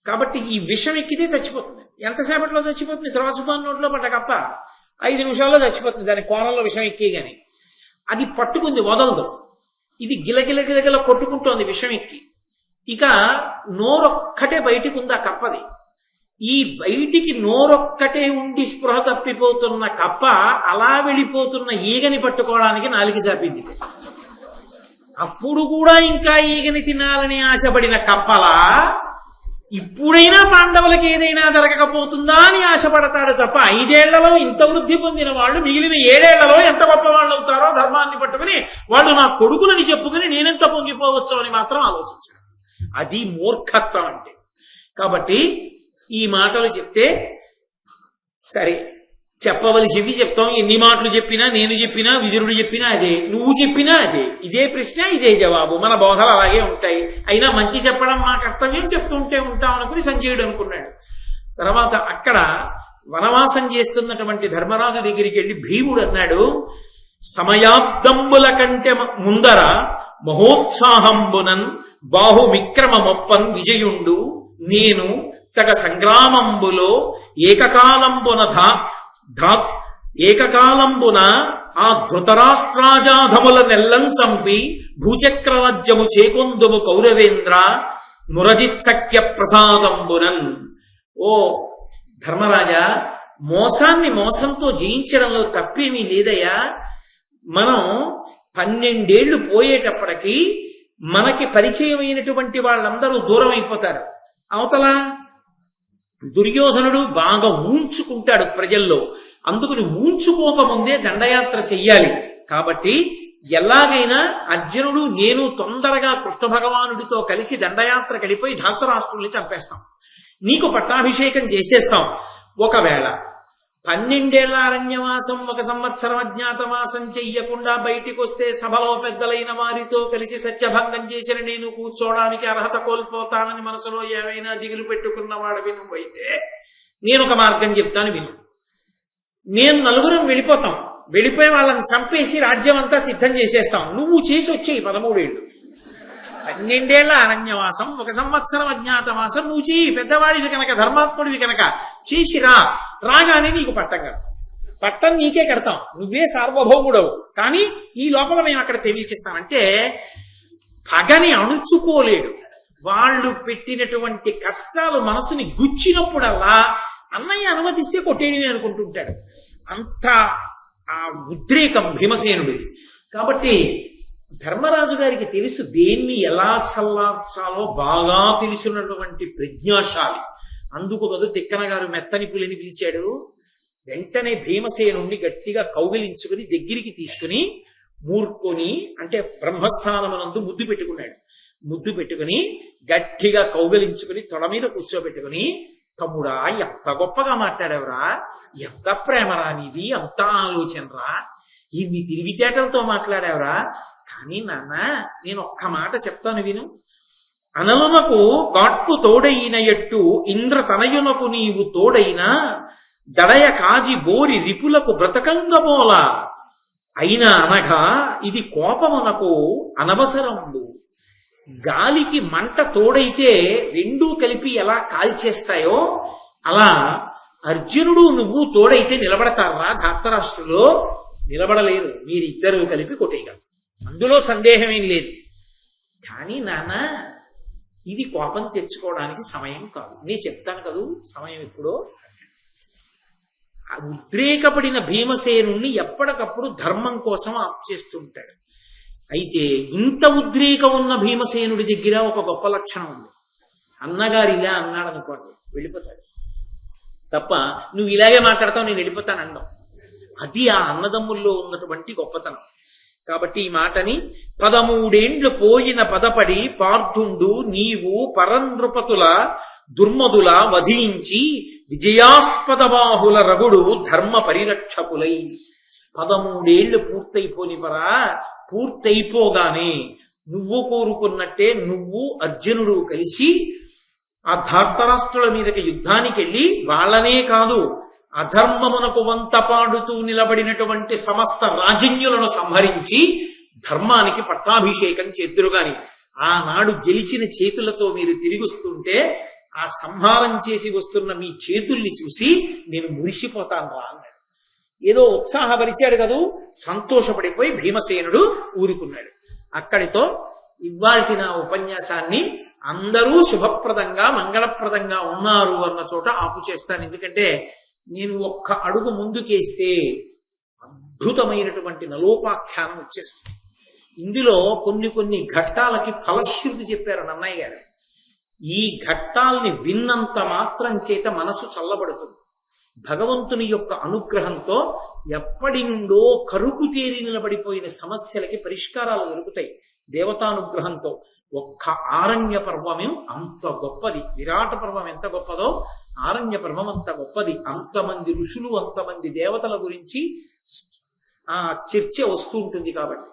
కాబట్టి ఈ విషం ఎక్కితే చచ్చిపోతుంది. ఎంతసేపట్లో చచ్చిపోతుంది? త్రాచుపాన్ నోట్లో పడ్డ కప్ప 5 నిమిషాల్లో చచ్చిపోతుంది. దాని కోణంలో విషం ఎక్కిగాని అది పట్టుకుంది, వదలదు. ఇది గిలగిల కొట్టుకుంటోంది విషం ఎక్కి. ఇక నోరొక్కటే బయటికి ఉంది ఆ కప్పది. ఈ బయటికి నోరొక్కటే ఉండి స్పృహ తప్పిపోతున్న కప్ప అలా వెళ్ళిపోతున్న ఈగని పట్టుకోవడానికి 4 చాపింది. అప్పుడు కూడా ఇంకా ఈగని తినాలని ఆశపడిన కప్పలా ఇప్పుడైనా పాండవులకి ఏదైనా జరగకపోతుందా అని ఆశపడతాడు తప్ప 5 ఏళ్లలో ఇంత వృద్ధి పొందిన వాళ్ళు మిగిలిన 7 ఏళ్లలో ఎంత గొప్ప వాళ్ళు అవుతారో ధర్మాన్ని పట్టుకుని వాళ్ళు నా కొడుకులని చెప్పుకుని నేనెంత పొంగిపోవచ్చు అని మాత్రం ఆలోచించాడు. అది మూర్ఖత్వం అంటే. కాబట్టి ఈ మాటలు చెప్తే సరే చెప్పవలసివి చెప్తాం. ఎన్ని మాటలు చెప్పినా, నేను చెప్పినా, విదురుడు చెప్పినా అదే, నువ్వు చెప్పినా అదే. ఇదే ప్రశ్న, ఇదే జవాబు. మన బోధలు అలాగే ఉంటాయి. అయినా మంచి చెప్పడం మా కర్తవ్యం, చెప్తుంటే ఉంటాం అనుకుని సంజయుడు అనుకున్నాడు. తర్వాత అక్కడ వనవాసం చేస్తున్నటువంటి ధర్మరాజు దగ్గరికి వెళ్ళి భీముడు అన్నాడు, సమయాబ్దంబుల కంటే ముందర మహోత్సాహంబునన్ బాహువిక్రమమొప్పన్ విజయుండు నేను తగ సంగ్రామంబులో ఏకకాలంబున ఆ ధృతరాష్ట్రాజాధముల నెల్లం చంపి భూచక్రరాజ్యము చేకొందుము కౌరవేంద్ర మురజిత్సఖ్య ప్రసాదంబునన్. ఓ ధర్మరాజా, మోసాన్ని మోసంతో జయించడంలో తప్పేమీ లేదయ్యా. మనం 12 ఏళ్లు పోయేటప్పటికీ మనకి పరిచయమైనటువంటి వాళ్ళందరూ దూరం అయిపోతారు. అవతల దుర్యోధనుడు బాగా ఊంచుకుంటాడు ప్రజల్లో. అందుకని ఊంచుకోకముందే దండయాత్ర చెయ్యాలి. కాబట్టి ఎలాగైనా అర్జునుడు నేను తొందరగా కృష్ణ భగవానుడితో కలిసి దండయాత్రకు వెళ్ళిపోయి ధాతరాష్ట్రుల్ని చంపేస్తాం, నీకు పట్టాభిషేకం చేసేస్తాం. ఒకవేళ 12 ఏళ్ల అరణ్యవాసం 1 సంవత్సరం అజ్ఞాతవాసం చెయ్యకుండా బయటికి వస్తే సభలో పెద్దలైన వారితో కలిసి సత్యభంగం చేసిన నేను కూర్చోడానికి అర్హత కోల్పోతానని మనసులో ఏమైనా దిగులు పెట్టుకున్నవాడు నువ్వు అయితే నేను ఒక మార్గం చెప్తాను విను. నేను నలుగురం వెళ్ళిపోతాం, వెళ్ళిపోయి వాళ్ళని చంపేసి రాజ్యం అంతా సిద్ధం చేసేస్తాం. నువ్వు చేసి వచ్చేయి 13 ఏళ్ళు. 12 ఏళ్ల అరణ్యవాసం 1 సంవత్సరం అజ్ఞాతవాసం నువ్వు చెయ్యి. పెద్దవాడివి కనుక, ధర్మాత్ముడివి కనుక చేసిరా. రాగానే నీకు పట్టం నీకే కడతాం, నువ్వే సార్వభౌముడవు. కానీ ఈ లోపల మేము అక్కడ తెలియచేస్తామంటే పగని అణుచుకోలేడు. వాళ్ళు పెట్టినటువంటి కష్టాలు మనసుని గుచ్చినప్పుడల్లా అన్నయ్య అనుమతిస్తే కొట్టేయడమే అనుకుంటుంటాడు. అంత ఆ ఉద్రేకం భీమసేనుడిది. కాబట్టి ధర్మరాజు గారికి తెలుసు దేన్ని ఎలా చల్లార్చాలో బాగా తెలుసున్నటువంటి ప్రజ్ఞాశాలి. అందుకు కదు తిక్కన గారు మెత్తని పులిని పిలిచాడు. వెంటనే భీమసేనుణ్ణి గట్టిగా కౌగిలించుకుని దగ్గరికి తీసుకుని మూర్కొని అంటే బ్రహ్మస్థానమునందు ముద్దు పెట్టుకున్నాడు. ముద్దు పెట్టుకుని గట్టిగా కౌగిలించుకుని తొడ మీద కూర్చోబెట్టుకుని, తమ్ముడా ఎంత గొప్పగా మాట్లాడావురా, ఎంత ప్రేమరా నీది, ఎంత ఆలోచనరా, ఇన్ని తిరిగితేటలతో మాట్లాడావురా. కానీ నాన్న నేను ఒక్క మాట చెప్తాను విను. అనలునకు గాట్టు తోడైన ఎట్టు ఇంద్ర తనయునకు నీవు తోడైనా దడయ కాజి బోరి రిపులకు బ్రతకంగమోల అయినా అనగా ఇది కోపమునకు అనవసరములు. గాలికి మంట తోడైతే రెండూ కలిపి ఎలా కాల్చేస్తాయో అలా అర్జునుడు నువ్వు తోడైతే నిలబడతారా? ధాతరాష్ట్రులో నిలబడలేరు, మీరిద్దరూ కలిపి కొట్టేయగలరు, అందులో సందేహమేం లేదు. కానీ నాన్న ఇది కోపం తెచ్చుకోవడానికి సమయం కాదు. నేను చెప్తాను కదూ సమయం ఎప్పుడో. ఉద్రేకపడిన భీమసేనుణ్ణి ఎప్పటికప్పుడు ధర్మం కోసం ఆప్ చేస్తుంటాడు. అయితే ఇంత ఉద్రేకం ఉన్న భీమసేనుడి దగ్గర ఒక గొప్ప లక్షణం ఉంది. అన్నగారు ఇలా అన్నాడు అనుకోండి వెళ్ళిపోతాడు తప్ప, నువ్వు ఇలాగే మాట్లాడతావు నేను వెళ్ళిపోతాను అనడం. అది ఆ అన్నదమ్ముల్లో ఉన్నటువంటి గొప్పతనం. కాబట్టి ఈ మాటని 13 ఏండ్లు పోయిన పదపడి పార్థుండు నీవు పరనృపతుల దుర్మదుల వధించి విజయాస్పద బాహుల రగుడు ధర్మ పరిరక్షకులై. 13 ఏళ్లు పూర్తయిపోనివరా, పూర్తయిపోగానే నువ్వు కోరుకున్నట్టే నువ్వు అర్జునుడు కలిసి ఆ ధార్తరాష్ట్రుల మీదకి యుద్ధానికి వెళ్ళి వాళ్ళనే కాదు అధర్మమునకు వంత పాడుతూ నిలబడినటువంటి సమస్త రాజన్యులను సంహరించి ధర్మానికి పట్టాభిషేకం చేద్దురుగాని. ఆనాడు గెలిచిన చేతులతో మీరు తిరిగి వస్తుంటే ఆ సంహారం చేసి వస్తున్న మీ చేతుల్ని చూసి నేను మురిసిపోతాను రా అన్నాడు. ఏదో ఉత్సాహపరిచాడు కదూ, సంతోషపడిపోయి భీమసేనుడు ఊరుకున్నాడు. అక్కడితో ఇవాల్టి నా ఉపన్యాసాన్ని అందరూ శుభప్రదంగా మంగళప్రదంగా ఉన్నారు అన్న చోట ఆపు చేస్తాను. ఎందుకంటే నేను ఒక్క అడుగు ముందుకేస్తే అద్భుతమైనటువంటి నలోపాఖ్యానం వచ్చేస్తుంది. ఇందులో కొన్ని ఘట్టాలకి ఫలశ్రుతి చెప్పారు నన్నయ్య గారు. ఈ ఘట్టాల్ని విన్నంత మాత్రం చేత మనసు చల్లబడుతుంది. భగవంతుని యొక్క అనుగ్రహంతో ఎప్పటి నుండో కరుకు తేరి నిలబడిపోయిన సమస్యలకి పరిష్కారాలు దొరుకుతాయి దేవతానుగ్రహంతో. ఒక్క ఆరణ్య పర్వమే అంత గొప్పది. విరాట పర్వం ఎంత గొప్పదో ఆరణ్య పర్వం అంత గొప్పది. అంతమంది ఋషులు, అంతమంది దేవతల గురించి ఆ చర్చ వస్తూ ఉంటుంది కాబట్టి.